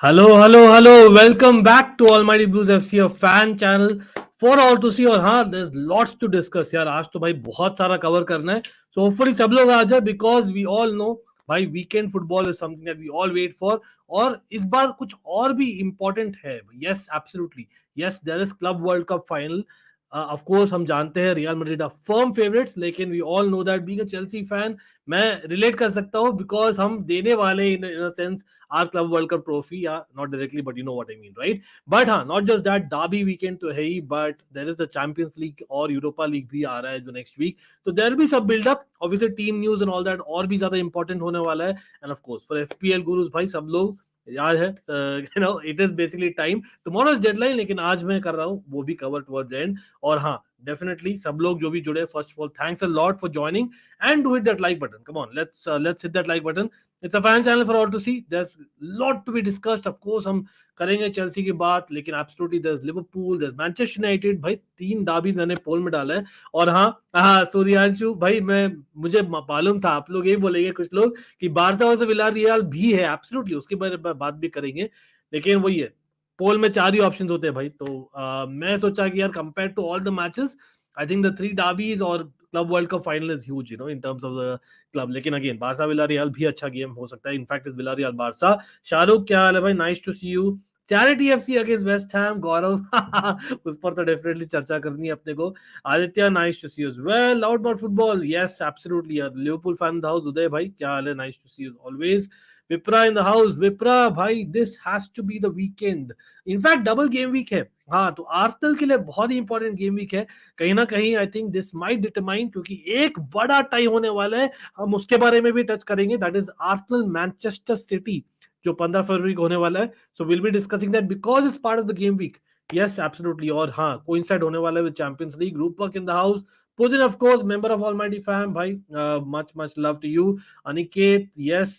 Hello. Welcome back to Almighty Blues FC, a fan channel for all to see. और हाँ, there's lots to discuss यार. आज तो भाई बहुत सारा कवर करना है. So hopefully सब लोग आ जाए because we all know भाई weekend football is something that we all wait for. और इस बार कुछ और भी important है. Yes, absolutely. Yes, there is Club World Cup final. Of course हम जानते हैं Real Madrid are firm favourites, लेकिन we all know that being a Chelsea fan मैं रिलेट कर सकता हूँ बिकॉज हम देने वाले in sense our club world cup trophy, या not directly but you know what I mean, right? But हाँ, not just that, derby weekend तो है ही, but there is the champions league और यूरोपा लीग भी आ रहा है जो नेक्स्ट वीक. तो देयर बी सब buildup, obviously team news and all that और भी ज्यादा इंपॉर्टेंट होने वाला है. And of course for FPL gurus भाई सब लोग याद है, you know it is basically time, tomorrow is deadline, लेकिन आज मैं कर रहा हूँ वो भी कवर टुवर्ड्स द एंड. और हाँ, डेफिनेटली सब लोग जो भी जुड़े, first of all thanks a lot for joining and do hit that like button. Come on, let's hit that like button. It's a fan channel for all to see. There's lot to be discussed. Of course हम करेंगे Chelsea की बात, लेकिन absolutely there's Liverpool, there's Manchester United. भाई 3 डाबी मैंने पोल में डाला है. और हाँ सूर्यांशु भाई, मुझे मालूम था आप लोग यही बोलेंगे कुछ लोग कि बारसा वर्सेस विलारियल भी है. एब्सोल्युटली उसके बारे में बात भी करेंगे, लेकिन वही है, पोल में 4 ही ऑप्शंस होते हैं भाई. तो मैं सोचा कि यार compare to all the matches, I think the 3 derbies और club world cup final is huge, you know, in terms of the club. लेकिन अगेन बारसा विलारियल भी अच्छा गेम हो सकता है. In fact is Villarreal Barca. Shahrukh क्या हाल है भाई? Nice to see you. Charity FC against West Ham, Gaurav उस पर तो डेफिनेटली चर्चा करनी है अपने को. Aditya, nice to see you as well. Loud about football, yes absolutely यार. Liverpool fan in the house, Uday भाई क्या हाल है? Nice to see you always. Vipra in the house. Vipra भाई, this has to be the weekend. In fact double game week है. हाँ, तो Arsenal के लिए बहुत ही इंपॉर्टेंट गेम वीक है. कहीं ना कहीं I think this might determine, क्योंकि एक बड़ा टाई होने वाला है, हम उसके बारे में भी टच करेंगे. That is Arsenal Manchester City, जो 15 फरवरी को होने वाला है. So will be discussing that because it's part of the game week. Yes absolutely. और हाँ, कोइंसाइड होने वाला है with Champions League. Group work in the house. Pujin, of course, member of Almighty Fam, भाई. Much love to you. Aniket, yes.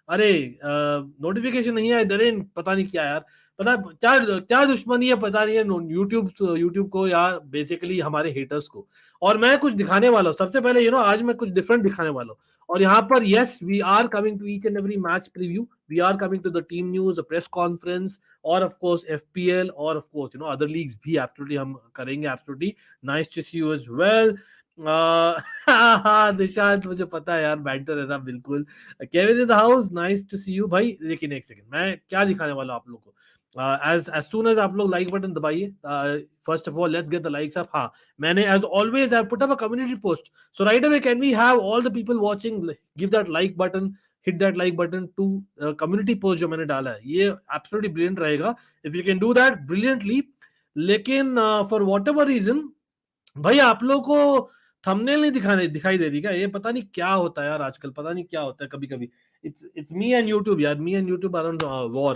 अरे notification नहीं आया the rain, पता नहीं क्या यार. पता क्या क्या दुश्मनी है पता नहीं है यूट्यूब को यार, बेसिकली हमारे हेटर्स को. और मैं कुछ दिखाने वाला हूँ सबसे पहले, यू नो, आज मैं कुछ डिफरेंट दिखाने वाला हूँ. और यहाँ पर yes, we are coming to each and every match preview. We are coming to the team news, the press conference, और ऑफ कोर्स एफपीएल, और of course you know other leagues भी एब्सोल्युटली हम करेंगे. Absolutely nice to see you as well. Nishant, मुझे पता है यार, बैठते रहना बिल्कुल. Kevin in the house, nice to see you भाई. लेकिन एक सेकंड, मैं क्या दिखाने वाला हूँ आप लोगों को. as soon as आप लोग लाइक बटन दबाइए. First of all let's get the likes up. हाँ, मैंने as always I put up a community post, so right away can we have all the people watching give that like button, hit that like button to community post जो मैंने डाला है. ये absolutely brilliant रहेगा if you can do that brilliantly. लेकिन for whatever reason भाई आप लोगों को थंबनेल नहीं दिखाई दे रही क्या? ये पता नहीं क्या होता है यार आजकल, पता नहीं क्या होता है कभी कभी. it's me and YouTube यार, me and YouTube are on war.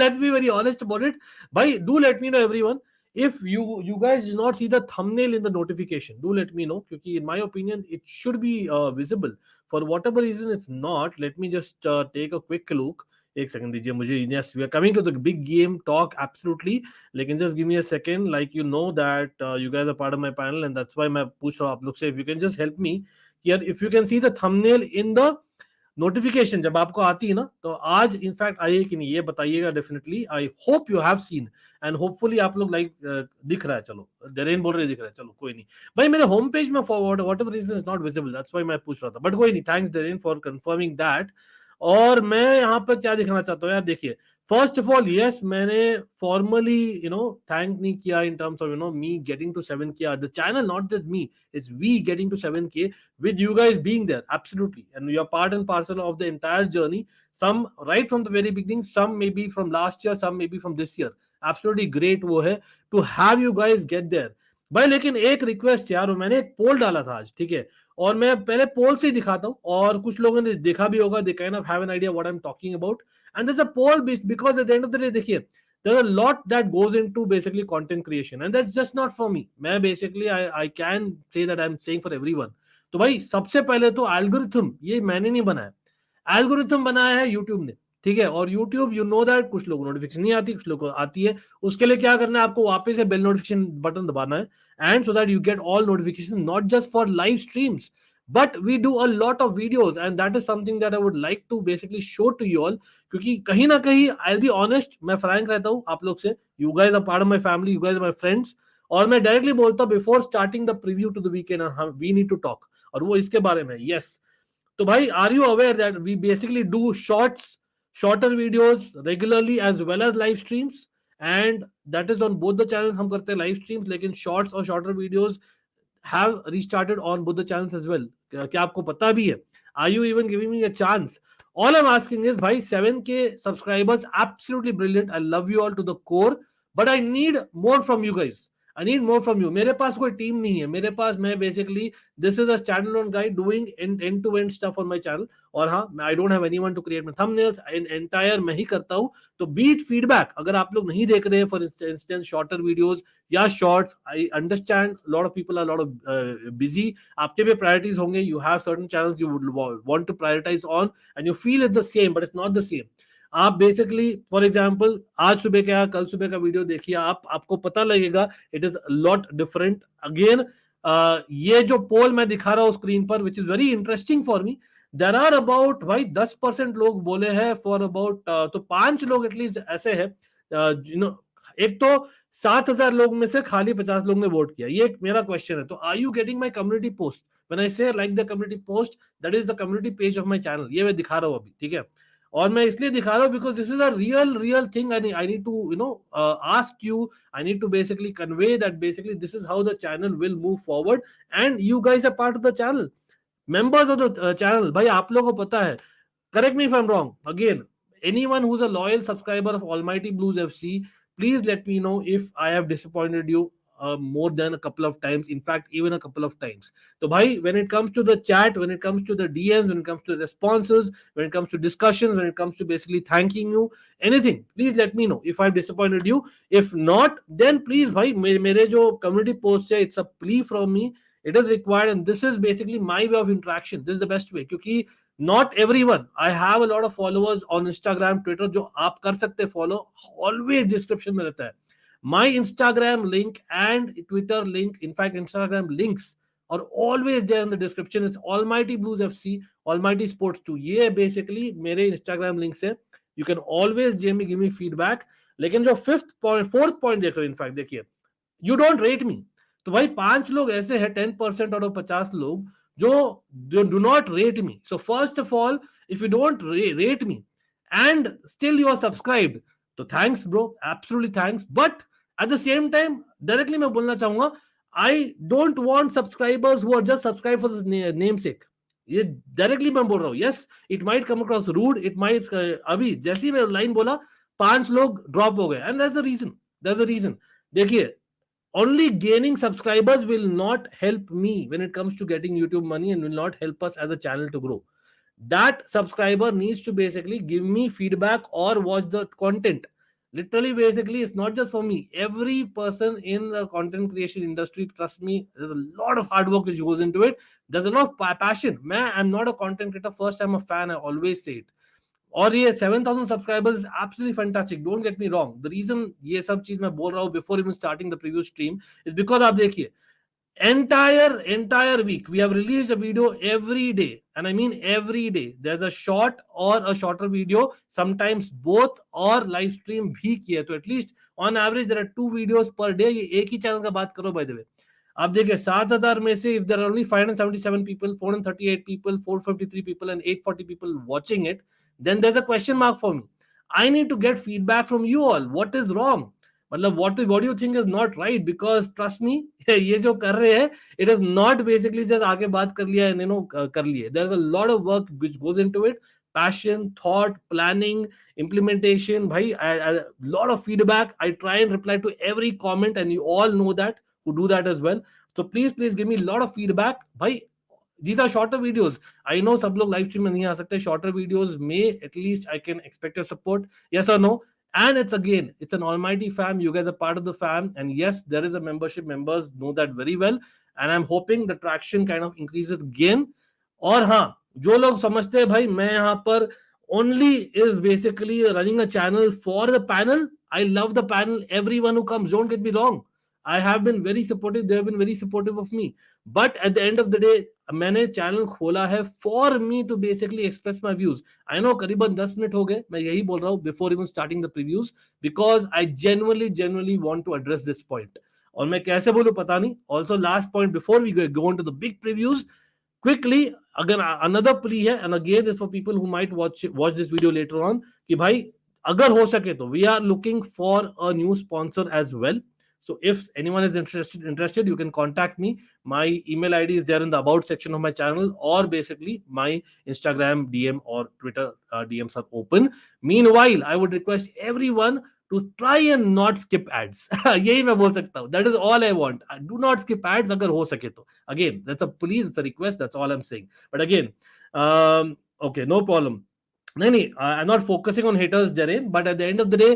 Let's be very honest about it. भाई do let me know everyone, if you guys do not see the thumbnail in the notification, do let me know, क्योंकि in my opinion it should be visible. For whatever reason it's not. Let me just take a quick look. एक second दीजिए मुझे. yes, we are coming to the big game talk absolutely, लेकिन just give me a second. Like you know that you guys are part of my panel and that's why मैं पूछ रहा हूँ आप लोग से, if you can just help me here, if you can see the thumbnail in the notification जब आपको आती है ना, तो आज इनफैक्ट आई है कि नहीं ये बताइएगा definitely. I hope you have seen and hopefully आप लोग लाइक दिख रहा है. चलो, डरेन बोल रहे दिख रहा है, चलो कोई नहीं भाई. मेरे होम पेज में forward whatever reason is not visible, that's why मैं पूछ रहा था, बट कोई नहीं. Thanks Darren for confirming that. और मैं यहाँ पर क्या दिखाना चाहता हूँ यार, देखिए. फर्स्ट ऑफ ऑल यस, मैंने फॉर्मली यू नो थैंक नहीं किया in terms of you know me getting to 7K, the channel, not just me, it's we getting to 7K with you guys being there, absolutely, and you're part and parcel of the entire journey, some right from the very beginning, some maybe from last year, some maybe from this year. Absolutely great वो है to have you guys get there भाई. लेकिन एक request यार, मैंने एक पोल डाला था आज, ठीक है, और मैं पहले पोल से ही दिखाता हूँ, और कुछ लोगों ने देखा भी होगा, they kind of have an idea what I'm talking about. And there's a poll because at the end of the day देखिए, there's a lot that goes into basically content creation and that's just not for me. मैं basically I can say that I'm saying for everyone. तो भाई सबसे पहले तो algorithm ये मैंने नहीं बनाया, एल्गोरिथम बनाया है यूट्यूब ने, ठीक है. और यूट्यूब यू नो दैट कुछ लोगों को नोटिफिकेशन नहीं आती, कुछ लोगों को आती है. उसके लिए क्या करना है, आपको वापस से बेल नोटिफिकेशन बटन दबाना है, and so that you get all notification, not just for live streams but we do a lot of videos, and that is something that I would like to basically show to you all. क्योंकि कहीं ना कहीं I'll be honest, मैं frank रहता हूँ आप लोग से. You guys are part of my family, you guys are my friends, और मैं डायरेक्टली बोलता हूँ before starting the preview to the weekend, हम वी नीड टू टॉक, और वो इसके बारे में. यस, तो भाई are you aware that we basically do shorter videos regularly as well as live streams, and that is on both the channels. हम करते हैं लाइव स्ट्रीम्स, लेकिन शॉर्ट्स और shorter videos have restarted on both the channels as well. क्या आपको पता भी है? Are you even giving me a chance? All I'm asking is, भाई 7K subscribers, absolutely brilliant. I love you all to the core, but I need more from you guys. I need more from you. मेरे पास कोई team नहीं है. मेरे पास मैं basically this is a standalone guy doing end to end stuff on my channel. और हाँ, I don't have anyone to create my thumbnails. Entire मैं ही करता हूँ. तो beat feedback. अगर आप लोग नहीं देख रहे हैं, for instance shorter videos या shorts, I understand a lot of people are a lot of busy. आपके भी priorities होंगे. You have certain channels you would want to prioritize on, and you feel it's the same, but it's not the same. आप basically for example आज सुबह का कल सुबह का वीडियो देखिए, आपको पता लगेगा it is lot different. Again ये जो पोल मैं दिखा रहा हूँ स्क्रीन पर, which is very interesting for me, there are about भाई 10% लोग बोले हैं फॉर अबाउट, तो 5 लोग एटलीस्ट ऐसे है, एक तो 7,000 लोग में से खाली 50 लोग ने वोट किया. ये मेरा क्वेश्चन है. तो are you getting my community post? When I say like the community post, that is the community page of my channel. ये मैं दिखा रहा हूँ अभी, ठीक है. और मैं इसलिए दिखा रहा हूँ because this is a real thing. I need to ask you, I need to basically convey that basically this is how the channel will move forward, and you guys are part of the channel, members of the channel. भाई आप लोगों को पता है, correct me if I'm wrong. Again, anyone who's a loyal subscriber of Almighty Blues FC, please let me know if I have disappointed you more than a couple of times. In fact, even a couple of times. So, bhai, when it comes to the chat, when it comes to the DMs, when it comes to responses, when it comes to discussions, when it comes to basically thanking you, anything, please let me know if I've disappointed you. If not, then please, bhai, mere jo community post hai, it's a plea from me. It is required, and this is basically my way of interaction. This is the best way, क्योंकि not everyone, I have a lot of followers on Instagram, Twitter, जो आप कर सकते follow, always description में रहता है. My Instagram link and Twitter link, in fact Instagram links are always there in the description. It's Almighty Blues FC, Almighty Sports 2. ये basically मेरे Instagram links है. You can always give me feedback. लेकिन जो fourth point देख रहे हो, in fact देखिए, you don't rate me. तो भाई 5 लोग ऐसे हैं, 10% out of 50 लोग जो do not rate me. So first of all, if you don't rate me and still you are subscribed, तो thanks bro, absolutely thanks. But at the same time, directly मैं बोलना चाहूंगा, I don't want subscribers who are just subscribed for the namesake. ये directly मैं बोल रहा हूँ. yes, it might come across rude, it might अभी जैसे ही मैं लाइन बोला 5 लोग ड्रॉप हो गए, and there's a reason. देखिए, only gaining subscribers will not help me when it comes to getting YouTube money, and will not help us as a channel to grow. That subscriber needs to basically give me feedback or watch the content. Literally, basically, it's not just for me. Every person in the content creation industry, trust me, there's a lot of hard work which goes into it. There's a lot of passion. Man, I'm not a content creator. First, I'm a fan. I always say it. और ये 7,000 subscribers is absolutely fantastic. Don't get me wrong. The reason ये सब चीज मैं बोल रहा हूँ before even starting the previous stream is because आप देखिए, entire week we have released a video every day, and I mean every day. There's a short or a shorter video, sometimes both, or live stream भी किए. तो at least on average there are 2 videos per day. ये एक ही channel का बात करो bye the वे. आप देखिए 7,000 में से if there are only 577 people, 438 people, 453 people and 840 people watching it, then there's a question mark for me. I need to get feedback from you all. What is wrong? मतलब what do you think is not right? Because trust me, ये जो कर रहे हैं, it is not basically just आगे बात कर लिया, कर लिए. There's a lot of work which goes into it. Passion, thought, planning, implementation. भाई, a lot of feedback. I try and reply to every comment, and you all know that, who do that as well. So please give me a lot of feedback. भाई, these are shorter videos. I know सब लोग live stream में नहीं आ सकते. Shorter videos may at least I can expect your support. Yes or no? And it's an almighty fam. You guys are part of the fam. And yes, there is a membership. Members know that very well. And I'm hoping the traction kind of increases again. और हाँ, जो लोग समझते हैं भाई मैं यहाँ पर only is basically running a channel for the panel. I love the panel. Everyone who comes, don't get me wrong. I have been very supportive. They have been very supportive of me. But at the end of the day, मैंने channel खोला है for me to basically express my views. I know करीबन 10 minute हो गए, मैं यही बोल रहा हूँ before even starting the previews, because I genuinely want to address this point. और मैं कैसे बोलूं पता नहीं. Also last point before we go on to the big previews quickly, अगर another plea है, and again this for people who might watch this video later on, कि भाई अगर हो सके तो we are looking for a new sponsor as well. So if anyone is interested, you can contact me. My email ID is there in the about section of my channel, or basically my Instagram DM or Twitter DMs are open. Meanwhile, I would request everyone to try and not skip ads. यही मैं बोल सकता हूँ. That is all I want. Do not skip ads अगर हो सके तो. Again, that's a please, it's a request. That's all I'm saying. But again, okay, no problem. No, I'm not focusing on haters, Jaren, but at the end of the day,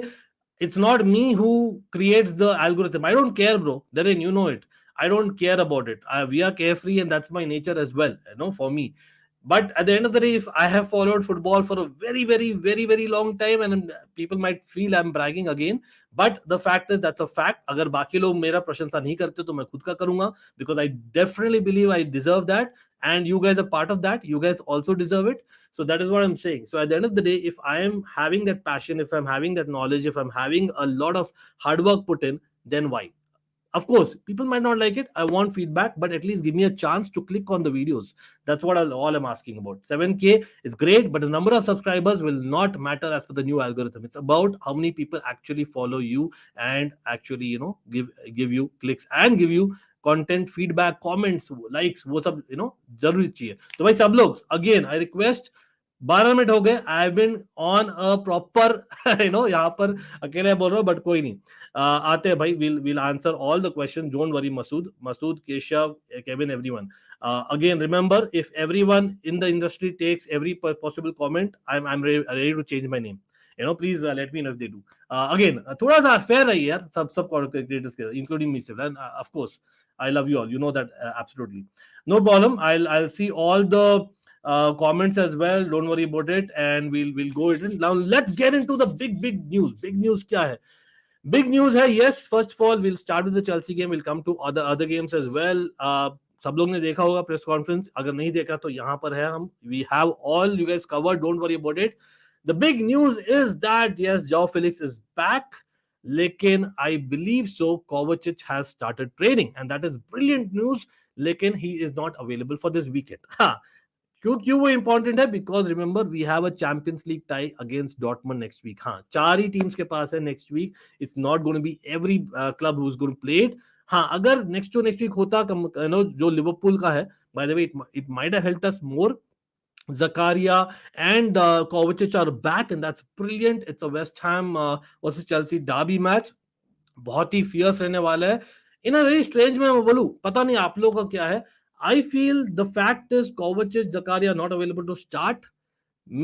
it's not me who creates the algorithm. I don't care, bro. Jaren, you know it. I don't care about it. We are carefree, and that's my nature as well, for me. But at the end of the day, if I have followed football for a very, very, very, very long time, and people might feel I'm bragging again, but the fact is that's a fact. अगर बाकी लोग मेरा प्रशंसा नहीं करते तो मैं खुद का करूंगा, because I definitely believe I deserve that, and you guys are part of that. You guys also deserve it. So that is what I'm saying. So at the end of the day, if I am having that passion, if I'm having that knowledge, if I'm having a lot of hard work put in, then why? Of course, people might not like it. I want feedback, but at least give me a chance to click on the videos. That's what all I'm asking about. 7K is great, but the number of subscribers will not matter as per the new algorithm. It's about how many people actually follow you and actually, give you clicks and give you content, feedback, comments, likes, वो सब जरूरी चाहिए. तो भाई सब लोग, again I request, 12 minute हो गए. आई बिन ऑन अ प्रॉपर यहाँ पर अकेले बोल रहा हूँ, बट कोई नहीं. आते हैं भाई. we'll answer all the questions. Don't worry, Masood, Keshav, Kevin, everyone. Again, remember, if everyone in the industry takes every possible comment, I'm ready to change my name. Please let me know if they do. Again, थोड़ा सा fair रही यार सब creators के, including me, and of course I love you all. You know that absolutely. No problem. I'll see all the comments as well. Don't worry about it, and we'll go in. Now let's get into the big news. Big news क्या है? Big news है. Yes, first of all, we'll start with the Chelsea game. We'll come to other games as well. सब लोग ने देखा होगा press conference. अगर नहीं देखा तो यहाँ पर है हम. We have all you guys covered. Don't worry about it. The big news is that yes, Joao Felix is back. लेकिन I believe so, Kovacic has started training, and that is brilliant news. लेकिन he is not available for this weekend. हाँ, क्यों वो important है? Because remember we have a Champions League tie against Dortmund next week. हाँ, 4 ही teams के पास है next week. It's not going to be every club who is going to play it. हाँ, अगर नेक्स्ट वीक होता जो लिवरपूल का है, by the way it might have helped us more. Zakaria and Kovacic are back, and that's brilliant. It's a West Ham versus Chelsea derby match. बहुत ही fears रहने वाला है. इन अ वेरी स्ट्रेंज में मैं बोलूं, पता नहीं आप लोगों का क्या है. I feel the fact is Kovacic, Zakaria not available to start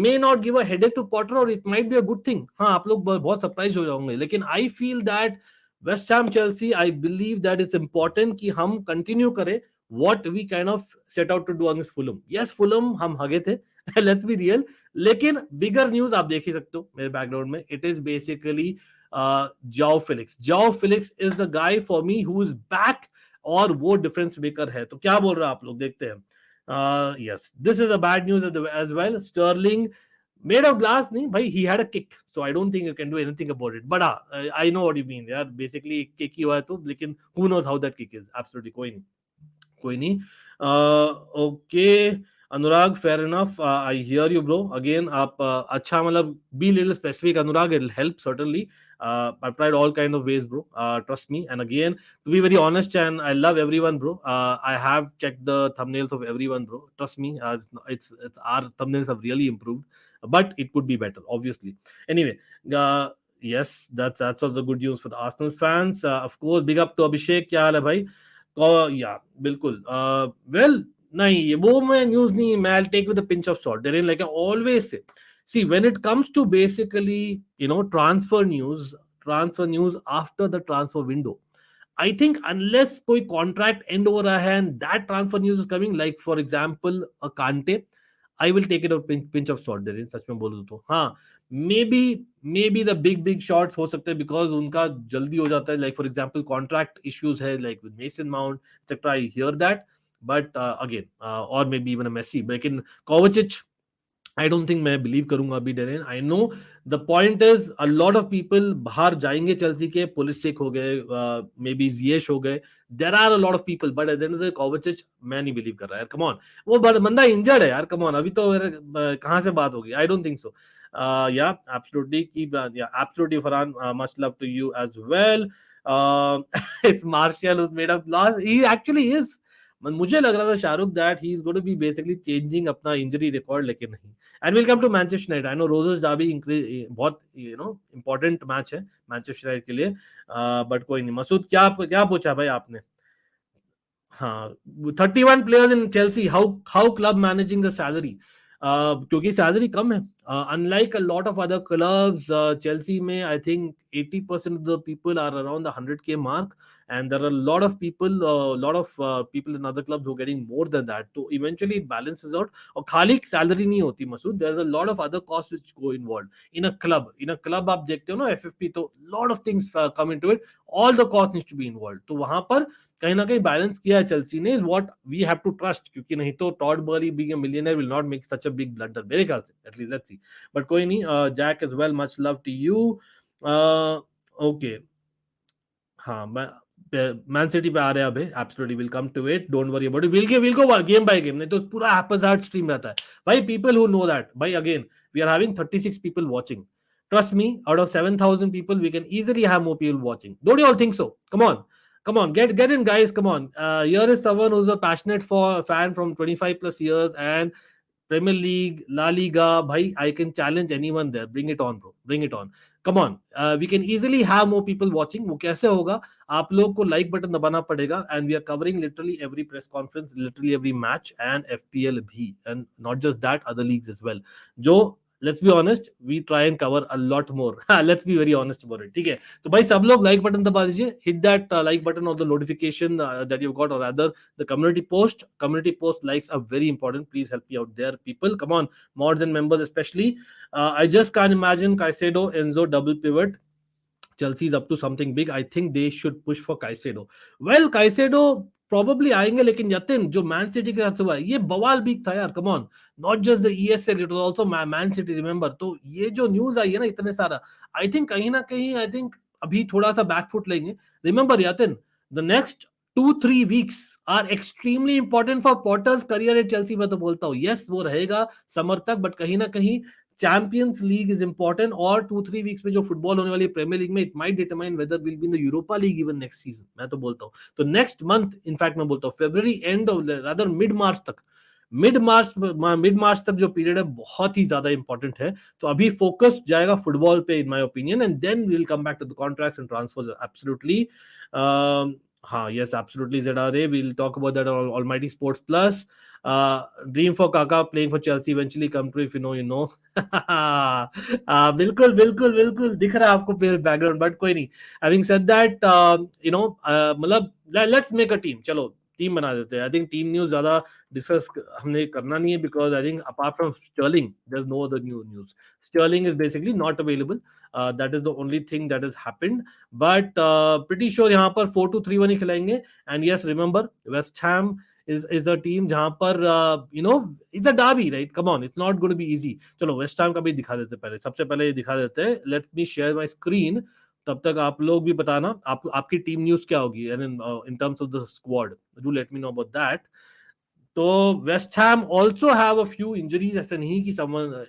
may not give a headache to Potter, or it might be a good thing. हाँ, आप लोग बहुत सरप्राइज हो जाओगे, लेकिन I feel that West Ham Chelsea, I believe that it's important कि हम continue करें what we kind of set out to do on this Fulham. Yes, Fulham हम हगे थे. Let's be real. लेकिन बिगर न्यूज आप देख ही सकते हो मेरे बैकग्राउंड में. It is basically Joao Felix. Joao Felix is the guy for me who is back, और वो डिफरेंस मेकर है. तो क्या बोल रहे हैं आप लोग, देखते हैं. Yes, this is a bad news as well. Sterling made of glass नहीं भाई, he had a kick, so I don't think you can do anything about it. But I know what you mean यार. Basically kick ही हुआ है तो, लेकिन who knows how that kick is. Absolutely कोई नहीं. Okay, Anurag, fair enough. I hear you, bro. Again, आप अच्छा मतलब be little specific, Anurag. It'll help certainly. I've tried all kind of ways, bro. Trust me. And again, to be very honest, and I love everyone, bro. I have checked the thumbnails of everyone, bro. Trust me. It's our thumbnails have really improved, but it could be better, obviously. Anyway, yes, that's also good news for the Arsenal fans. Of course, big up to Abhishek. क्या हाल है भाई? या बिल्कुल. Well नहीं, वो मैं news नहीं, मैं I'll take with a pinch of salt. There, like I always say, see, when it comes to basically transfer news after the transfer window, I think unless कोई contract end हो रहा है and that transfer news is coming, like for example a Kante, I will take it a pinch of salt. There, सच में बोलूं तो हाँ, maybe the big shots हो सकते हैं because उनका जल्दी हो जाता है. Like for example contract issues है, like with Mason Mount etc. I hear that, but again, or maybe even a Messi. Lekin Kovacic, I don't think मैं believe करूंगा अभी Darren. I know the point is a lot of people बाहर जाएंगे Chelsea के, Pulisic हो गए, maybe Ziyech हो गए. There are a lot of people, but at the end of the day, Kovacic मैं नहीं believe कर रहा यार. Come on, वो बंदा injured है यार. Come on, अभी तो कहाँ से बात होगी? I don't think so. Yeah, absolutely. Yeah, absolutely, Farhan. Much love to you as well. It's Martial who's made up loss. He actually is. मुझे लग रहा था Shahrukh that he is going to be basically changing अपना injury record, लेकिन नहीं. And will come to Manchester United. I know Roses derby बहुत important match है Manchester United के लिए, बट कोई नहीं. मसूद, क्या क्या पूछा भाई आपने? हाँ, 31 players in Chelsea, how club managing the salary? क्योंकि सैलरी कम है. Unlike a lot of other clubs, Chelsea में I think 80% of the people are around the 100K mark, and there are a lot of people in other clubs who are getting more than that. So eventually it balances out. और खाली salary नहीं होती Masood, there's a lot of other costs which go involved in a club. आप देखते हो ना FFP, तो lot of things come into it. All the costs needs to be involved. तो वहां पर कहीं ना कहीं बैलेंस किया है चेल्सी ने, what we have to trust, क्योंकि नहीं तो Todd Boehly being a millionaire will not make such a big blunder मेरे ख्याल से, एटलीस्ट लेट्स सी. बट कोई नहीं. Jack as well, much love to you. Okay, हाँ, मैन सिटी पे आ रहे हैं अभी. Absolutely will come to it, don't worry about it. Will go game by game, नहीं तो पूरा हैप्पीजार्ड स्ट्रीम रहता है भाई. पीपल हु नो दैट भाई, again we are having 36 people watching. Trust me, out of 7,000 people, we can easily have more people watching. Don't you all think so? Come on, get in, guys. Come on. Here is someone who's a passionate fan from 25 plus years, and Premier League, La Liga, bhai, I can challenge anyone there. Bring it on, bro. Bring it on. Come on. We can easily have more people watching. वो कैसे होगा? आप लोग को like button दबाना पड़ेगा, and we are covering literally every press conference, literally every match, and FPL भी, and not just that, other leagues as well. जो let's be honest, we try and cover a lot more. Let's be very honest about it. ठीक है, तो भाई सब लोग like button दबा दीजिए. Hit that like button or the notification that you've got, or rather the community post likes are very important. Please help me out there, people. Come on, mods and members especially. I just can't imagine Caicedo, Enzo double pivot. Chelsea is up to something big. I think they should push for Caicedo. Well, Caicedo probably आएंगे, लेकिन यतिन जो man City के साथ हुआ है, ये बवाल beak था यार. Come on, not just the ESL, it was also man city, remember. तो ये जो न्यूज आई है ना इतने सारा, आई थिंक कहीं ना कहीं, आई थिंक अभी थोड़ा सा बैकफुट लेंगे. Remember Yatin, the next 2-3 weeks are extremely important for Potter's career at Chelsea. मैं तो बोलता हूँ यस, वो रहेगा समर तक, बट कहीं ना कहीं चैंपियंस लीग इज इंपॉर्टेंट. और 2-3 वीक्स में जो फुटबॉल होने वाली है प्रीमियर लीग में, it might determine whether will be in the Europa league even next season. मैं तो बोलता हूँ, तो नेक्स्ट मंथ, इनफैक्ट मैं बोलता हूँ February end of rather mid March तक जो पीरियड है बहुत ही ज्यादा इंपॉर्टेंट है. तो अभी फोकस जाएगा फुटबॉल पे, in my opinion, and then we will come back to the contracts and transfers. Absolutely. हाँ, yes, absolutely, ZRA. We'll talk about that on Almighty Sports Plus. Dream for Kaka playing for Chelsea eventually come true. If you know, you know. बिल्कुल बिल्कुल बिल्कुल दिख रहा है आपको background, but कोई नहीं. Having said that, मतलब let's make a team. चलो टीम बना देते हैं. आई थिंक टीम न्यूज ज्यादा डिस्कस हमने करना नहीं है, because I think apart from Sterling there is no other news. Sterling is basically not available. That is the only thing that is happened, but pretty sure यहाँ पर 4-2-3-1 ही खिलाएंगे. And yes, remember West Ham is a team जहां पर it's a derby, right? Come on, it's not going to be easy. चलो West Ham का भी दिखा देते हैं, सबसे पहले ये दिखा देते हैं. Let me share my screen. तब तक आप लोग भी बताना आपकी टीम न्यूज क्या होगी in terms of the squad. Do let me know about that. तो West Ham also have a few injuries. ऐसा नहीं कि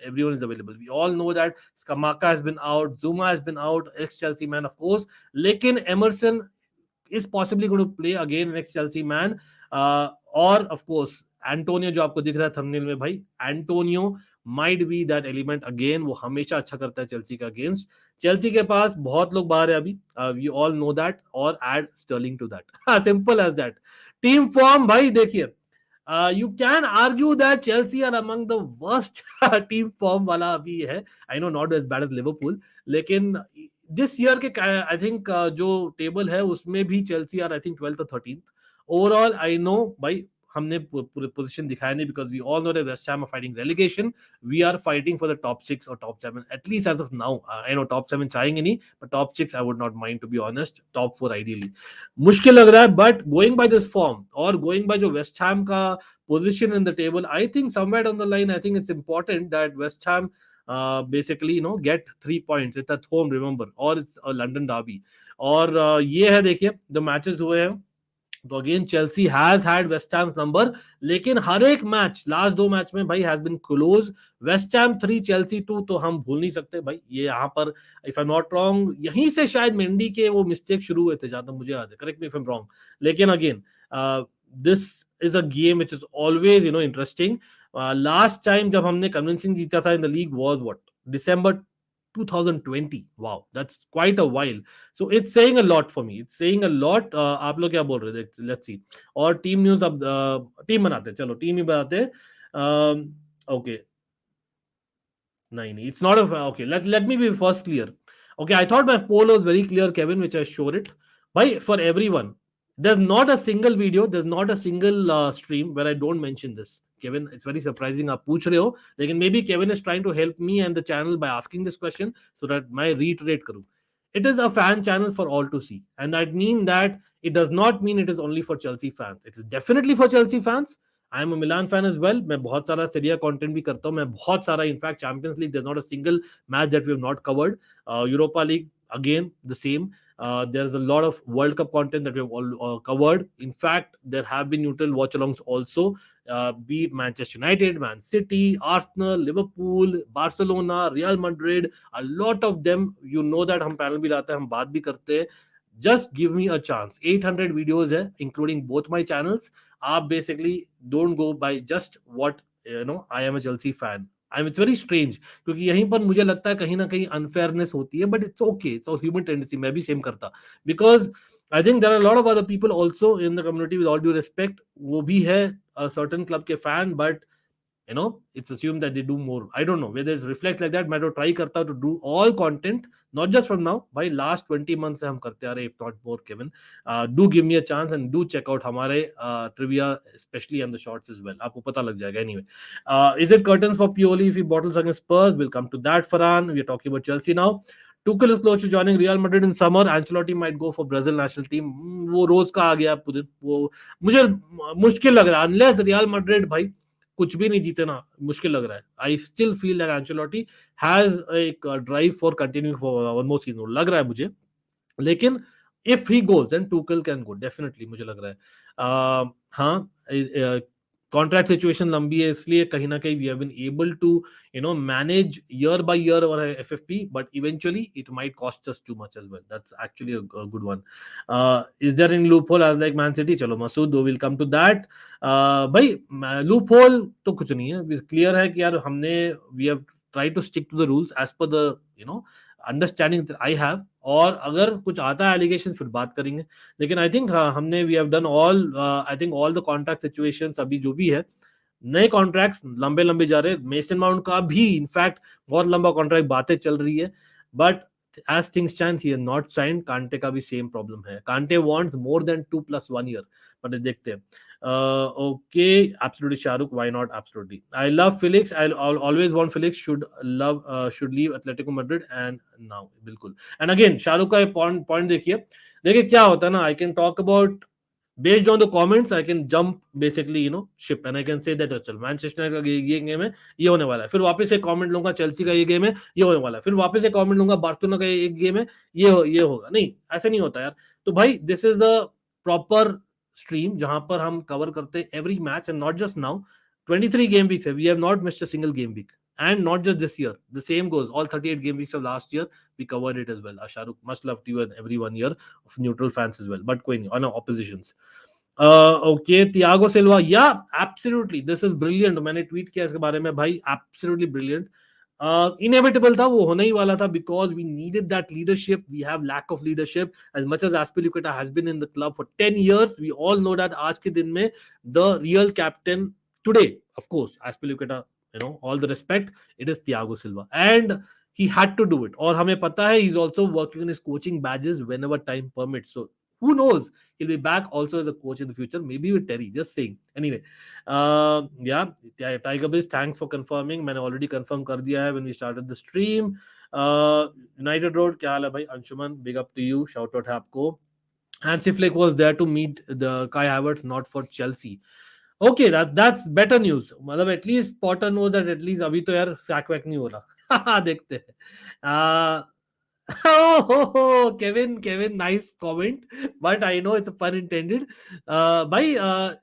everyone is available. We all know that Skamaka has been out, Zuma has been out, ex-Chelsea man of course. लेकिन Emerson is possibly going to play again, next Chelsea man. और of course Antonio जो आपको दिख रहा है thumbnail में भाई, Antonio might be that element again. वो हमेशा अच्छा करता है चेल्सी का अगेंस्ट. चेल्सी के पास बहुत लोग बाहर है अभी, we all know that, और add Sterling to that. Simple as that. Team form भाई देखिए, you can argue that Chelsea are among the worst team form वाला अभी है. I know not as bad as Liverpool, लेकिन this year के I think जो table है उसमें भी Chelsea are I think 12th or 13th. Overall, I know भाई हमने पूरे पोजीशन दिखाया नहीं, because we all know that West Ham are fighting relegation. We are fighting for the top 6 or top 7, at least as of now. I know top 7 चाहेंगे नहीं, but top 6 I would not mind, to be honest. Top 4 ideally. मुश्किल लग रहा है, but going by this form और going by जो West Ham का position in the table, I think somewhere down the line, I think it's important that West Ham basically get 3 points. It's at home, remember, or it's a London derby. और ये है, देखिए the matches हुए हैं, तो again Chelsea has had West Ham's number, लेकिन हर एक मैच, लास्ट 2 मैच में भाई has been close. West Ham 3 Chelsea 2, तो हम भूल नहीं सकते भाई ये यहाँ पर. If I am not wrong, यहीं से शायद मेंडी के वो मिस्टेक शुरू हुए थे, जहां तक मुझे याद है, correct me if I am wrong. लेकिन again this is a game which is always interesting. Last time जब हमने कन्विंसिंग जीता था in the league was what, December 2020. Wow, that's quite a while. So it's saying a lot for me. It's saying a lot. आप लोग क्या बोल रहे थे? Let's see. और टीम न्यूज, अब टीम बनाते हैं, चलो टीम ही बनाते हैं. Okay. नहीं, it's not a, okay. Let me be first clear. Okay, I thought my poll was very clear, Kevin, which I showed it. Bhai, for everyone, there's not a single video, there's not a single stream where I don't mention this. Kevin, it's very surprising आप पूछ रहे हो, लेकिन maybe Kevin is trying to help me and the channel by asking this question so that मैं reiterate करूँ. It is a fan channel for all to see, and that mean that it does not mean it is only for Chelsea fans. It is definitely for Chelsea fans. I am a Milan fan as well. मैं बहुत सारा Syria content भी करता हूँ, मैं बहुत सारा, in fact Champions League there is not a single match that we have not covered. Europa League again the same. There is a lot of World Cup content that we have all covered. In fact, there have been neutral watch alongs also, be it Manchester United, Man City, Arsenal, Liverpool, Barcelona, Real Madrid, a lot of them. You know that हम panel भी लाते हैं, हम बात भी करते हैं. Just give me a chance. 800 videos है, including both my channels. आप basically don't go by just what I am a Chelsea fan. It's very strange, क्योंकि यहीं पर मुझे लगता है कहीं ना कहीं अनफेयरनेस होती है, but it's okay, it's all human tendency. मैं भी सेम करता, because I think there are lot of other people also in the community, with all due respect, वो भी है सर्टेन क्लब के fan, but it's assumed that they do more. I don't know whether it reflects like that. मैं तो try करता हूँ to do all content, not just from now, by last 20 months से हम करते आ रहे, if not more. Kevin, do give me a chance and do check out हमारे trivia, especially and the shorts as well. आपको पता लग जाएगा. Anyway, is it curtains for Pioli if he bottles against Spurs? We'll come to that, Farhan. We are talking about Chelsea now. Tuchel is close to joining Real Madrid in summer. Ancelotti might go for Brazil national team. वो रोज का आ गया पुदिन, वो मुझे मुश्किल लग रहा है, unless Real Madrid भाई कुछ भी नहीं जीते ना, मुश्किल लग रहा है. I still feel that Ancelotti has एक drive for continuing for one more season, लग रहा है मुझे. लेकिन if he goes then Tuchel can go definitely, मुझे लग रहा है. हाँ, कॉन्ट्रैक्ट सिचुएशन लंबी है, इसलिए कहीं ना कहीं we have been able to manage year by year और FFP, but eventually it might cost us too much as well. That's actually a good one. Is there in loophole as like Man City? चलो Masood, will come to that. भाई loophole तो कुछ नहीं है, clear है कि यार हमने we have try to stick to the rules as per the understanding I have, और अगर कुछ आता है एलिगेशन फिर बात करेंगे. लेकिन आई थिंक हमने we have done all, I think all the contract situations अभी जो भी है, नए कॉन्ट्रैक्ट्स लंबे लंबे जा रहे हैं. मेसन माउंट का भी इनफैक्ट बहुत लंबा कॉन्ट्रैक्ट बातें चल रही है, but as things stand he has not signed. कांटे का भी सेम प्रॉब्लम है. कांटे wants more than 2+1 year, but देखते हैं. Okay, absolutely Shahrukh, why not? Absolutely, I love Felix. I'll always want Felix should leave Atletico Madrid and now बिल्कुल. And again Shahrukh का point देखिए क्या होता है ना, I can talk about based on the comments, I can jump basically ship and I can say that चल Manchester का ये गेम है, ये होने वाला है, फिर वापस एक कमेंट लूंगा चेल्सी का ये गेम है, ये होने वाला है, फिर वापस एक कमेंट लूंगा बार्सिलोना का एक गेम है, ये होगा. नहीं, ऐसे नहीं होता यार. तो भाई this is a proper stream जहां पर हम कवर करते हैं every match, and not just now. 23 game weeks है, we have not missed a single game week. And not just this year, the same goes all 38 game weeks of last year, we covered it as well. Shahrukh, much love to you and everyone here of neutral fans as well, but going on oppositions. Okay, Thiago Silva, yeah, absolutely, this is brilliant. मैंने tweet किया इसके बारे में भाई, absolutely brilliant. Inevitable था, वो होने ही वाला था, because we needed that leadership. We have lack of leadership as much as Azpilicueta has been in the club for 10 years. We all know that आज के दिन में the real captain today, of course, Azpilicueta, all the respect, it is Thiago Silva, and he had to do it. और हमें पता है he's also working on his coaching badges whenever time permits. So who knows, he'll be back also as a coach in the future, maybe with Terry, just saying. Anyway, yeah, Tiger Biz, thanks for confirming. मैंने already confirm कर दिया है when we started the stream. United Road, क्या हाल है भाई? Anshuman, big up to you, shout out है आपको. Hansi Flick was there to meet the Kai Havertz, not for Chelsea. Okay, that's better news. मतलब at least Potter knows that at least अभी तो यार sack वैक नहीं हो रहा. देखते हैं. Kevin, nice comment, but I know it's a pun intended. I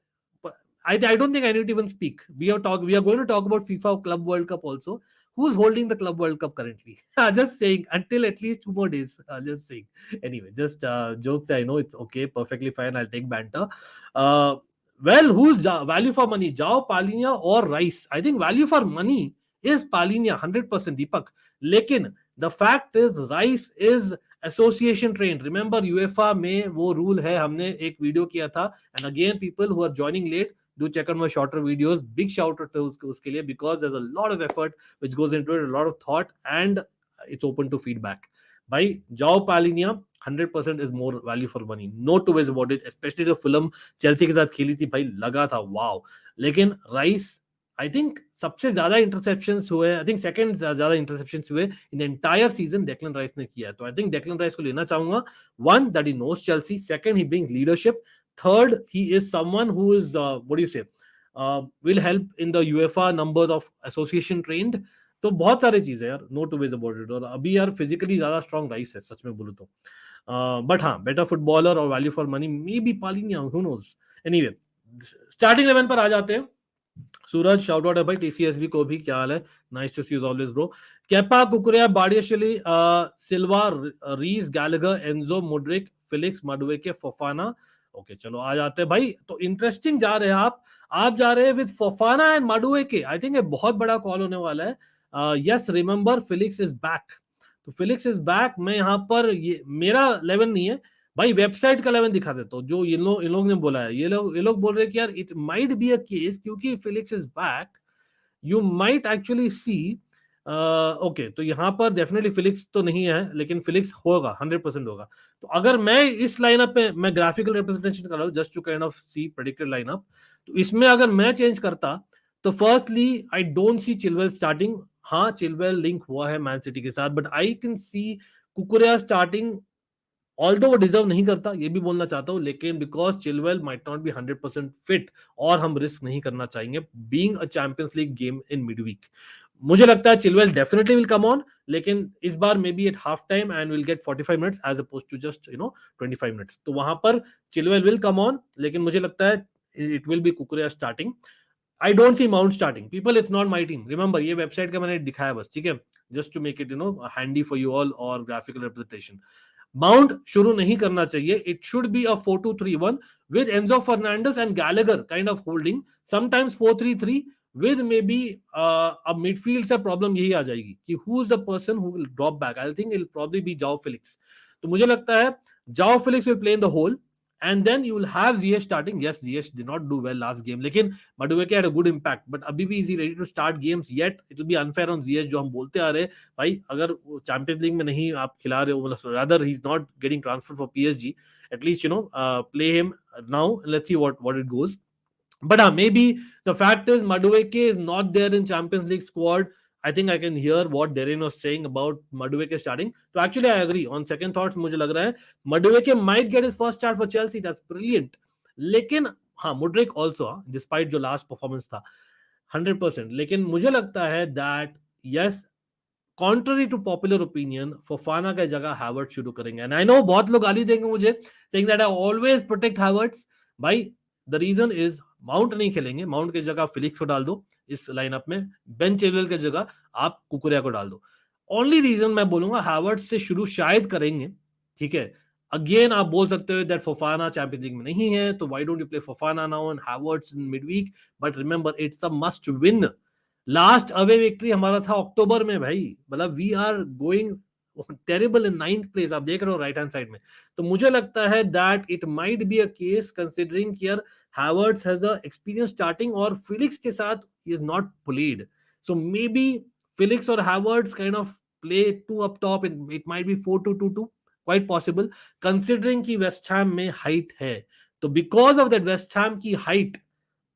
don't think I need to even speak. We are going to talk about FIFA Club World Cup also. Who's holding the Club World Cup currently? Just saying, until at least 2 more days. Just saying. Anyway, just jokes. I know it's okay, perfectly fine. I'll take banter. Well, who's value for money? Jao, Palinia or Rice? I think value for money is Palinia, 100% Deepak. Lekin the fact is Rice is association trend. Remember UEFA में वो rule है, हमने एक video किया था. And again people who are joining late, do check out my shorter videos. Big shout out to uske liye, because there's a lot of effort which goes into it, a lot of thought, and it's open to feedback. Bhai, Jao Palinia 100% is more value for money, no two ways about it. Especially जो film Chelsea के साथ खेली थी भाई, लगा था wow. लेकिन rice, I think सबसे ज्यादा इंटरसेप्शंस हुए, आई थिंक सेकंड ज्यादा इंटरसेप्शंस हुए in the entire season Declan rice ने किया है. तो आई थिंक डेक्लन राइस को लेना चाहूंगा. One, that he knows Chelsea. Second, he brings leadership. Third, he is someone who is what do you say, will help in the UEFA numbers of association trained. तो बहुत सारी चीजें यार, no two ways about it. और अभी यार physically ज्यादा strong rice है, सच में बोलूं तो. बट हाँ, बेटर फुटबॉलर और value for money may be Palhinha, who knows. Anyway, starting 11 पर आ जाते हैं. सूरज, शाउट आउट है भाई. टीसीएसवी को भी, क्या हाल है? Nice to see you always bro. Kepa, Cucurella, Badiashile, Silva, Reece, Gallagher, Enzo, Mudryk, Felix, Madueke, Fofana. Okay, चलो आ जाते हैं भाई. तो इंटरेस्टिंग जा रहे हैं आप जा रहे हैं with Fofana and Madueke. I think ये बहुत बड़ा कॉल होने वाला है. Yes, remember Felix is back. तो फिलिक्स इज बैक. मैं यहाँ पर, ये मेरा 11 नहीं है भाई, वेबसाइट का 11 दिखा देता हूँ जो इन लोग ने बोला है. ये लोग बोल रहे हैं कि यार it might be a case, क्योंकि Felix is back, you might actually see. Okay, तो यहाँ पर डेफिनेटली फिलिक्स तो नहीं है, लेकिन फिलिक्स होगा, 100% होगा. तो अगर मैं इस लाइनअप पे, मैं ग्राफिकल रिप्रेजेंटेशन कर रहा हूँ just to kind of see predicted lineup. तो इसमें अगर मैं चेंज करता, तो firstly I don't see Chilwell starting. हाँ, चिलवेल लिंक हुआ है मैन सिटी के साथ, बट आई कैन सी कुकुरिया स्टार्टिंग. ऑल्दो वो डिजर्व नहीं करता, ये भी बोलना चाहता हूँ, लेकिन because Chilwell might not be 100% fit, और हम रिस्क नहीं करना चाहेंगे being a Champions League game in mid week. मुझे लगता है Chilwell definitely will come on, लेकिन इस बार may be at half time and will get 45 minutes as oppose to just 25 minutes. तो वहां पर चिलवेल विल कम ऑन, लेकिन मुझे लगता है it will be Cucurella starting. I don't see Mount starting. People, it's not my team. Remember, ये website का मैंने दिखाया बस, ठीक है, just to make it handy for you all और ग्राफिकल रिप्रेजेंटेशन. माउंट शुरू नहीं करना चाहिए. It should be a 4-2-3-1 with Enzo Fernandez and Gallagher kind of holding. Sometimes 4-3-3 with maybe a midfield से problem यही आ जाएगी कि who is the person who will drop back. I think it'll probably be Joao Felix. तो मुझे लगता है Joao Felix will play in the hole, and then you will have Ziyech starting. Yes, Ziyech did not do well last game, लेकिन Madueke had a good impact. But अभी भी is he ready to start games yet? It will be unfair on Ziyech, जो हम बोलते आ रहे हैं भाई, अगर चैंपियंस लीग में नहीं आप खिला रहे हो, मतलब rather he's not getting transferred for PSG. At least play him now. Let's see what it goes. But maybe the fact is Madueke is not there in Champions League squad. I think I can hear what Darren was saying about Madueke starting. So actually I agree. On second thoughts, मुझे लग रहा है Madueke might get his first start for Chelsea. That's brilliant. लेकिन हाँ, Mudryk also, despite जो last performance था 100%. लेकिन मुझे लगता है that yes, contrary to popular opinion, Fofana का जगह Havertz शुरू करेंगे. And I know बहुत लोग गाली देंगे मुझे, saying that I always protect Havertz. भाई, the reason is माउंट नहीं खेलेंगे. माउंट की जगह फिलिक्स को डाल दो इस लाइनअप में. बेन चिलवेल की जगह आप कुकुरिया को डाल दो. ओनली रीजन मैं बोलूंगा हावर्ट्स से शुरू शायद करेंगे, ठीक है. अगेन आप बोल सकते हो दैट फोफाना चैंपियंस लीग में नहीं है, तो why don't you play Fofana now and Havertz in midweek. But remember, it's a must win. Last away victory हमारा था अक्टूबर में भाई, मतलब we are going terrible in 9th place. आप देख रहे हो राइट हैंड साइड में. तो मुझे लगता है that it might be a case considering here Havertz has a experience starting, और Felix के साथ he is not played. So maybe Felix or Havertz kind of play two up top, and it might be 4-2-2-2. Quite possible, considering कि West Ham में height है. तो because of that West Ham की height,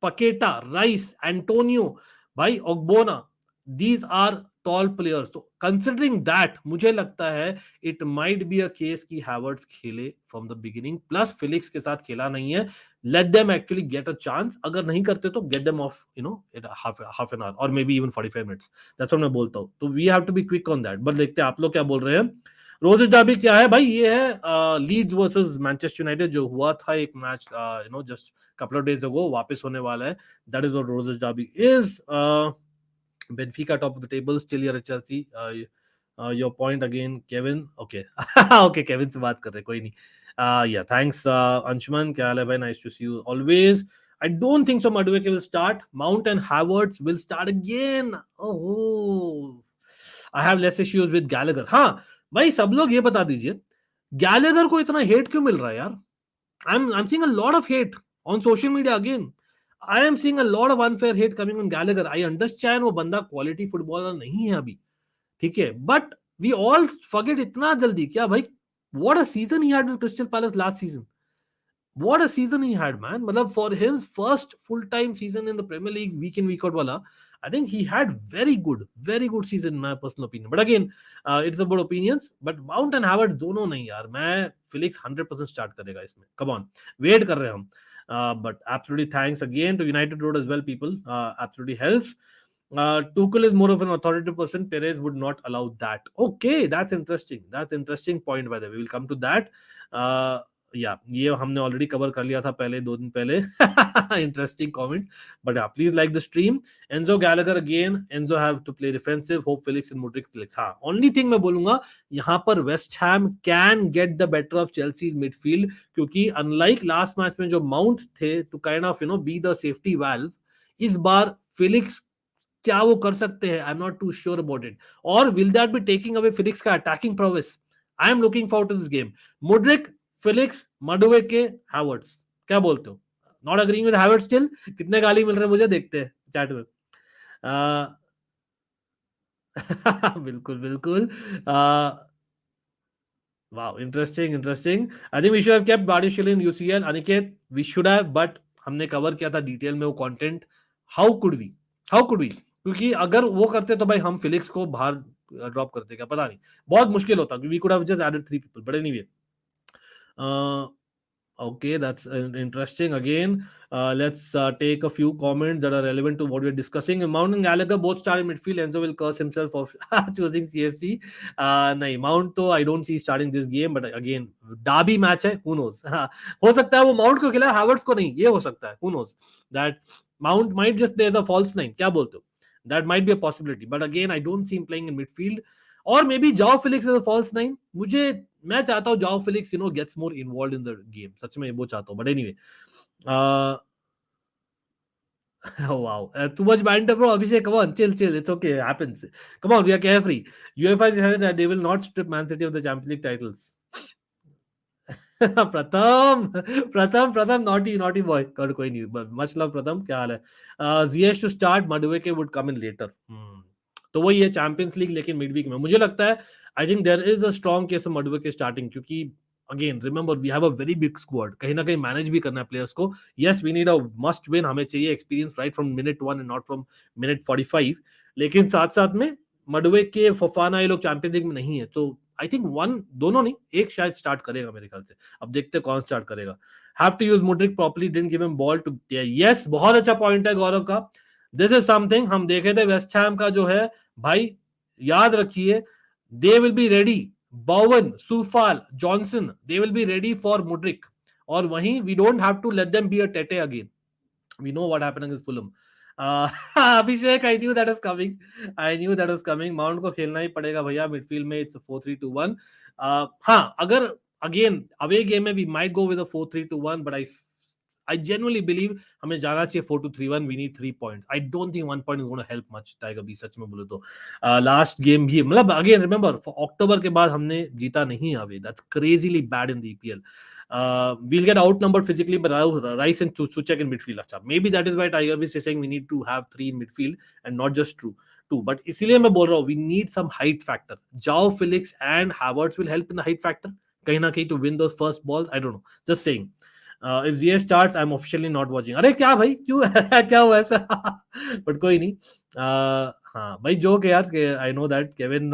Paqueta, rice, Antonio, भाई ओग्बोना, these are tall players. तो considering that मुझे लगता है it might be a case कि हैवर्ट्स खेले from the beginning, plus Felix के साथ खेला नहीं है. Let them actually get a chance. अगर नहीं करते तो get them of half an hour और may be even 45 minutes. That's what मैं बोलता हूँ. तो we have to be quick on that. But देखते हैं आप लोग क्या बोल रहे हैं. रोजेस डर्बी क्या है भाई? ये है लीड्स वर्सेस मैनचेस्टर यूनाइटेड जो हुआ था एक match just couple of days ago, वापस होने वाला है. That is what Roses Derby is. Benfica top of the table, still here at Chelsea. Your point again, Kevin. Okay, okay, Kevin से बात कर रहे कोई नहीं. Yeah, thanks, Anshuman. क्या हाल है भाई? Nice to see you always. I don't think so. Madueke will start. Mount and Havertz will start again. Oh, I have less issues with Gallagher. हाँ भाई, सब लोग ये बता दीजिए, गैलेगर को इतना हेट क्यों मिल रहा है यार? I'm seeing a lot of hate on social media again. I am seeing a lot of unfair hate coming on Gallagher. I understand वो बंदा क्वालिटी फुटबॉलर नहीं है अभी, ठीक है, बट वी ऑल फॉरगेट इतना जल्दी क्या भाई? What a season he had with Crystal Palace last season. What a season he had, man. मतलब for his first full-time season in the Premier League, week in, week out wala, I think he had very good season in my personal opinion. But again, it's about opinions. But Mount and Havertz दोनों नहीं यार. मैं Felix 100% start करेगा इसमें. Come on, wait कर रहे हैं हम. But absolutely thanks again to United Road as well, people. Absolutely helps. Tuchel is more of an authoritative person. Perez would not allow that. Okay, that's interesting. That's interesting point by the way. We will come to that. या ये हमने already cover कर लिया था पहले 2 दिन पहले. Interesting comment. But please like the stream. Enzo Gallagher again. Enzo have to play defensive. Hope Felix and Mudryk select. हाँ, ओनली थिंग मैं बोलूंगा यहाँ पर West Ham can get the better of Chelsea's midfield, क्योंकि unlike last match में जो Mount थे to kind of be the safety valve, इस बार फेलिक्स क्या वो कर सकते हैं? I am not too sure about it. और will that be taking away Felix का attacking prowess? I am looking forward to this game. Mudryk, Felix, Madueke, Havertz. क्या बोलते हो? Not agreeing with Havertz still? कितने गाली मिल रहे हैं मुझे, देखते हैं चैट में. बिल्कुल बिल्कुल. Wow, interesting. I think we should have kept Badiashile in UCL. Aniket, we should have, but हमने कवर किया था डिटेल में वो कंटेंट. How could we? क्योंकि अगर वो करते तो भाई हम फिलिक्स को बाहर ड्रॉप करते क्या, पता नहीं. बहुत मुश्किल होता. We could have just added 3 people. But anyway, okay, that's interesting. Again, let's take a few comments that are relevant to what we're discussing. Mount and Gallagher both start in midfield. Enzo will curse himself of choosing CFC. No, Mount तो I don't see starting this game, but again, derby match है, who knows? हो सकता है वो Mount को खिलाए, Havertz को नहीं, ये हो सकता है, who knows? That Mount might just play the false nine. क्या बोलते हो? That might be a possibility, but again, I don't see him playing in midfield. और मे be Joao Felix as a false nine. मैं चाहता हूँ Joao Felix gets more involved in the game. सच में वो चाहता हूँ. But anyway, wow, too much banter bro. Abhishek, come on, chill, it's okay, it happens. Come on, we are carefree. UEFA said that they will not strip Man City of the Champions League titles. प्रथम naughty boy. कोई नहीं, much love प्रथम. क्या हाल है? Ziyech to start, Madueke would come in later. तो वही है चैंपियंस लीग, लेकिन मिड वीक में मुझे लगता है I think there is a strong case of Madueke starting, क्योंकि again remember we have a very big squad. कहीं ना कहीं मैनेज भी करना है प्लेयर्स को. Yes, we need a must win. हमें चाहिए experience right from minute 1 and not from minute 45. लेकिन साथ साथ में मडुएके, फफाना, ये लोग चैंपियंस लीग में नहीं है. तो आई थिंक दोनों नहीं, एक शायद स्टार्ट करेगा मेरे ख्याल से. अब देखते हैं कौन स्टार्ट करेगा. Have to use Mudryk properly, didn't give him ball to. Yes, बहुत अच्छा पॉइंट है गौरव का. दिस इज समथिंग हम देखे थे वेस्ट हैम का जो है भाई, याद रखिए, they will be ready. Bowen, सुफाल, Johnson, they will be ready for Mudryk. और वहीं we don't have to let them be a Tete again. We know what happening is Fulham. Abhishek, I knew that is coming. Mount को खेलना ही पड़ेगा भैया midfield में. It's 4-3-2-1. हाँ, अगर again away game में we might go with a 4-3-2-1, but I genuinely believe हमें जाना चाहिए 4-2-3-1. We need 3 points. I don't think 1 point is going to help much. Tiger भी सच में बोले तो लास्ट गेम भी, मतलब अगेन रिमेंबर अक्टूबर के बाद हमने जीता नहीं अभी. That's crazily bad in the EPL. We'll get outnumbered physically, but Rice and Suchek in midfield. अच्छा, maybe that is why Tiger is saying we need to have 3 in midfield and not just two. But इसीलिए मैं बोल रहा हूँ we need some height factor. Joao Felix and Havertz will help in the height factor. कहीं ना कहीं to win those first balls. I don't know. Just saying. If ZS starts, I'm officially not watching. अरे क्या भाई क्यों क्या हुआ ऐसा? But कोई नहीं. हाँ भाई joke है यार. I know that Kevin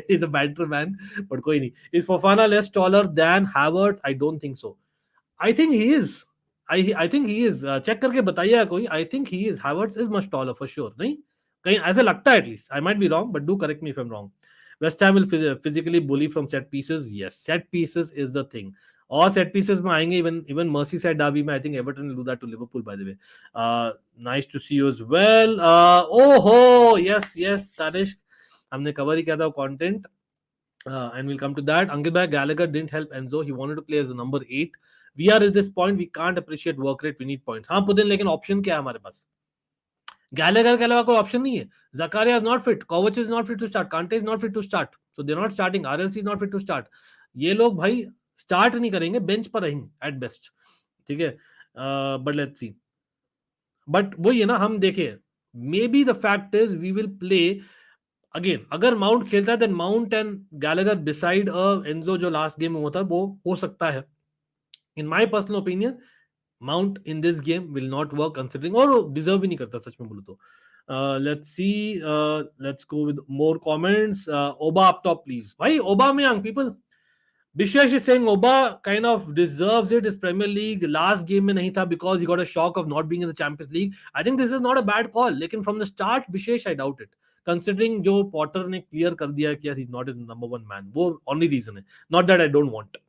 is a banter man. But कोई नहीं. Is Fofana less taller than Havertz? I don't think so. I think he is. I think he is. Check करके बताइएगा कोई. I think he is. Havertz is much taller for sure. नहीं? कहीं ऐसे लगता है at least. I might be wrong, but do correct me if I'm wrong. West Ham will physically bully from set pieces. Yes, set pieces is the thing. और set pieces में आएंगे even Merseyside derby में I think Everton will do that to Liverpool by the way. Nice to see you as well. Oh ho, yes Tanish, हमने cover ही किया था content. And we'll come to that. Ankit bhai, Gallagher didn't help Enzo. He wanted to play as a number 8. We are at this point. We can't appreciate work rate. We need points. हाँ पुदिन लेकिन option क्या है हमारे पास? Gallagher के अलावा कोई option नहीं है. Zakaria is not fit. Kovac is not fit to start. Kante is not fit to start. So they're not starting. RLC is not fit to start. ये लोग भाई स्टार्ट नहीं करेंगे, बेंच पर रहेंगे एट बेस्ट. ठीक है, बट लेट्स सी. बट वो ये ना हम देखें, may be the fact is we will play again. अगर माउंट खेलता है then Mount and Gallagher decide Enzo जो लास्ट गेम में हुआ था वो हो सकता है. In my personal opinion Mount in this game will not work considering, और डिजर्व भी नहीं करता सच में बोलो तो. Let's see, let's go with more comments. Auba up top please. भाई ओबा में young people. Bishesh is saying Oba kind of deserves it. His Premier League last game में नहीं था because he got a shock of not being in the Champions League. I think this is not a bad call. लेकिन from the start Bishesh I doubt it. Considering जो Potter ने clear कर दिया कि यार he's not his number one man. वो only reason है. Not that I don't want.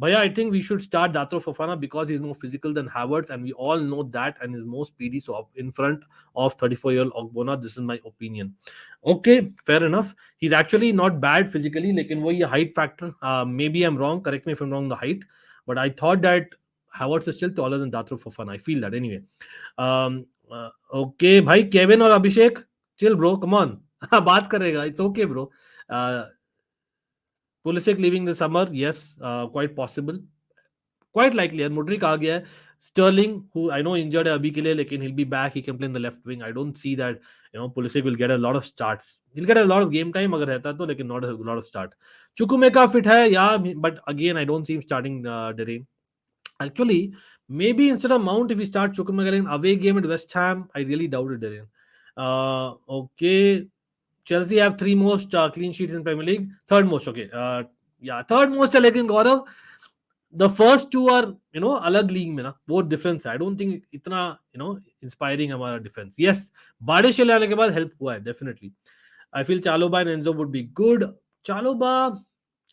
Bhaiya, I think we should start Datro Fofana because he's more physical than Havertz, and we all know that, and is more speedy. So in front of 34-year-old Ogbonna, this is my opinion. Okay, fair enough. He's actually not bad physically. Lekin wo ye height factor. Maybe I'm wrong. Correct me if I'm wrong. The height, but I thought that Havertz is still taller than Datro Fofana. I feel that anyway. Okay, bhai Kevin or Abhishek, chill bro. Come on, बात करेगा. It's okay, bro. Pulisic leaving this summer, yes, quite possible, quite likely. And Mudryk आ गया है. Sterling, who I know injured है अभी के लिए, लेकिन he'll be back. He can play in the left wing. I don't see that Pulisic will get a lot of starts. He'll get a lot of game time अगर रहता तो, लेकिन not a lot of start. Chukwuemeka fit है, yeah, but again I don't see him starting Dere. Actually, maybe instead of Mount, if we start Chukwuemeka in away game at West Ham, I really doubt it, Dere. Okay. Chelsea have 3 most clean sheets in Premier League. Third most, okay. Third most है, लेकिन Gaurav, the first 2 are अलग league में ना, बहुत difference है. I don't think इतना inspiring हमारा defence. Yes, बारिश चले आने के बाद हेल्प हुआ है definitely. I feel Chalobah and Enzo would be good. Chalobah,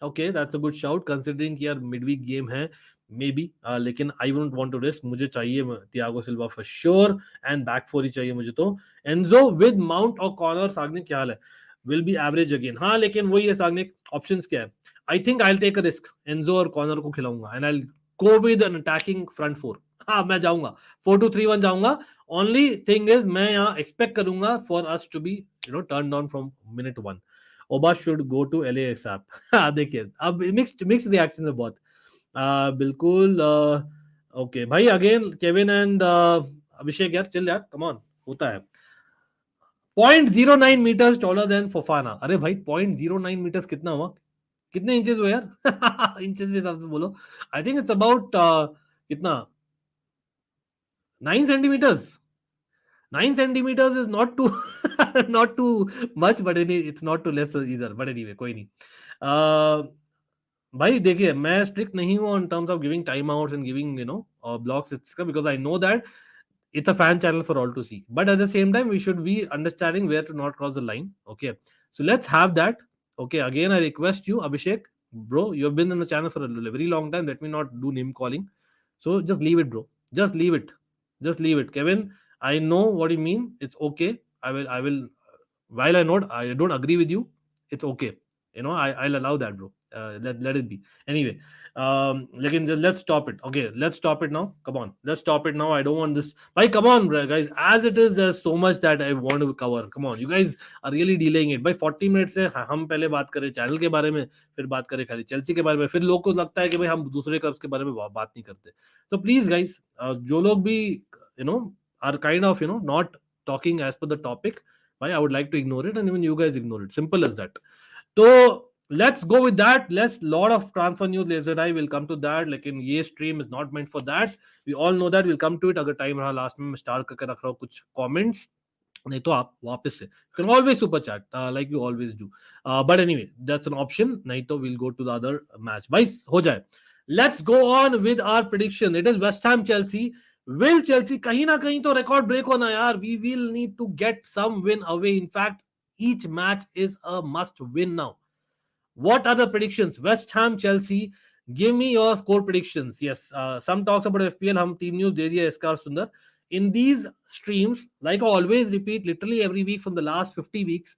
okay, that's a good shout considering कि यार मिडवीक गेम है, मे बी. लेकिन I won't want to risk. मुझे चाहिए Thiago Silva for sure, and back 4 ही चाहिए मुझे तो. Enzo with Mount और कॉर्नर. सागनिक क्या हाल है? Will be average again. हाँ, लेकिन वही है सागनिक, ऑप्शंस क्या है? I think I will take a risk. Enzo और कॉर्नर को खिलाऊंगा and I will go with an attacking front 4. हाँ, मैं जाऊंगा 4-2-3-1 जाऊंगा. ओनली थिंग इज मैं यहाँ एक्सपेक्ट करूंगा for us to be turn down from minute 1. Auba should go to LA ASAP. हाँ, देखिए अब मिक्स्ड रिएक्शन है बहुत. बिल्कुल. ओके भाई, अगेन केविन एंड अभिषेक, यार चिल यार, कम ऑन, होता है. 0.09 meters taller than Fofana. अरे भाई 0.09 meters कितना हुआ? कितने इंचेस हुए यार? इंचेस के हिसाब से बोलो. आई थिंक इट्स अबाउट कितना, 9 centimeters. 9 centimeters is not too not too much, but it's not too less either. But anyway, कोई नहीं. भाई देखिए, मैं स्ट्रिक्ट नहीं हूँ in terms of giving timeouts and giving blocks, because I know that it's a fan channel for all to see. But at the same time, we should be understanding where to not cross the line. Okay, so let's have that. Okay, again, I request you, Abhishek, bro, you've been in the channel for a very long time. Let me not do name calling. So just leave it, bro. Just leave it. Just leave it. Kevin, I know what you mean. It's okay. I will. While I don't agree with you, it's okay. I'll allow that, bro. Let it be. Anyway, let's stop it. Okay, let's stop it now. Come on, let's stop it now. I don't want this. Bhai, come on, guys. As it is, there's so much that I want to cover. Come on, you guys are really delaying it. By 40 minutes से हम पहले बात करें channel के बारे में, फिर बात करें खाली चेल्सी के बारे में, फिर लोग को लगता है कि भाई हम दूसरे क्लब्स के बारे में बात नहीं करते. तो प्लीज गाइस, जो लोग भी are kind of not talking as per the topic, I would like to ignore it, and even you guys ignore it. Simple as that. तो let's go with that. Let's lot of transfer news later. I will come to that. लेकिन ये stream is not meant for that. We all know that. We'll come to it. अगर time रहा last में मैं start करके रख रहा हूँ कुछ comments. नहीं तो आप वापस से you can always super chat like you always do. But anyway, that's an option. नहीं तो we'll go to the other match. भाई हो जाए. Let's go on with our prediction. It is West Ham Chelsea. Will Chelsea कहीं ना कहीं तो record break होना यार. We will need to get some win away. In fact, each match is a must win now. What are the predictions? West Ham, Chelsea. Give me your score predictions. Yes, some talks about FPL. हम team news दे दिया इसका सुंदर. In these streams, like I always repeat, literally every week from the last 50 weeks,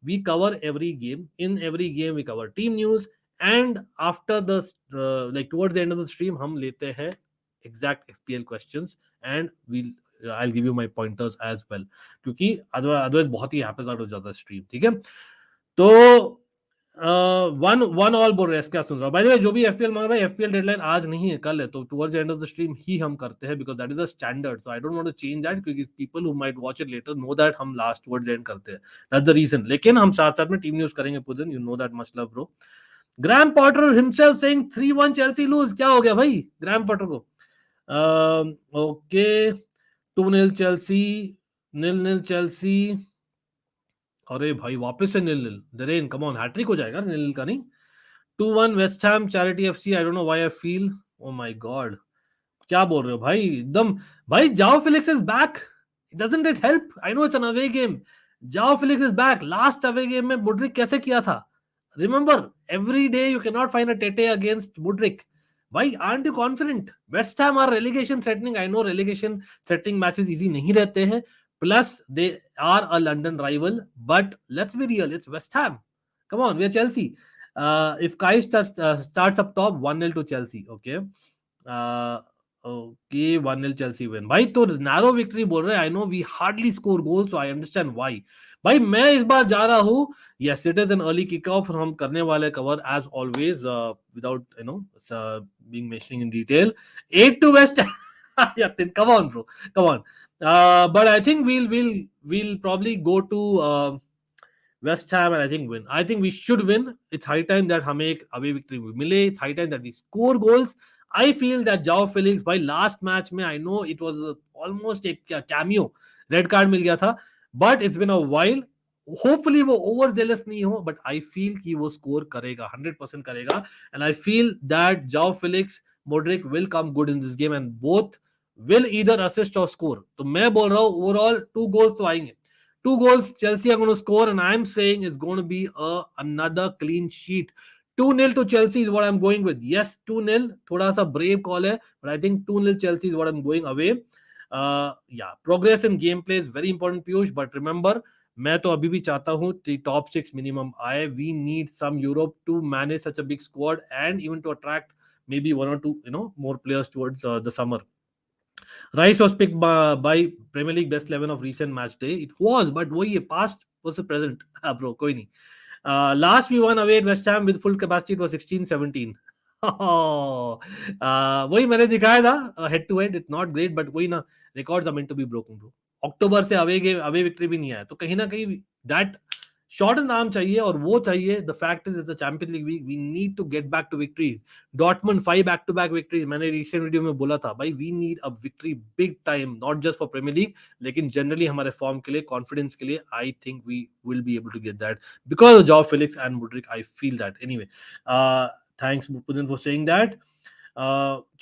we cover every game. In every game, we cover team news, and after the like towards the end of the stream, हम लेते हैं exact FPL questions, and I'll give you my pointers as well. क्योंकि otherwise बहुत ही haphazard हो जाता है stream. ठीक है? तो वन ऑल बोल रहे हैं क्या सुन रहा हूं. बाय द वे जो भी एफपीएल मांग रहा है, एफपीएल डेडलाइन आज नहीं है, कल है. तो towards the end of the stream ही हम करते हैं because that is a standard. So I don't want to change that क्योंकि people who might watch it later know that हम लास्ट टुवर्ड्स द एंड करते हैं. That's the reason. लेकिन हम साथ साथ में टीम न्यूज़ करेंगे पूरे दिन. You know that much love bro. Graham Potter himself saying 3-1 Chelsea lose. क्या हो गया भाई ग्रैम पॉटर को? Okay 2-0 Chelsea, 0-0 Chelsea. अरे भाई वापस से 0-0. दरेन कम ऑन, हैट्रिक हो जाएगा 0-0 का नहीं. 2-1 West Ham Charity FC. I don't know why I feel. Oh my God, क्या बोल रहे हो भाई एकदम. भाई Joao Felix is back. Doesn't it help? I know it's an away game. Joao Felix is back. Last away game में Mudryk कैसे किया था? Remember, every day you can not find a Tete against Mudryk. भाई aren't you confident? West Ham are relegation threatening. I know relegation threatening matches easy नहीं रहते हैं. Plus, they are a London rival, but let's be real, it's West Ham. Come on, we are Chelsea. If Kai starts up top, 1-0 to Chelsea. Okay. Okay, 1-0 Chelsea win. भाई तो narrow victory बोल रहे हैं. I know we hardly score goals, so I understand why. भाई मैं इस बार जा रहा हूँ. Yes, it is an early kickoff. हम करने वाले cover as always without being mentioning in detail. 8 to West Ham. Yeah, then come on, bro. Come on. But I think we'll probably go to West Ham and I think win. I think we should win. It's high time that हमें एक away victory मिले. It's high time that we score goals. I feel that Joao Felix by last match में I know it was almost a cameo. Red card मिल गया था. But it's been a while. Hopefully वो over zealous नहीं हो. But I feel कि वो score करेगा. 100% करेगा. And I feel that Joao Felix, Mudryk will come good in this game and both will either assist or score. तो मैं बोल रहा हूँ overall 2 goals तो आएंगे. 2 goals Chelsea are going to score and I am saying it's going to be another clean sheet. 2-0 to Chelsea is what I'm going with. Yes, 2-0. थोड़ा सा brave call है, but I think 2-0 Chelsea is what I'm going away. Yeah, progress in gameplay is very important, Piyush. But remember, मैं तो अभी भी चाहता हूँ top 6 minimum आए. We need some Europe to manage such a big squad and even to attract maybe 1 or 2 more players towards the summer. Rice was picked by Premier League best 11 of recent match day. It was, but वही past versus present. Bro, कोई नहीं. Last we won away at West Ham with full capacity. It was 16-17. वही मैंने दिखाया था head to head. It's not great, but वही ना, records are meant to be broken, bro. अक्टूबर से अवे विक्ट्री भी नहीं आया, तो कहीं ना कहीं that शॉर्ट नाम चाहिए और वो चाहिए. The fact is it's a Champions League week. We need to get back to victories. Dortmund 5 back to back victories. मैंने रिसेंट वीडियो में बोला था भाई we need a victory big time, not just for Premier League लेकिन generally हमारे form के लिए, confidence के लिए. I think we will be able to get that because of João Felix and Mudryk. I feel that. Anyway, thanks पुदिन for saying that.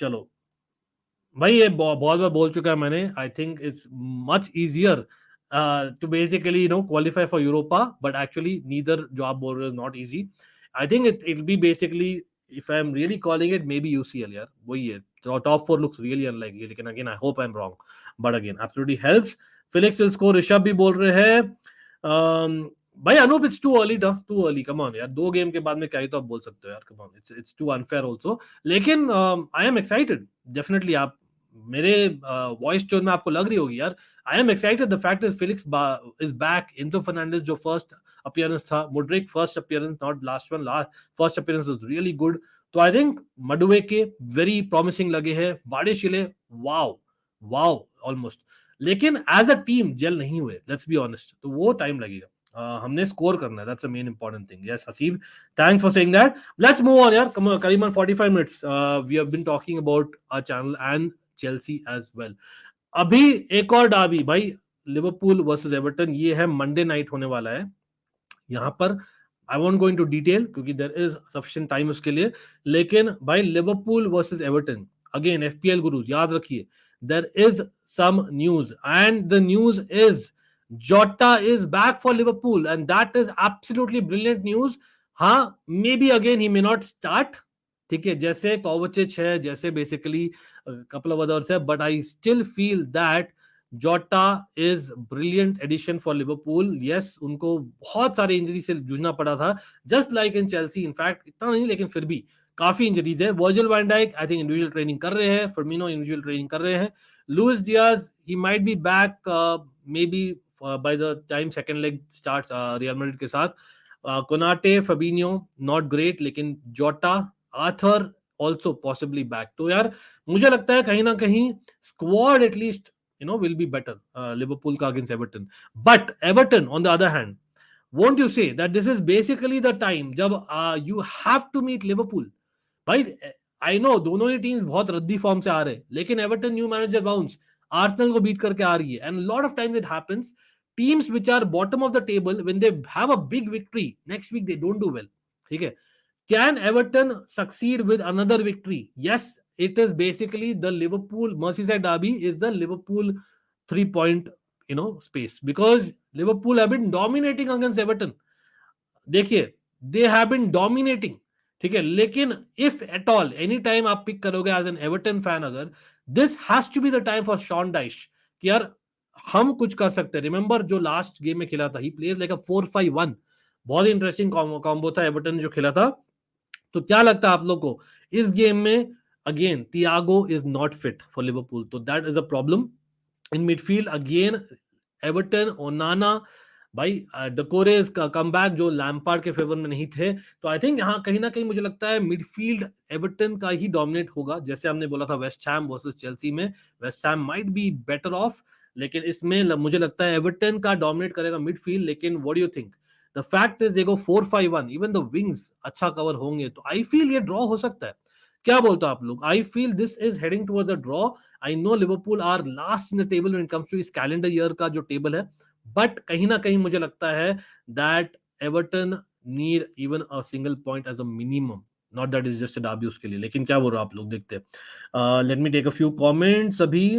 चलो भाई ये बहुत बार बोल चुका है मैंने. I think it's much easier to basically qualify for Europa, but actually neither job border is not easy. I think it'll be basically, if I'm really calling it, maybe UCL. यार वही है. So top 4 looks really unlikely. लेकिन again I hope I'm wrong, but again absolutely helps. Felix will score. Rishabh भी बोल रहे हैं. भाई Anoop it's too early. Come on यार, 2 गेम के बाद में क्या ही तो आप बोल सकते हो यार. Come on, it's too unfair also. लेकिन I am excited definitely. आप मेरे वॉइस टोन में आपको लग रही होगी यार. I am excited. The fact is Felix is back. Enzo Fernandez जो फर्स्ट अपीयरेंस था, Mudryk first appearance, not last one. First appearance was really good. तो आई थिंक मडुएके वेरी प्रॉमिसिंग लगे हैं. बारिशिले वाओ ऑलमोस्ट. लेकिन एज अ टीम जेल नहीं हुए, let's be honest. तो वो टाइम लगेगा. हमने स्कोर करना है, that's the main important thing. Yes Haseeb, thanks for saying that. Let's move on यार. करीबन 45 minutes we have been talking about our channel and Chelsea as well. अभी एक और डार्बी भाई, लिवरपूल वर्सेस एवर्टन, ये है मंडे नाइट होने वाला है. यहाँ पर I won't go into detail क्योंकि देर इज सफिशिएंट टाइम उसके लिए. लेकिन भाई Liverpool versus Everton, again FPL guru याद रखिए, there is some news and the news is Jota is back for Liverpool and that is absolutely brilliant news. हाँ, may be again he may not start, ठीक है, जैसे Kovacic है, जैसे basically couple of others है, but I still feel that जोटा is brilliant addition for Liverpool. Yes, उनको बहुत सारे इंजरी से जूझना पड़ा था, just like in Chelsea. In fact इतना नहीं, लेकिन फिर भी काफी इंजरीज है. Virgil van Dijk I think individual training कर रहे हैं, फर्मिनो इंडिविजुअल ट्रेनिंग कर रहे हैं. Luis Diaz he might be back maybe by the time second leg starts Real Madrid के साथ. कोनाटे, फबिनियो नॉट ग्रेट, लेकिन जोटा, आर्थर ऑल्सो पॉसिबली बैक. तो यार मुझे लगता है कहीं ना कहीं squad at least will be better Liverpool ka against Everton. But Everton on the other hand, won't you say that this is basically the time jab you have to meet Liverpool. भाई I know दोनों ही team बहुत रद्दी form से आ रहे हैं, लेकिन Everton new manager bounce Arsenal को beat करके आ रही है. And lot of times it happens, teams which are bottom of the table when they have a big victory next week they don't do well. ठीक है, can Everton succeed with another victory? Yes, it is basically the Liverpool Merseyside derby is the Liverpool 3-point space, because Liverpool have been dominating against Everton. देखिए, they have been dominating, ठीक है, लेकिन if at all any time आप pick करोगे as an Everton fan, अगर this has to be the time for Sean Dyche कि यार हम कुछ कर सकते हैं. रिमेंबर जो लास्ट गेम में खेला था, he plays like a 4-5-1, बहुत इंटरेस्टिंग कॉम्बो था एवर्टन ने जो खेला था. तो क्या लगता है आप लोग को इस गेम में? Again, Thiago is not fit for Liverpool, so that is a problem. In midfield, again, Everton, Onana, भाई डकोरेस का कमबैक जो लैम्पार्ड के फेवर में नहीं थे. तो आई थिंक यहाँ कहीं ना कहीं मुझे लगता है मिडफील्ड एवर्टन का ही डोमिनेट होगा. जैसे हमने बोला था वेस्ट हैम वर्सेस चेल्सी में, West Ham might be better of, लेकिन इसमें मुझे लगता है एवर्टन का डोमिनेट करेगा मिडफील्ड. लेकिन what do you think? The fact is they go 4-5-1, even the wings अच्छा कवर होंगे, तो आई फील ये ड्रॉ हो सकता है. क्या बोलते हो आप लोग? I feel this is heading towards a draw. I know Liverpool are last in the table when it comes to इस कैलेंडर ईयर का जो टेबल है, बट कहीं ना कहीं मुझे लगता है that Everton need even a single point as a minimum, not that is just a derby उसके लिए. लेकिन क्या बोल रहे हो आप लोग? देखते हैं. Let me take a few comments. अभी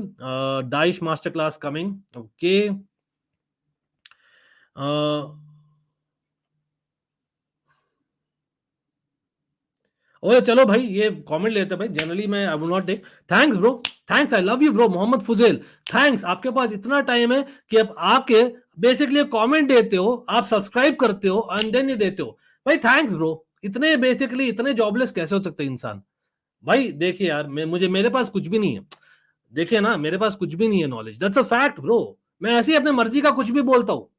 Dyche masterclass coming. Okay, ओए चलो भाई ये कमेंट लेते हैं भाई. जनरली मैं I will not take. Thanks bro, thanks, I love you bro. Mohammad Fuzail, thanks. आपके पास इतना टाइम है कि आप आके बेसिकली कमेंट देते हो, आप सब्सक्राइब करते हो एंड देन ये देते हो. भाई थैंक्स ब्रो. इतने बेसिकली इतने जॉबलेस कैसे हो सकते हैं इंसान? भाई देखिए यार, मेरे पास कुछ भी नहीं है. देखिए ना, मेरे पास कुछ भी नहीं है knowledge, that's a fact bro. मैं ऐसी अपने मर्जी का कुछ भी बोलता हूँ,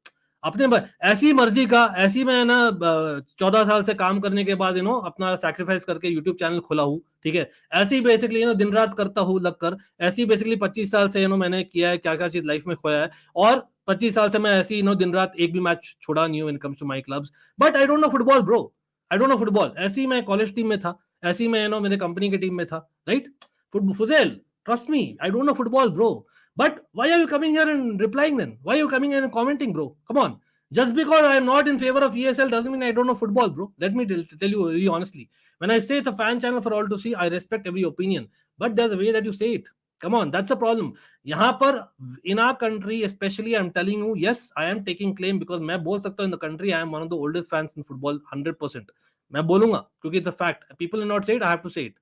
अपने ऐसी मर्जी का. ऐसी मैं ना 14 साल से काम करने के बाद अपना सैक्रिफाइस करके यूट्यूब चैनल खोला हूँ, ठीक है. ऐसी बेसिकली दिन रात करता हूँ लगकर. ऐसी बेसिकली 25 साल से मैंने किया है, क्या क्या चीज लाइफ में खोया है. और 25 साल से मैं ऐसी दिन रात एक भी मैच छोड़ा नहीं हूँ when it comes to my clubs. But I don't know football bro, I don't know football. ऐसी मैं कॉलेज टीम में था, ऐसी मैं मेरे कंपनी की टीम में था, right. फुजेल, trust me, I don't know football bro. But why are you coming here and replying then? Why are you coming here and commenting bro? Come on. Just because I am not in favor of ESL doesn't mean I don't know football bro. Let me tell you very honestly. When I say it's a fan channel for all to see, I respect every opinion. But there's a way that you say it. Come on, that's the problem. यहाँ पर in our country especially, I'm telling you, yes, I am taking claim because मैं बोल सकता हूँ in the country I am one of the oldest fans in football 100%. मैं बोलूँगा क्योंकि it's a fact. People will not say it, I have to say it.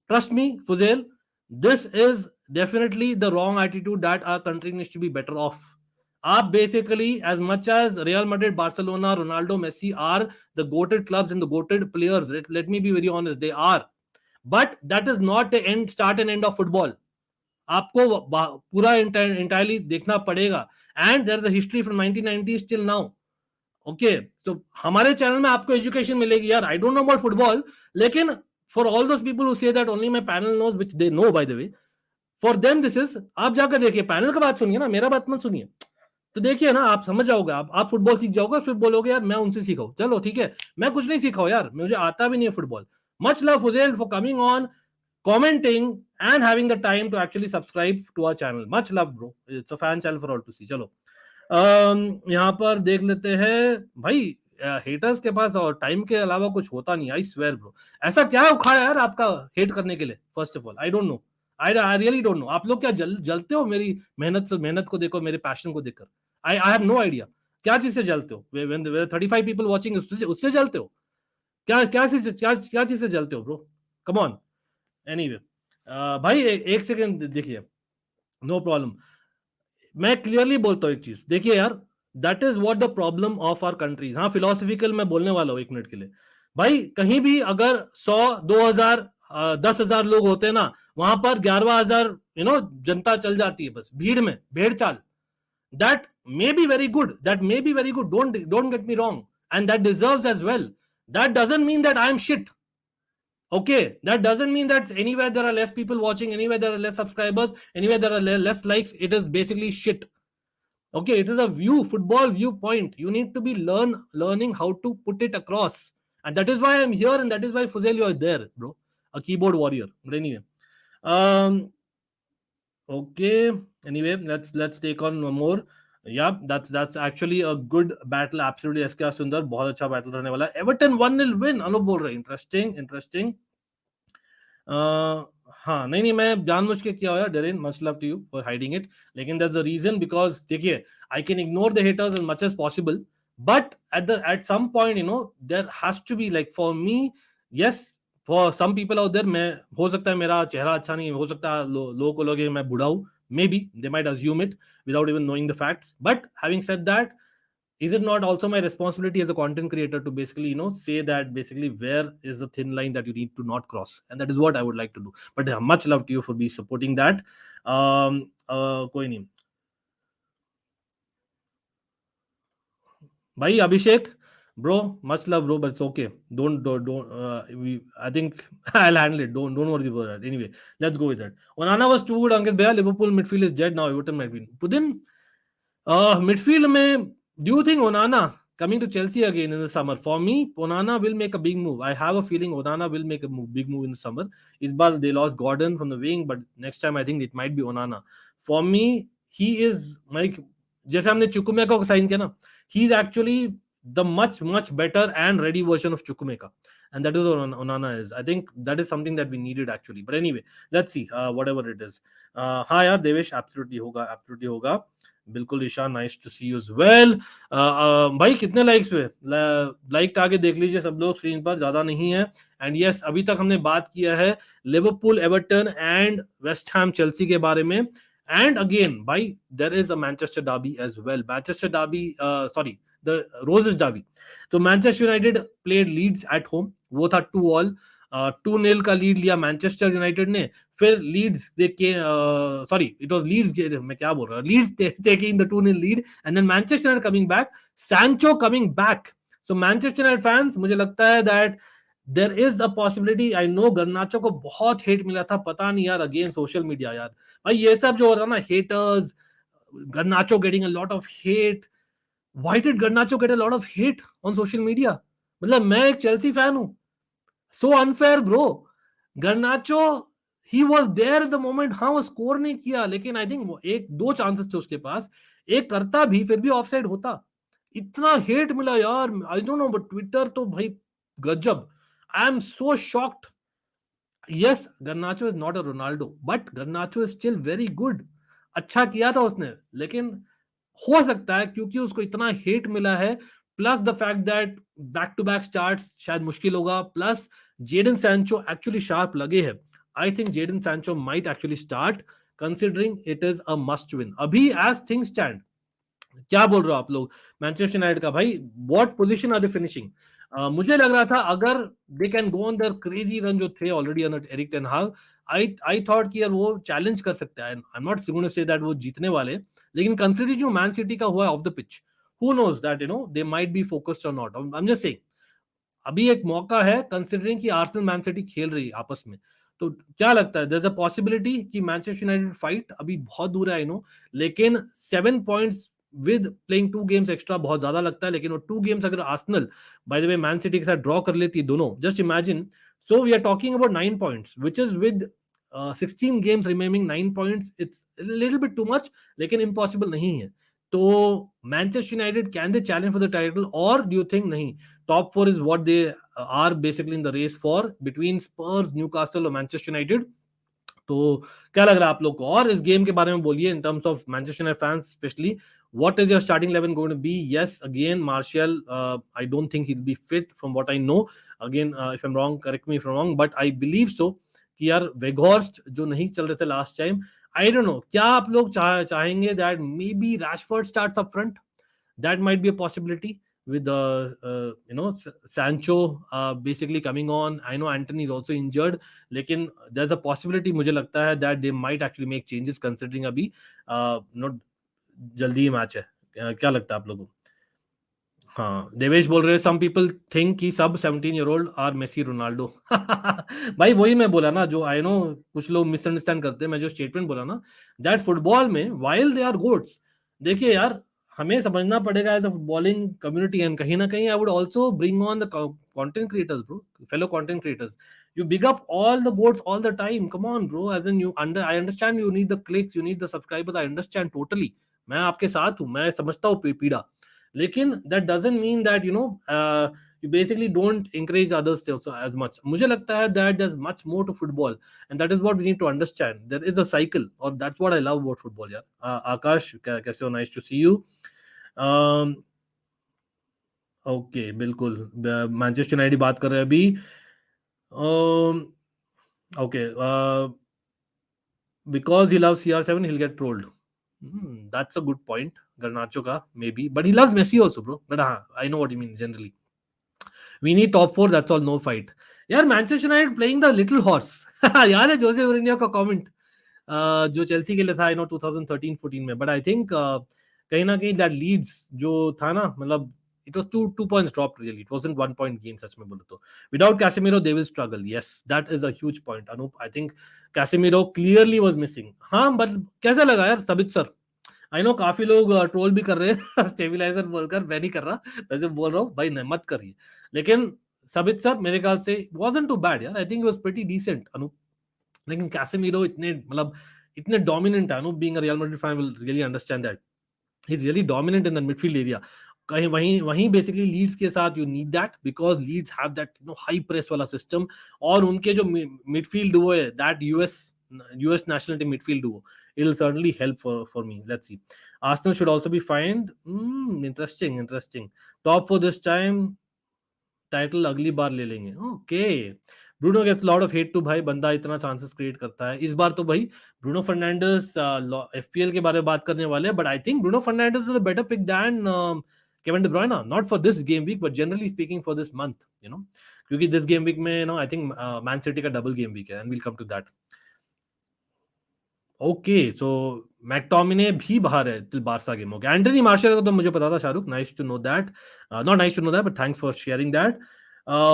Trust me, Fuzail, this is definitely the wrong attitude that our country needs to be better off. Are basically, as much as Real Madrid, Barcelona, Ronaldo, Messi are the goated clubs and the goated players, let me be very honest, they are. But that is not the end, start and end of football. आपको पूरा entirely देखना पड़ेगा. And there is a history from 1990s till now. Okay, so हमारे channel में आपको education मिलेगी यार. I don't know about football, लेकिन for all those people who say that only my panel knows, which they know by the way, for them this is, आप जाकर देखिए, panel का बात सुनिए ना, मेरा बात मत सुनिए. तो देखिए ना, आप समझ जाओगे, आप फुटबॉल सीख जाओगे, फिर बोलोगे यार मैं उनसे सीखा हूं। चलो ठीक है, मैं कुछ नहीं सीखा हूं यार, मुझे आता भी नहीं है football. Much love Fuzail for coming on, commenting and having the time to actually subscribe to our channel. Much love bro, it's a fan channel for all to see. चलो यहाँ पर देख लेते हैं भाई, हेटर्स के पास और टाइम के अलावा कुछ होता नहीं, आई स्वेयर ब्रो। ऐसा क्या उखाड़ा यार आपका हेट करने के लिए? First of all I don't no, I really don't know. आप लोग क्या जलते हो मेरी मेहनत को देखो, मेरे पैशन को देखकर? आई हैव नो आइडिया क्या चीज से जलते हो। 35 पीपल वाचिंग, उससे जलते हो? क्या चीज से जलते हो ब्रो? Come on. एनीवे भाई एक सेकंड देखिए, नो प्रॉब्लम। मैं क्लियरली बोलता हूँ एक चीज, देखिए यार, that is what the problem of our country. हाँ फिलोसफिकल मैं बोलने वाला हूँ 1 मिनट के लिए। भाई कहीं भी अगर 100 2000 10,000 लोग होते हैं ना, वहां पर 11,000 जनता चल जाती है बस भीड़ में, भेड़ चाल। That maybe very good, don't get me wrong, and that deserves as well. That doesn't mean that I am shit. Okay, that doesn't mean that anywhere there are less people watching, anywhere there are less subscribers, anywhere there are less likes, it is basically shit. Okay, it is a football viewpoint. You need to be learning how to put it across, and that is why I'm here, and that is why Fuzel, you are there, bro, a keyboard warrior. But anyway, um okay, anyway, let's take on one more. Yeah, that's actually a good battle. Absolutely, SK Sundar, बहुत अच्छा battle रहने वाला है. Everton 1-0 win, अनु बोल रहे हैं, interesting. हाँ, नहीं मैं जानबूझ के किया हुआ Darren, much love to you for hiding it, लेकिन दैट्स द रीजन बिकॉज देखिए, I can ignore the haters as much as possible, but at some point there has to be like for me, yes, for some people out there, मैं हो सकता है मेरा चेहरा अच्छा नहीं हो सकता, लोगों को लगे मैं बूढ़ा हूं, may be they might assume it without even knowing the facts, but having said that, is it not also my responsibility as a content creator to basically say that basically where is the thin line that you need to not cross, and that is what I would like to do. But much love to you for be supporting that. कोई नहीं भाई, अभिषेक bro, much love bro, but it's okay, don't I think I'll handle it, don't worry about that. Anyway, let's go with that. Onana was too good, Ankit bhaiya, Liverpool midfield is dead now, Everton might win. Pudin, midfield mein, do you think Onana coming to Chelsea again in the summer? For me, Onana will make a big move. I have a feeling Onana will make a big move in the summer. Is bar they lost Gordon from the wing, but next time I think it might be Onana. For me, he is like, जैसे हमने चुकुमेका को sign किया ना, he is actually the much better and ready version of Chukwuemeka, and that is what Onana is. I think that is something that we needed actually. But anyway, let's see, whatever it is. हाँ यार Devesh, absolutely होगा बिल्कुल। Isha, nice to see you as well. भाई कितने likes पे, like आगे देख लीजिए सब लोग, स्क्रीन पर ज्यादा नहीं है। एंड यस, अभी तक हमने बात किया है Liverpool, Everton and West Ham Chelsea के बारे में। एंड अगेन भाई, there is a Manchester derby as well, Manchester derby, sorry, the Roses derby. तो Manchester United played Leeds at home, वो था 2-2, 2-0 का लीड लिया मैनचेस्टर यूनाइटेड ने। फिर Leeds sorry, it was Leeds, मैं क्या बोल रहा हूं, Leeds taking the 2-0 lead, and then Manchester United coming back, Sancho coming back. So Manchester United fans, मुझे लगता है that there is a possibility. I know Garnacho को बहुत हेट मिला था, पता नहीं यार, अगेन सोशल मीडिया यार, भाई ये सब जो हो रहा है ना, haters, Garnacho getting a lot of hate. Why did Garnacho get a lot of hate on social media? मतलब मैं एक चेल्सी फैन हूं, so unfair bro. Garnacho, he was there at the moment, हाँ वो स्कोर नहीं किया, लेकिन I think एक दो चांसेस थे उसके पास, एक करता भी फिर भी ऑफसाइड होता। इतना हेट मिला यार, I don't no, but Twitter तो भाई गजब। I am so shocked. Yes, गर्नाचो is not a Ronaldo, but गर्नाचो is still very good. अच्छा किया था उसने, लेकिन हो सकता है क्योंकि उसको इतना हेट मिला है, plus the fact that back to back starts शायद मुश्किल होगा, plus Jadon Sancho actually sharp लगे हैं। I think Jadon Sancho might actually start, considering it is a must win अभी एज थिंग्स स्टैंड। क्या बोल रहे हो आप लोग मैनचेस्टर यूनाइटेड का? भाई what position are they finishing? मुझे लग रहा था अगर they can go on their crazy run जो थे ऑलरेडी अंडर एरिक टेन हाग, आई थॉट कि यार वो चैलेंज कर सकता है। I am not going to say that वो जीतने वाले, लेकिन कंसीडरिंग जो मैन सिटी का हुआ off the pitch, who knows that they might be focused और not. I am just saying, अभी एक मौका है, कंसीडरिंग कि आर्सेनल मैन सिटी खेल रही है आपस में। तो क्या लगता है, देयर इज अ पॉसिबिलिटी कि मैनचेस्टर यूनाइटेड फाइट अभी बहुत दूर है, आई नो, लेकिन 7 points with playing 2 games extra बहुत ज्यादा लगता है, लेकिन वो 2 गेम्स अगर Arsenal by the way Man City के साथ ड्रॉ कर लेती है दोनों, just imagine, so we are talking about 9 points which is with 16 games remaining 9 points, it's little bit too much, लेकिन इम्पॉसिबल नहीं है. तो Manchester United can they challenge for the title, और डू यू थिंक नहीं, top 4 is what they are basically in the race for between Spurs, Newcastle और Manchester United? तो क्या लग रहा है आप लोग को? और इस गेम के बारे में बोलिए इन terms of Manchester United fans specially. What is your starting 11 going to be? Yes, again, Martial, I don't think he'll be fit from what I know. Again, if I'm wrong, correct me if I'm wrong, but I believe so कि यार वेगहॉर्स्ट जो नहीं चल रहे थे last time, I don't no, क्या आप लोग चाहेंगे that may be Rashford starts up front? That might be a possibility with Sancho basically coming on. I know Anthony is also injured, लेकिन there's a possibility मुझे लगता है that they might actually make changes considering अभी not जल्दी ही match है. क्या लगता है आप लोगों को? हाँ, देवेश बोल रहे हैं सम पीपल थिंक कि सब 17-year-old आर मेसी रोनाल्डो. भाई वही मैं बोला ना, जो आई नो कुछ लोग मिसअंडरस्टैंड करते हैं, मैं जो स्टेटमेंट बोला ना, दैट फुटबॉल में वाइल दे आर गोट्स, देखिए यार, हमें समझना पड़ेगा as a footballing community, and कहीं ना कहीं I would also bring on the content creators bro, fellow content creators. You big up all the goats all the time. Come on, bro. As in, I understand you need the clicks, you need the subscribers. I understand totally. मैं आपके साथ हूँ, मैं समझता हूँ पीड़ा, लेकिन that doesn't mean that you basically don't encourage others also as much. मुझे लगता है that there's much more to football, and that is what we need to understand. There is a cycle, और that's what I love about football यार. आकाश कैसे हो? Nice to see you. Okay, बिल्कुल, Manchester United बात कर रहे हैं अभी. Okay, because he loves CR7 he'll get trolled. That's a good point. Garnacho ka maybe, but he loves Messi also, bro. But I know what you mean generally. We need top 4, that's all, no fight. यार Manchester United playing the little horse. याद है जोसे मोरिन्यो का comment जो Chelsea के लिए था 2013-14 में, but I think कहीं ना कहीं दैट लीड्स जो था ना, मतलब it was two points dropped really. It wasn't 1 point gain, सच में बोलो तो. Without Casemiro they will struggle. Yes, that is a huge point. Anup, I think Casemiro clearly was missing. हाँ, but कैसा लगा यार सबित सर? आई नो काफी लोग troll भी कर रहे हैं स्टेबिलाइजर बोलकर, मैं नहीं कर रहा, वैसे बोल रहा हूँ भाई, मत करिए. लेकिन सबित सर मेरे ख्याल से wasn't too bad यार. I think was pretty decent Anoop. लेकिन कैसेमीरो इतने मतलब इतने डोमिनेंट है Anoop, being a Real Madrid fan will really understand that he is really dominant in the midfield area. कहीं वहीं वहीं बेसिकली लीड्स के साथ you need that, because Leeds have that high press वाला सिस्टम, और उनके जो मिडफील्ड डुओ है, that US national team midfield duo, it will certainly help for me. Let's see. Arsenal should also be fined. Interesting. Top 4 this time. Title अगली बार ले लेंगे. Okay, Bruno gets lot of hate too. भाई बंदा इतना chances create करता है, इस बार तो भाई ब्रूनो फर्नांडिस एफपीएल के बारे में बात करने वाले हैं, but I think Bruno Fernandes is a better pick than Kevin De Bruyne, not for this game week but generally speaking for this month, क्योंकि दिस गेम वीक में आई थिंक मैन सिटी का double game week है, and we'll come to that. Okay, so McTominay भी बाहर है till Barca game. Okay, Anthony Martial का तो मुझे पता था Shahrukh, nice to know that. Not nice to know that but thanks for sharing that.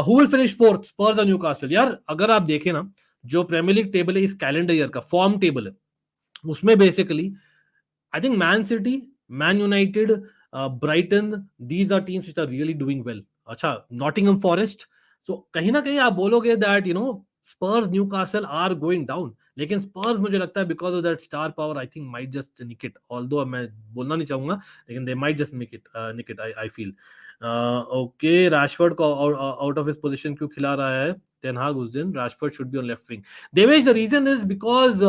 Who will finish fourth, Spurs और Newcastle? यार अगर आप देखें ना, जो प्रीमियर लीग टेबल है इस कैलेंडर ईयर का, फॉर्म टेबल है, उसमें basically I think Man City, Man United, Brighton, these are teams which are really doing well. अच्छा, नॉटिंघम फॉरेस्ट. सो कहीं ना कहीं आप बोलोगे that Spurs, Newcastle are going down, लेकिन स्पर्स मुझे लगता है because of that star power I think might just nick it, although मैं बोलना नहीं चाहूंगा, लेकिन they might just nick it I feel. Okay, Rashford को आउट ऑफ हिज पोजीशन क्यों खिला रहा है टेन हाग उस दिन? Rashford should be on left wing. Devesh, the reason is because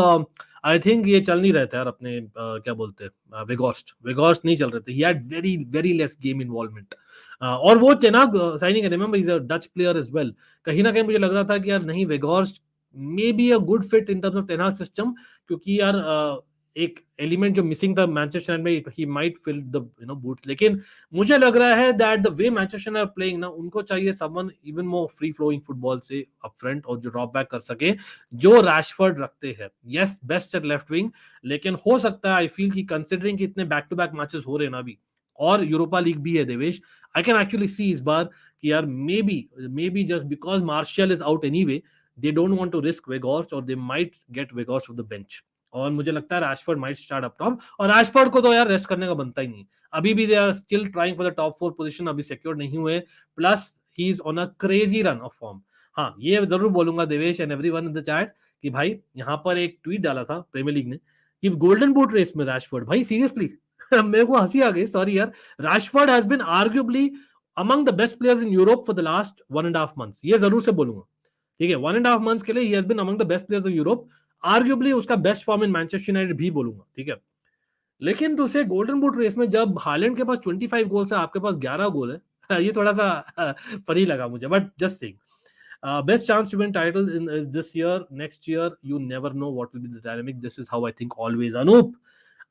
I think ये चल नहीं रहे थे यार अपने क्या बोलते हैं, वेगॉर्स्ट नहीं चल रहे थे. He had very very less game involvement, और वो Ten Hag signing, remember he is a Dutch player as well. कहीं ना कहीं मुझे लग रहा था कि यार नहीं, Weghorst may be a good fit in terms of Ten Hag system, क्योंकि यार एक एलिमेंट जो मिसिंग था मैनचेस्टर में, he might fill the boots. लेकिन मुझे लग रहा है that the way Manchester are playing ना, उनको चाहिए someone even more free flowing football से अप फ्रंट, और जो ड्रॉप बैक कर सके, जो रैशफोर्ड रखते हैं. Yes, best at left wing, लेकिन हो सकता है आई फील कि कंसिडरिंग कि इतने बैक टू बैक मैचेस हो रहे हैं ना अभी, और यूरोपा लीग भी है Devesh, I can actually see इस बार कि यार may be just because martial is out anyway, they don't want to risk Weghorst, or they might get Weghorst off the bench. और मुझे लगता है Rashford might start up top, और Rashford को तो यार रेस्ट करने का बनता ही नहीं, अभी भी they are still trying for the top 4 position, अभी सिक्योर नहीं हुए, plus he is on a crazy run of form. हाँ, ये जरूर बोलूंगा Devesh and everyone in the chat कि भाई यहाँ पर एक ट्वीट डाला था प्रीमियर लीग ने कि गोल्डन बूट रेस में रैशफोर्ड, भाई सीरियसली मेरे को हंसी आ गई, सॉरी यार, Rashford has been arguably among the best players in Europe for the last 1.5 months, ये जरूर से बोलूंगा, ठीक है, 1.5 months के लिए he has been among the best players of Europe, arguably उसका best form in Manchester United भी बोलूंगा, ठीक है। लेकिन दूसरे गोल्डन बूट रेस में जब हालैंड के पास 25 गोल्स है, आपके पास 11 गोल है, ये थोड़ा सा फनी लगा मुझे, but just saying, best chance to win title in is this year, next year you never know what will be the dynamic, this is how I think always.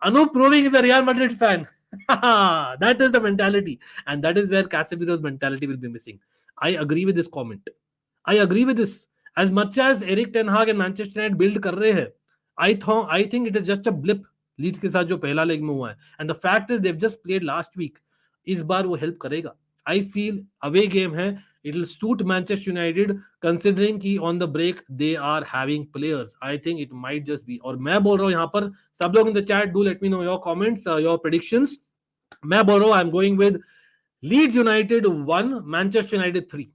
Anup proving is a Real Madrid fan. That is the mentality, and that is where Casemiro's mentality will be missing. I agree with this comment. I agree with this. As much as Eric Ten Hag and Manchester United build कर रहे हैं, I think it is just a blip. Leeds के साथ जो पहला leg में हुआ है, and the fact is they've just played last week. इस बार वो help करेगा. I feel away game है, it will suit Manchester United considering कि on the break they are having players. I think it might just be. और मैं बोल रहा हूँ यहाँ पर सब लोग in the chat do let me know your comments, your predictions. मैं बोल रहा हूँ I'm going with Leeds United 1, Manchester United 3.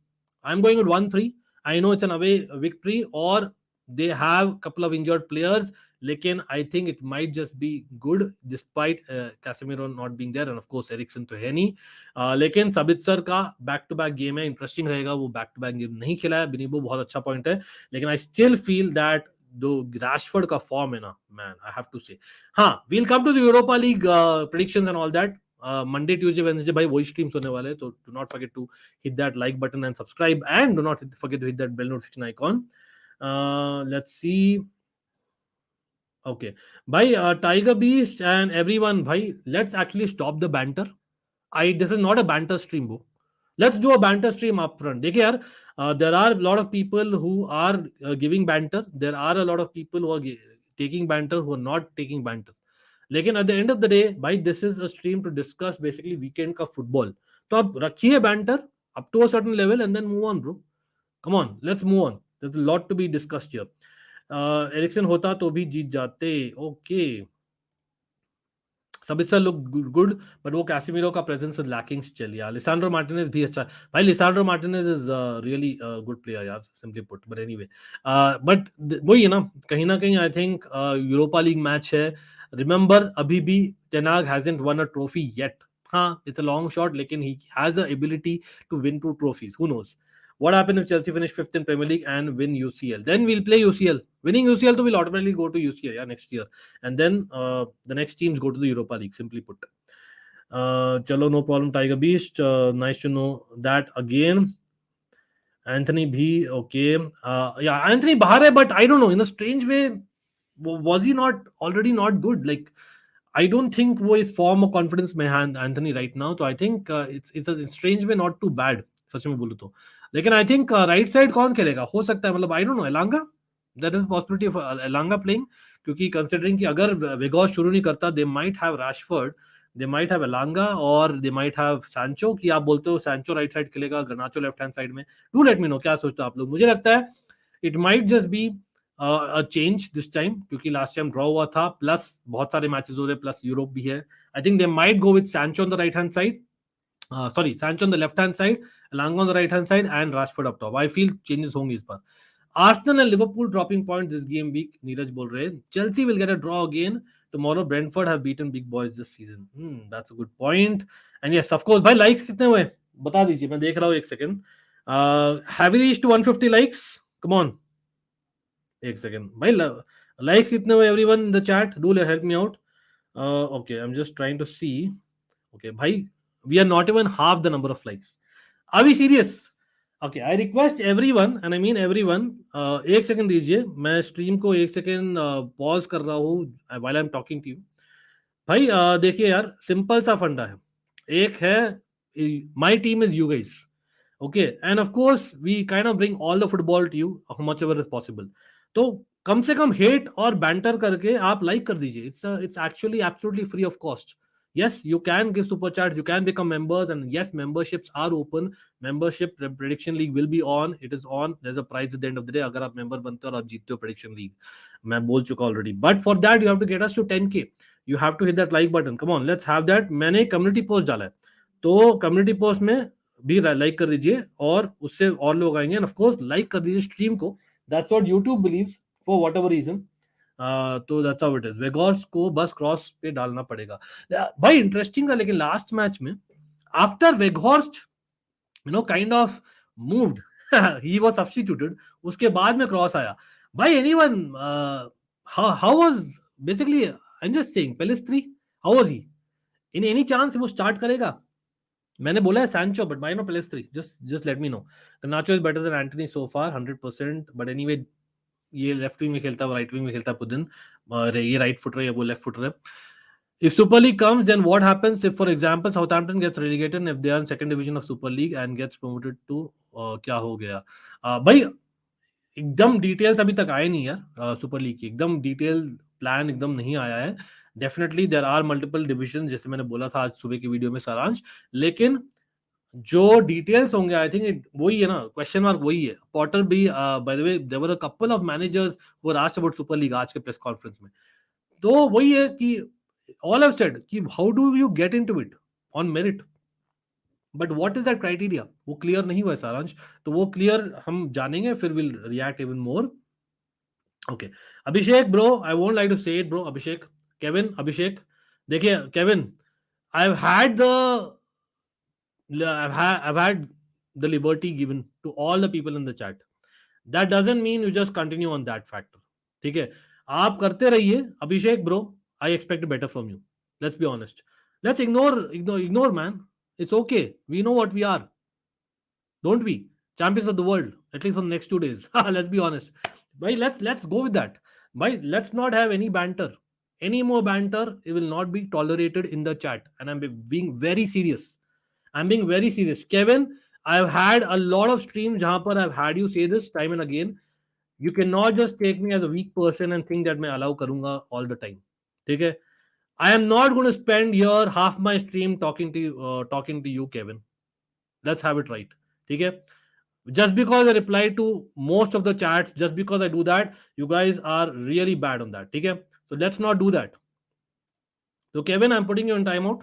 I'm going with 1-3. I know it's an away victory or they have a couple of injured players, लेकिन I think it might just be good despite Casemiro not being there and of course Eriksen तो है नहीं, लेकिन सबित्सर का back to back game है, interesting रहेगा, वो back to back game नहीं खेला है, बिनीबो बहुत अच्छा पॉइंट है, लेकिन I still feel that दो रैशफोर्ड का फॉर्म है ना man, I have to say. हाँ, we'll come to the Europa League predictions and all that. Monday, Tuesday, Wednesday भाई वही स्ट्रीम्स होने वाले, तो do not forget to hit that like button and subscribe, and do not forget to hit that bell notification icon. Let's see. Okay, भाई Tiger Beast and everyone, भाई let's actually stop the banter. This is not a banter stream, bro. Let's do a banter stream up front. देखिए यार, there are a lot of people who are giving banter. There are a lot of people who are taking banter, who are not taking banter. लेकिन at the end of the day भाई this is a stream to discuss basically weekend का football, तो आप रखिए banter up to a certain level and then move on bro, come on let's move on, there is a lot to be discussed here. Eriksen होता तो भी जीत जाते, okay, Sabitzer look good but वो Casemiro का presence lacking still, यार Lisandro Martinez भी अच्छा भाई, Lisandro Martinez is really good player यार, simply put, but anyway, but वही है ना, कहीं ना कहीं I think Europa League match है, रिमेंबर अभी भी Ten Hag hasn't won a trophy yet, हाँ इट्स अ लॉन्ग शॉट, लेकिन he has a ability to win 2 trophies, who knows what happens if Chelsea finish 5th in Premier League and win UCL, then we'll play UCL, winning UCL तो we'll automatically go to UCL yeah, next year, and then the next teams go to the Europa League, simply put. Chalo, no problem Tiger Beast, nice to know that again. Anthony भी okay, yeah Anthony बाहर है, but I don't know, in a strange way was he not already not good, like I don't think वो इस form of confidence में है Anthony right now, तो I think it's a strange way not too bad, सच में बोलूं तो, लेकिन I think right side कौन खेलेगा, हो सकता है, मतलब I don't know, Elanga, that is possibility of Elanga playing, क्योंकि कंसीडरिंग कि अगर वेगॉस शुरू नहीं करता, they might have Rashford, they might have Elanga और दे माइट हैव सैंचो, कि आप बोलते हो सैंचो राइट साइड खेलेगा, गर्नाचो लेफ्ट हैंड साइड में, डू लेट मी नो क्या सोचते हो आप लोग, मुझे लगता है it might just be a change this time, क्योंकि लास्ट टाइम ड्रॉ हुआ था, प्लस बहुत सारे मैचेस हो रहे, प्लस यूरोप भी है, I think they might go with Sancho on the right hand side, sorry, Sancho on the left hand side, Elanga on the right hand side, and Rashford up top. I feel changes होंगे इस बार. Arsenal and Liverpool dropping points this game week. Neeraj बोल रहे हैं. Chelsea will get a draw again tomorrow. Brentford have beaten big boys this season. That's a good point. And yes, of course, भाई likes कितने हुए? बता दीजिए, मैं देख रहा हूँ एक second. Have we reached 150 likes? Come on. एक सेकंड. भाई likes कितने हुए everyone in the chat? Do help me out. Okay, I'm just trying to see. Okay, भाई. We are not even half the number of likes. Are we serious? Okay, I request everyone, and I mean everyone, एक second दीजिए, मैं stream को एक second pause कर रहा हूँ while I'm talking to you. भाई देखिए यार, सिंपल सा फंडा है, एक है my team is you guys, okay, and of course we kind of bring all the football to you how much ever is possible. तो कम से कम हेट और बैंटर करके आप लाइक कर दीजिए, it's actually absolutely free of cost. Yes, you can give super chats, you can become members, and yes, memberships are open. Membership prediction league will be on. It is on. There's a prize at the end of the day. अगर आप member बनते हो और आप जीतते हो prediction league, मैं बोल चुका already. But for that you have to get us to 10k. You have to hit that like button. Come on, let's have that. मैंने community post डाला है, तो community post में भी लाइक कर दीजिए और उससे और लोग आएंगे. एंड ऑफ कोर्स लाइक कर दीजिए स्ट्रीम को. That's what YouTube believes for whatever reason. तो दैट्स हाउ इट इज. वेगॉर्स को बस क्रॉस पे डालना पड़ेगा. भाई इंटरेस्टिंग था लेकिन लास्ट मैच में after Weghorst kind of moved, he was substituted, उसके बाद में क्रॉस आया. भाई anyone how was basically, I am just saying Pellistri, how was he? In any chance वो स्टार्ट करेगा? मैंने बोला है Sancho, but my no Pellistri. Just let me know. Nacho is better than Antony so far 100%. But anyway ये left wing में खेलता है, right wing में खेलता है पुदिन, और ये राइट फुटर है, वो लेफ्ट फुटर है. If Super League comes, then what happens if, for example, Southampton gets relegated and if they are in second division of Super League and gets promoted to क्या हो गया? भाई एकदम details अभी तक आए नहीं यार. सुपर लीग की एकदम डिटेल प्लान एकदम नहीं आया है. Definitely there are multiple division, जैसे मैंने बोला था आज सुबह की वीडियो में सारांश. लेकिन जो डिटेल्स होंगे आई थिंक वही है ना, क्वेश्चन मार्क वही है. पॉटर भी by the way there were a couple of managers who were asked about super league आज के प्रेस कॉन्फ्रेंस में. तो वही है कि ऑल हैव सेड कि how do you get into it on merit, but what is that criteria, वो clear नहीं हुआ है सारांश. तो वो क्लियर हम जानेंगे, फिर will react even more. Okay Abhishek bro, I won't like to say it bro. Abhishek, Kevin, Abhishek, देखिए Kevin, I have had the I've had the liberty given to all the people in the chat. That doesn't mean you just continue on that factor. ठीक है, आप करते रहिए अभिषेक bro. I expect better from you. Let's be honest. Let's ignore man. It's okay. We know what we are. Don't we? Champions of the world, at least for the next 2 days. Let's be honest. Bhai, let's go with that. Bhai, let's not have any banter. Any more banter, it will not be tolerated in the chat. And I'm being very serious. I'm being very serious. Kevin, I've had a lot of streams jahan par I've had you say this time and again. You cannot just take me as a weak person and think that मैं allow करूंगा all the time. ठीक है? I am not going to spend here half my stream talking to you, Kevin. Let's have it right. ठीक है? Just because I reply to most of the chats, just because I do that, you guys are really bad on that. ठीक है? So let's not do that. So Kevin, I'm putting you in timeout.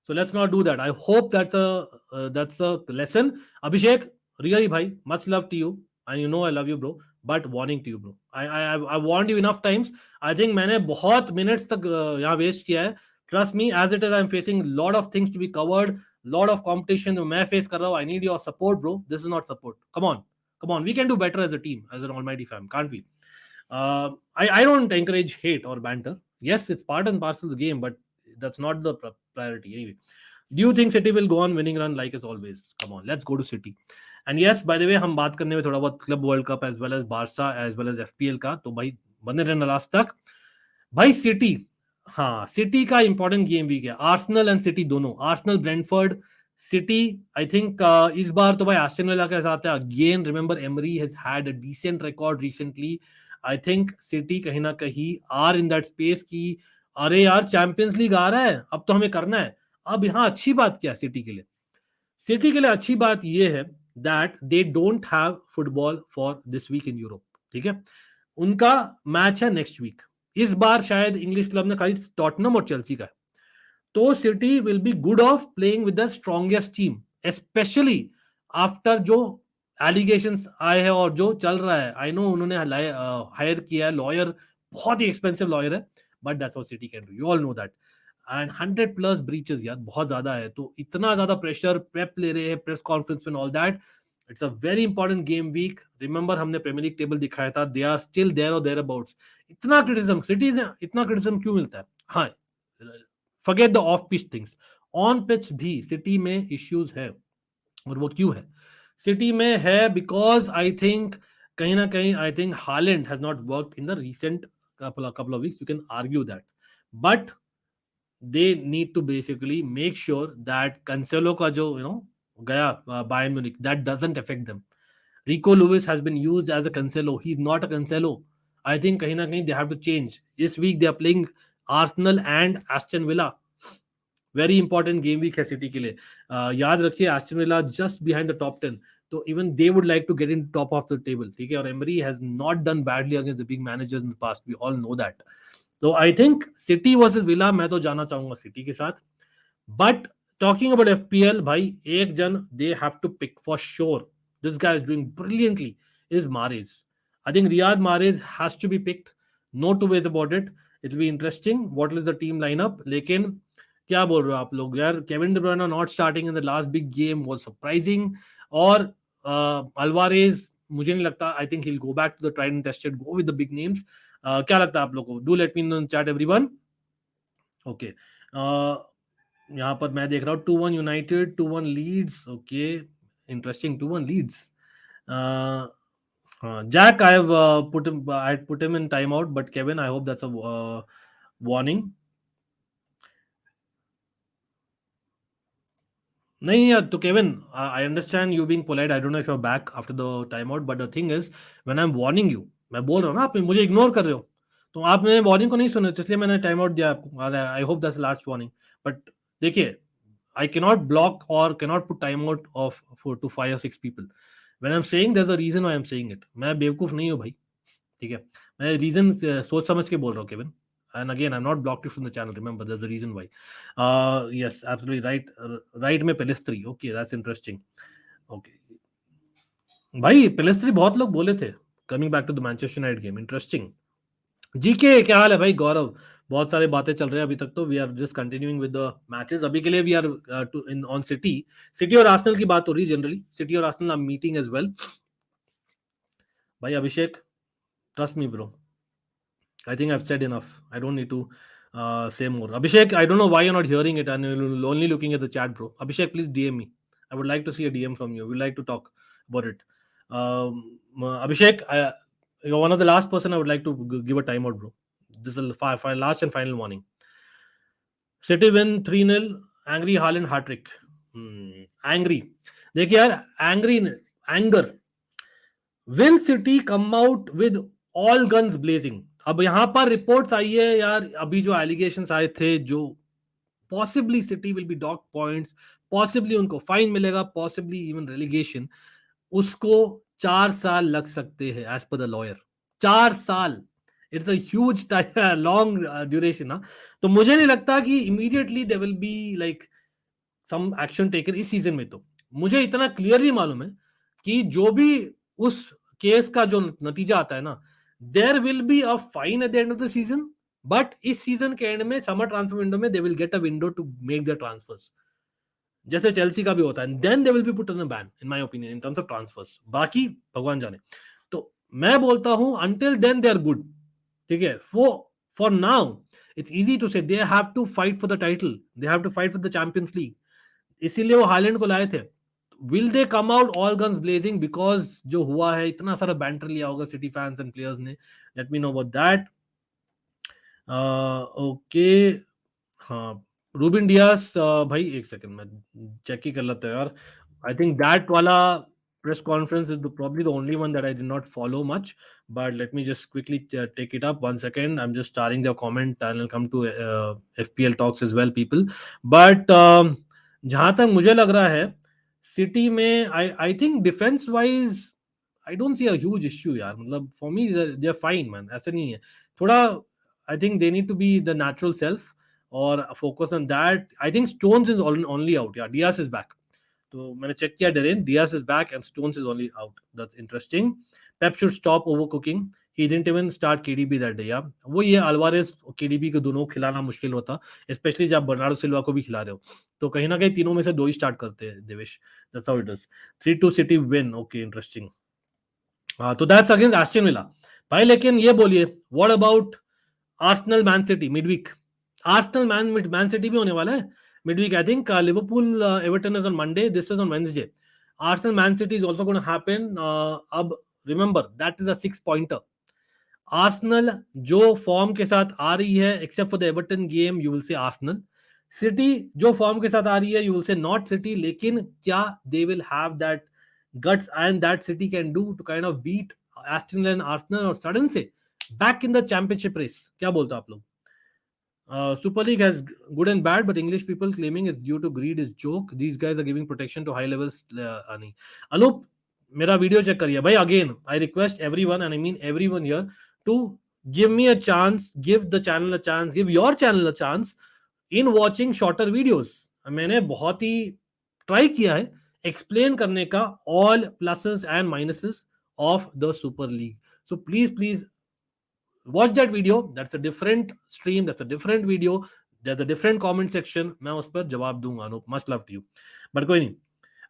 So let's not do that. I hope that's a lesson. Abhishek, really bhai, much love to you. And you know I love you, bro. But warning to you, bro. I warned you enough times. I think मैंने बहुत minutes तक यहाँ waste किया है. Trust me, as it is, I'm facing a lot of things to be covered, lot of competition जो मैं face कर रहा हूँ. I need your support, bro. This is not support. Come on. We can do better as a team, as an almighty fam, can't we? I don't encourage hate or banter. Yes, it's part and parcel of the game, but that's not the priority anyway. Do you think City will go on winning run like as always? Come on, let's go to City. And yes, by the way, हम बात करने में थोड़ा बहुत club world cup as well as Barca as well as FPL का, तो भाई बने रहना लास्ट तक. भाई सिटी, हाँ सिटी का इंपॉर्टेंट गेम वीक है. आर्सेनल एंड सिटी दोनों, Arsenal Brentford, city. I think इस बार तो भाई एस्टन विला के साथ है again. Remember Emery has had a decent record recently. I think city कहीं ना कहीं आर इन दैट स्पेस की अरे यार चैंपियंस लीग आ रहा है, अब तो हमें करना है. अब यहाँ अच्छी बात क्या है सिटी के लिए? सिटी के लिए अच्छी बात यह है that they don't have football for this week in Europe. ठीक है, उनका मैच है नेक्स्ट वीक. इस बार शायद इंग्लिश क्लब ने खाली टॉटनम और चेल्सी का है. तो city will be good of playing with the strongest team, specially after जो एलिगेशंस आए हैं और जो चल रहा है. आई नो उन्होंने हायर किया है लॉयर, बहुत ही एक्सपेंसिव लॉयर है, but that's what city can do. You all know that. And 100+ breaches यार, बहुत ज्यादा है. तो इतना ज्यादा प्रेशर, प्रेप ले रहे हैं, प्रेस कॉन्फ्रेंस में all that. It's a very important game week. Remember हमने प्रीमियर लीग टेबल दिखाया था, दे आर स्टिल देयर और देयर अबाउट्स. इतना क्रिटिसिज्म सिटीज है, इतना क्रिटिसिज्म क्यों मिलता है? हाँ, forget the off pitch things, on pitch भी सिटी में इश्यूज है. और वो क्यों है सिटी में है? बिकॉज आई थिंक कहीं ना कहीं I think Holland has not worked in the recent couple of weeks. You can argue that, but they need to basically make sure that Cancelo का जो गया Bayern Munich, that doesn't affect them. Rico Lewis has been used as a Cancelo. He's not a Cancelo. I think कहीं ना कहीं they have to change. This week they are playing Arsenal and Aston Villa. Very important game week है City के लिए. याद रखिए Aston Villa just behind the top 10, तो even they would like to get in top of the table. ठीक है, और Emery has not done badly against the big managers in the past, we all know that. तो I think City versus Villa, मैं तो जाना चाहूंगा city के साथ. बट टॉकिंग अबाउट एफपीएल, भाई एक जन they have to pick for sure. This guy is doing brilliantly, is Mahrez. I think Riyad Mahrez has to be picked, no two ways about it. It will be interesting what is the team lineup. लेकिन क्या बोल रहे हो आप लोग यार, Kevin De Bruyne not starting in the last big game was surprising. और Alvarez मुझे नहीं लगता, I think he will go back to the tried and tested, go with the big names. क्या लगता है आप लोगों को? Do let me know in chat everyone. Okay, यहाँ पर मैं देख रहा हूँ 2-1 United, 2-1 Leeds. Okay, interesting, 2-1 Leeds. Jack, I'd put him in timeout, but Kevin, I hope that's a warning. नहीं यार, तो Kevin, I understand you being polite, I don't know if you are back after the time out, but the thing is when I am warning you, मैं बोल रहा हूँ ना, आप मुझे इग्नोर कर रहे हो, तो आप मेरे वार्निंग को नहीं सुने, तो इसलिए मैंने टाइम आउट दिया आपको. I hope that's last warning. But देखिए, आई कैनॉट ब्लॉक और cannot put time out of for two 5 or 6 people. When I am saying there is a reason why I am saying it. मैं बेवकूफ नहीं हूँ भाई, ठीक है, मैं रीजन सोच समझ के बोल रहा हूँ Kevin. And again, I'm not blocked you from the channel. Remember, there's a reason why. Yes, absolutely right. Right में Pelistri. Okay, that's interesting. Okay, भाई Pelistri बहुत लोग बोले थे. Coming back to the Manchester United game, interesting. GK क्या हाल है भाई? गौरव, बहुत सारे बातें चल रहे हैं अभी तक, तो we are just continuing with the matches. अभी के लिए we are in on City और आर्सेनल की बात हो रही है. जनरली सिटी और Arsenal are meeting as well. भाई Abhishek, trust me bro, I think I've said enough. I don't need to say more. Abhishek, I don't know why you're not hearing it and you're only looking at the chat, bro. Abhishek, please DM me. I would like to see a DM from you. We'd like to talk about it. Abhishek, you're one of the last person I would like to give a timeout, bro. This is the last and final warning. City win 3-0. Angry Haaland hat trick. Angry. देखिए यार, anger. Will City come out with all guns blazing? अब यहां पर reports आई है यार, अभी जो allegations आए थे, जो possibly city will be dock points, possibly उनको फाइन मिलेगा, पॉसिबली इवन रेलिगेशन, उसको 4 साल लग सकते हैं एज पर द लॉयर. 4 साल, it's a huge long duration ना. तो मुझे नहीं लगता कि immediately they will be like some action taken इस सीजन में. तो मुझे इतना क्लियरली मालूम है कि जो भी उस केस का जो नतीजा आता है ना, there will be a fine at the end of the season. But इस सीजन के एंड में, समर ट्रांसफर विंडो में, they will get a window to make their transfers, जैसे चेल्सी का भी होता है. Then they will be put on a ban in my opinion in terms of transfers. बाकी भगवान जाने. तो मैं बोलता हूं until then they are good. ठीक है, for now it's easy to say they have to fight for the title, they have to fight for the champions league. इसीलिए वो हालैंड को लाए थे. Will they come out all guns blazing? Because जो हुआ है, इतना सारा बैंटर लिया होगा सिटी फैंस एंड प्लेयर्स ने. Let me know about that. Okay, हाँ, रूबिन डियास, भाई एक सेकंड मैं चेक ही कर लेता है यार. आई थिंक दैट वाला press conference is probably the only one that I did not follow much, but let me just quickly take it up. 1 second, I'm just starting the comment and I'll come to FPL talks as well, people. But जहां तक मुझे लग रहा है City में, I think defence wise I don't see a huge issue यार. मतलब for me they are fine man, ऐसा नहीं है. थोड़ा I think they need to be the natural self और focus on that. I think Stones is only out. यार Dias is back. तो मैंने चेक किया, Darren Dias is back and Stones is only out. That's interesting. Pep should stop over cooking. He didn't even start KDB that day. यार वो ये Alvarez KDB को दोनों खिलाना मुश्किल होता, स्पेशली जब बर्नार्डो सिल्वा को भी खिला रहे हो. तो कहीं ना कहीं तीनों में से 2 ही स्टार्ट करते हैं Devesh. That's how it is. 3-2 city win. Okay, interesting. तो दैट्स अगेंस्ट एस्टन विला. भाई लेकिन ये बोलिए, what about Arsenal Man city midweek? Arsenal Man city भी होने वाला है midweek. I think Liverpool Everton is on Monday. This is on Wednesday. Arsenal Man City is also going to happen. अब remember that is a 6-pointer. Arsenal जो form के साथ आ रही है, except for the Everton game, you will say Arsenal. City जो form के साथ आ रही है, you will say not City. लेकिन क्या they will have that guts and that City can do to kind of beat Aston and Arsenal और sudden से back in the championship race? क्या बोलते हो आप लोग? Super League has good and bad, but English people claiming it's due to greed is joke. These guys are giving protection to high levels. नहीं. Anup, मेरा video check करिए भाई. Again, I request everyone, and I mean everyone here, to give me a chance, give the channel a chance, give your channel a chance in watching shorter videos. मैंने बहुत ही try किया है explain करने का all pluses and minuses of the Super League. So please watch that video. That's a different stream, that's a different video, there's a different comment section. मैं उस पर जवाब दूंगा. No, much love to you, but कोई नहीं.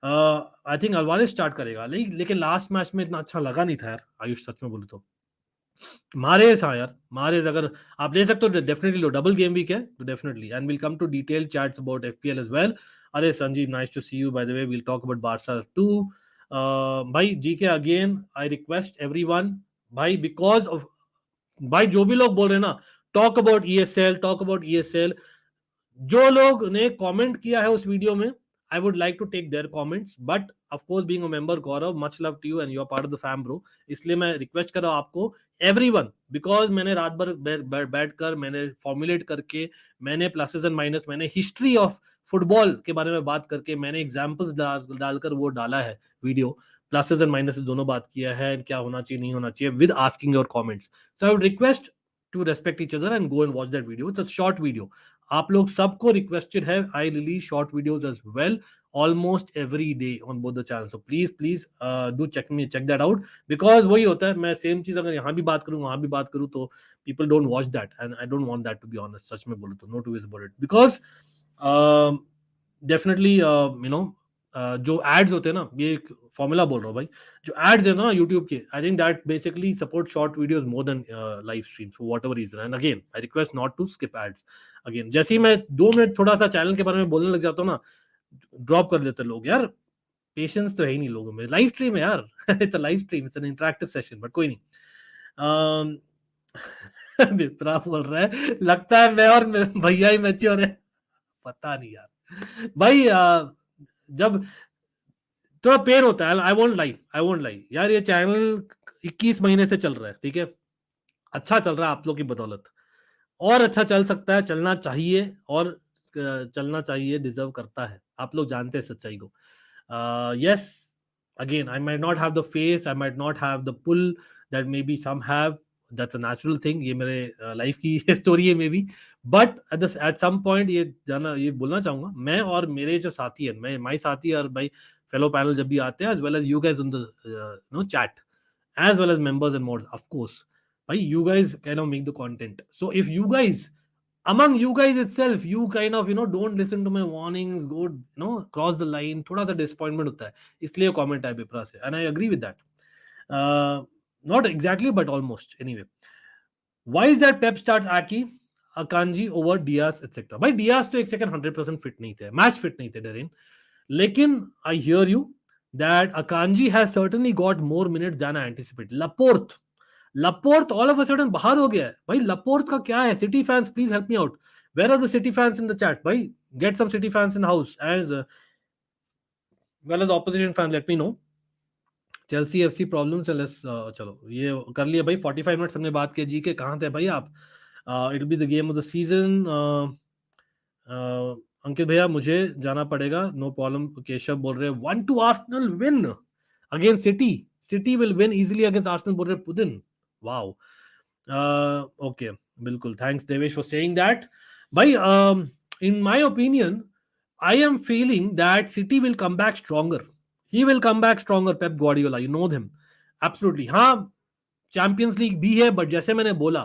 I think Alvarez start करेगा, लेकिन last match में इतना अच्छा लगा नहीं था यार आयुष, सच में बोलूं तो. मारेज, हाँ यार मारेज, अगर आप ले सकते हो डेफिनेटली लो. डबल गेम वीक है तो definitely, and will come to detail chats about FPL as well. अरे Sanjeev, nice to see you by the way. Will talk about Barca too. भाई GK again, I request everyone भाई, because of भाई जो भी लोग बोल रहे हैं ना, talk about ESL, talk about ESL, जो लोग ने कमेंट किया है उस वीडियो में, I would like to take their comments, but of course being a member, Gaurav, much love to you and you are part of the fam bro. इसलिए मैं request कर रहा हूं आपको, एवरीवन, बिकॉज मैंने रात भर बैठकर मैंने फॉर्मुलेट करके, मैंने प्लसेस एंड माइनस, मैंने हिस्ट्री ऑफ फुटबॉल के बारे में बात करके, मैंने एग्जांपल्स डालकर वो डाला है वीडियो. प्लसेस एंड माइनस दोनों बात किया है, क्या होना चाहिए नहीं होना चाहिए, with asking your comments. So I would request to respect each other and go and watch that video. It's a short video. आप लोग सबको रिक्वेस्टेड है, I release short videos as well almost every day on both the channel. So please do check that out, because वही होता है, मैं same चीज अगर यहाँ भी बात करूँ वहां भी बात करूँ तो people don't watch that, and I don't want that to be honest. सच में बोलूँ तो no to is about it, because definitely you know जो एड्स होते हैं ना, ये एक फॉर्मूला बोल रहा हूँ भाई, जो एड्स है ना यूट्यूब के, I think that basically support short videos more than live streams for whatever reason. And again I request not to skip ads. Again जैसे ही मैं 2 मिनट थोड़ा सा चैनल के बारे में बोलने लग जाता हूँ ना, ड्रॉप कर देते लोग. यार पेशेंस तो है ही नहीं लोगों में. लाइव स्ट्रीम है यार. It's a live stream, it's an interactive session, but कोई नहीं. विप्रा बोल रहा है, लगता है मैं और भैया ही मैच्योर है. पता नहीं यार भाई, जब थोड़ा पेन होता है, आई वोंट लाई यार. ये चैनल 21 महीने से चल रहा है, ठीक है, अच्छा चल रहा है आप लोग की बदौलत, और अच्छा चल सकता है, चलना चाहिए, और चलना चाहिए, डिजर्व करता है. आप लोग जानते हैं सच्चाई को. yes, again, I might not have the face, I might not have the pull that maybe some have. That's a natural thing. ये मेरे लाइफ की स्टोरी है maybe, but at some point ये बोलना चाहूंगा, मैं और मेरे जो साथी है, मैं माई साथी और भाई फेलो पैनल जब भी आते हैं, as well as you guys in the know chat, as well as members and mods, of course, bhai, you guys kind of make the content. So if you guys, among you guys itself, you kind of don't listen to my warnings, go cross the line, thoda sa disappointment hota hai, isliye comment hai Bipra se, and I agree with that. Not exactly, but almost. Anyway, why is that Pep starts Aki, Akanji over Diaz etc. भाई Diaz तो एक second 100% fit नहीं थे, match fit नहीं थे Darren, लेकिन I hear you that Akanji has certainly got more minutes than I anticipate. Laporte all of a sudden बाहर हो गया है भाई. Laporte का क्या है? City fans, please help me out. Where are the City fans in the chat? भाई get some City fans in the house as well as opposition fans. Let me know. Chelsea FC problem से less, चलो ये कर लिया भाई. 45 minute हमने बात की. जी के कहाँ थे भाई आप? It be the game of the season. Ankit भैया मुझे जाना पड़ेगा, नो प्रॉब्लम. केशव बोल रहे हैं 1-2 Arsenal win against City. City will win easily against Arsenal, बोल रहे पुदिन. वाओ, ओके, बिल्कुल. Thanks Devesh for saying that. भाई in my opinion I am feeling that City will come back stronger. He will come back stronger. Pep Guardiola, you know him. Absolutely. हाँ, champions league भी है, but जैसे मैंने बोला,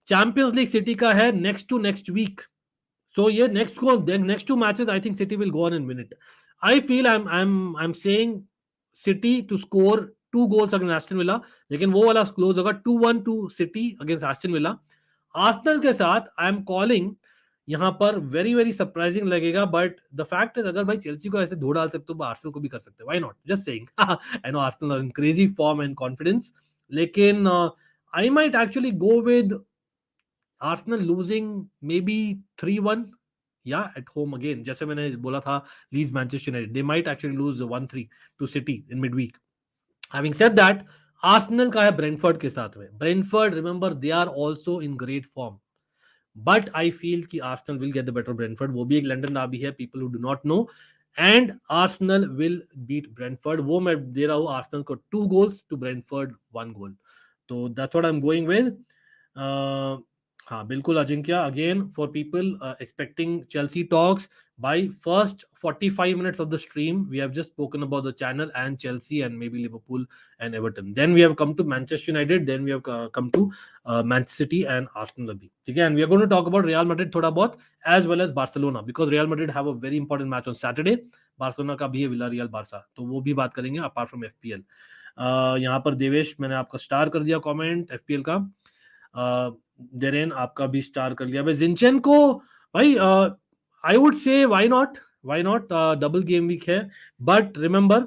champions league city का है next two next week. So ये next two matches I think city will go on in minute. I feel I am saying city to score 2 goals against Aston Villa, लेकिन वो वाला close होगा 2-1 two city against Aston Villa. Arsenal के साथ I am calling यहाँ पर very very surprising लगेगा, but the fact is अगर भाई चेल्सी को ऐसे धो डाल सकते हो तो आर्सेनल को भी कर सकते हो. Why not? Just saying. I know Arsenal are in crazy form and confidence, लेकिन I might actually go with Arsenal losing maybe 3-1 या एट होम अगेन. जैसे मैंने बोला था Leeds Manchester United, they might actually lose 1-3 to City in mid week. Having said that, Arsenal का है Brentford के साथ में. Brentford, remember, they are also in great form. but I feel कि Arsenal will get the better Brentford. वो भी एक London Derby है, people who do not know, and Arsenal will beat Brentford. वो मैं दे रहा हूँ Arsenal को 2 goals to Brentford 1 goal. तो that's what I'm going with. हाँ बिल्कुल Ajinkya, again for people expecting Chelsea talks, by first 45 minutes of the stream we have just spoken about the channel and Chelsea and maybe Liverpool and Everton. Then we have come to Manchester United, then we have come to Manchester City and Arsenal abhi. Okay, and we are going to talk about Real Madrid thoda bahut as well as Barcelona, because Real Madrid have a very important match on Saturday. Barcelona का भी है Villareal Barca, तो वो भी बात करेंगे apart from FPL. यहाँ पर देवेश मैंने आपका स्टार कर दिया कमेंट FPL का. देरेन आपका भी स्टार कर लिया भाई. जिनचेंको भाई, I would say why not, double game week है, बट रिमेंबर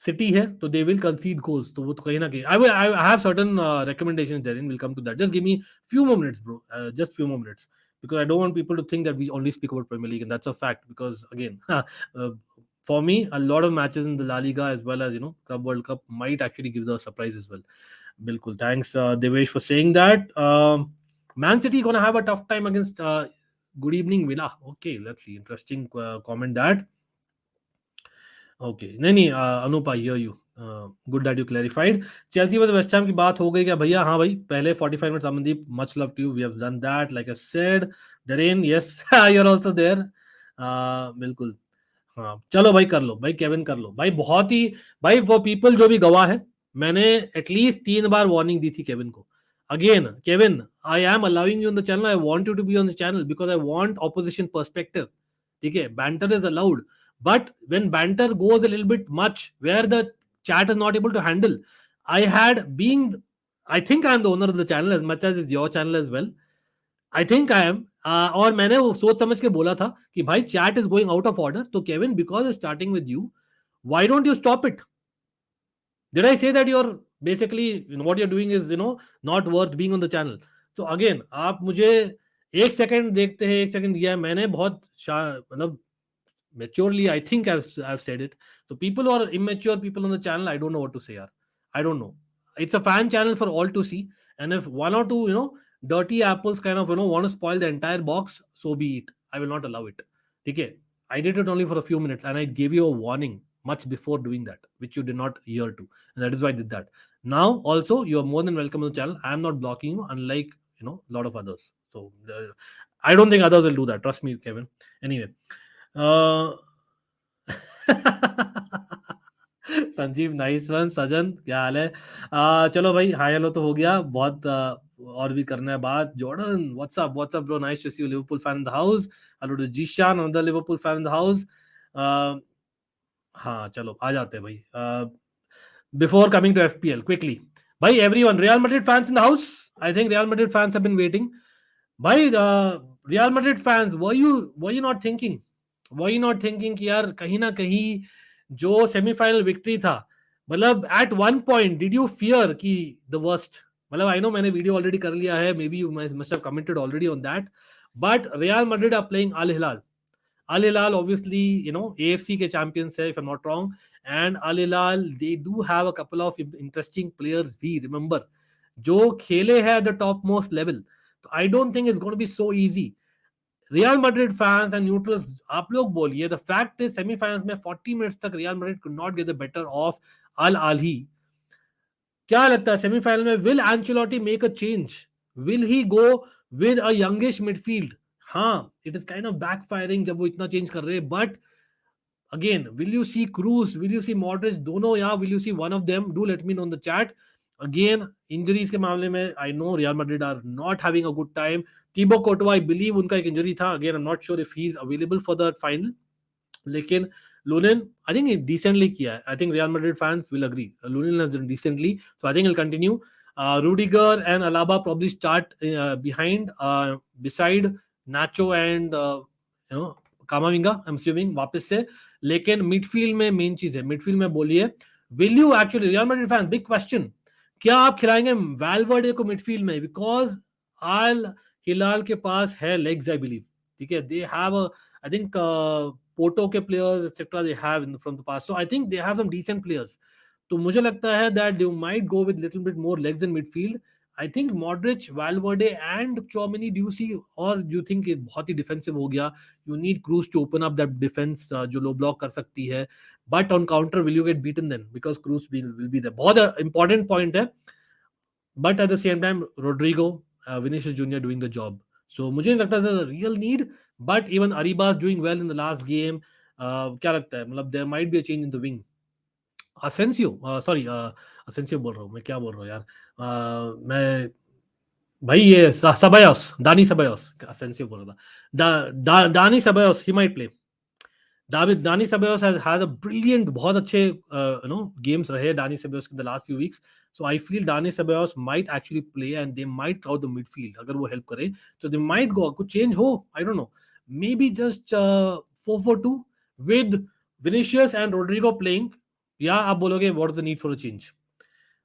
सिटी है तो दे विल कंसीड गोल्स, तो वो तो कहीं ना कहीं I have certain recommendations there, will come to that. Just give me few more minutes bro, just few more minutes, because I don't want people to think that we only speak about Premier League, and that's a fact, because again for me a lot of matches in the La Liga as well as Club World Cup might actually give the surprise as well. Bilkul, thanks Devesh for saying that. Man City gonna have a tough time against good evening Villa. Okay, let's see, interesting comment that. Okay, नहीं Anoop, I hear you. Good that you clarified. Chelsea versus West Ham की बात हो गई क्या भैया? हाँ भाई, पहले 45 minutes Amandeep, much love to you, we have done that like I said. Darren, yes, you're also there. बिल्कुल. हाँ चलो भाई, कर लो भाई, केविन कर लो भाई. बहुत ही भाई, वो पीपल जो भी गवाह है, मैंने एटलीस्ट 3 बार वार्निंग दी थी केविन को. Again Kevin, I am allowing you on the channel, I want you to be on the channel because I want opposition perspective. ठीक है, banter is allowed, but when banter goes a little bit much where the chat is not able to handle, I think I am the owner of the channel as much as it's your channel as well. I think I am. और मैंने वो सोच समझ के बोला था कि भाई chat is going out of order, तो Kevin because is starting with you, why don't you stop it? Did I say that you're basically what you're doing is not worth being on the channel? तो again आप मुझे एक second देखते हैं, एक second दिया है मैंने, बहुत मतलब maturely I think I've said it. So people who are immature people on the channel, I don't know what to say yaar. I don't know. It's a fan channel for all to see, and if one or two dirty apples kind of want to spoil the entire box, so be it. I will not allow it. Okay, I did it only for a few minutes and I gave you a warning much before doing that, which you did not hear to, and that is why I did that. Now also you are more than welcome on the channel. I am not blocking you, unlike a lot of others. So I don't think others will do that, trust me Kevin. Anyway, Sanjeev nice one. Sajan क्या हाल है? चलो भाई, hi hello तो हो गया, बहुत और भी करना है बात. Jordan what's up bro, nice to see you. Liverpool fan in the house. Hello to Zeeshan, another Liverpool fan in the house. हाँ चलो आ जाते हैं भाई. Before coming to FPL quickly भाई, everyone, Real Madrid fans in the house. I think Real Madrid fans have been waiting. भाई Real Madrid fans, were you not thinking कि यार कहीं ना कहीं जो सेमीफाइनल विक्ट्री था, मतलब at one point did you fear कि द वर्स्ट? मतलब आई नो मैंने वीडियो ऑलरेडी कर लिया है, maybe you must have commented already on that, but Real Madrid are playing Al Hilal. Al Hilal obviously AFC के champions है if I'm not wrong, and Al Hilal they do have a couple of interesting players भी, remember, जो खेले हैं at the top most level. तो I don't think it's going to be so easy. Real Madrid fans and neutrals, आप लोग बोलिए, the fact is semifinals में 40 minutes तक Real Madrid could not get the better of Al Ahly. क्या लगता है semifinal में will Ancelotti make a change? Will he go with a youngish midfield? हाँ, it is kind of backfiring जब वो इतना चेंज कर रहे हैं, but again will you see Kroos, will you see Modric, दोनों, या will you see one of them? Do let me know in the chat. Again injuries के मामले में I know Real Madrid are not having a good time. Thibaut Courtois, I believe उनका एक injury था. Again I am not sure if he is available for the final, लेकिन Lunin I think decently किया है. I think Real Madrid fans will agree, Lunin has done decently, so I think will continue. Rudiger and Alaba probably start behind, beside Nacho and Kamavinga, I'm assuming वापस से. लेकिन midfield में main चीज है, midfield में बोलिए, will you actually, real Madrid fans, big question, क्या आप खिलाएंगे वैल्वर्डे को मिडफील्ड में? बिकॉज अल हिलाल के पास है लेग्स, आई बिलीव. ठीक है, they have I think Porto के players etcetera they have from the past, so I think they have some decent players. तो मुझे लगता है that they might go with little bit more legs in midfield. I think Modric, Valverde and Tchouameni, do you see, और you think बहुत ही defensive हो गया, you need Kroos to open up that defence जो low block कर सकती है, but on counter will you get beaten then because Kroos will be there. बहुत इंपॉर्टेंट पॉइंट है, but at the same time Rodrygo, Vinicius Junior doing the job. So मुझे नहीं लगता is real need, but even Arribas doing well in the last game. क्या लगता है, मतलब there might be a change in the wing. Asensio, sorry Asensio बोल रहा हूँ मैं, क्या बोल रहा हूँ यार, मैं भाई ये सबायोस, दानी सबायोस, असेंसियो बोल रहा था, दानी सबायोस, ही माइट प्ले. दानी सबायोस हैज अ ब्रिलियंट, बहुत अच्छे गेम्स रहे दानी सबायोस in the last few weeks. So I feel Dani Ceballos might actually play and they might crowd the midfield अगर वो help करे. So they might go, कुछ change हो, I don't know. Maybe just 4-4-2 with Vinicius and Rodrigo playing. या आप बोलोगे what is the need for a change?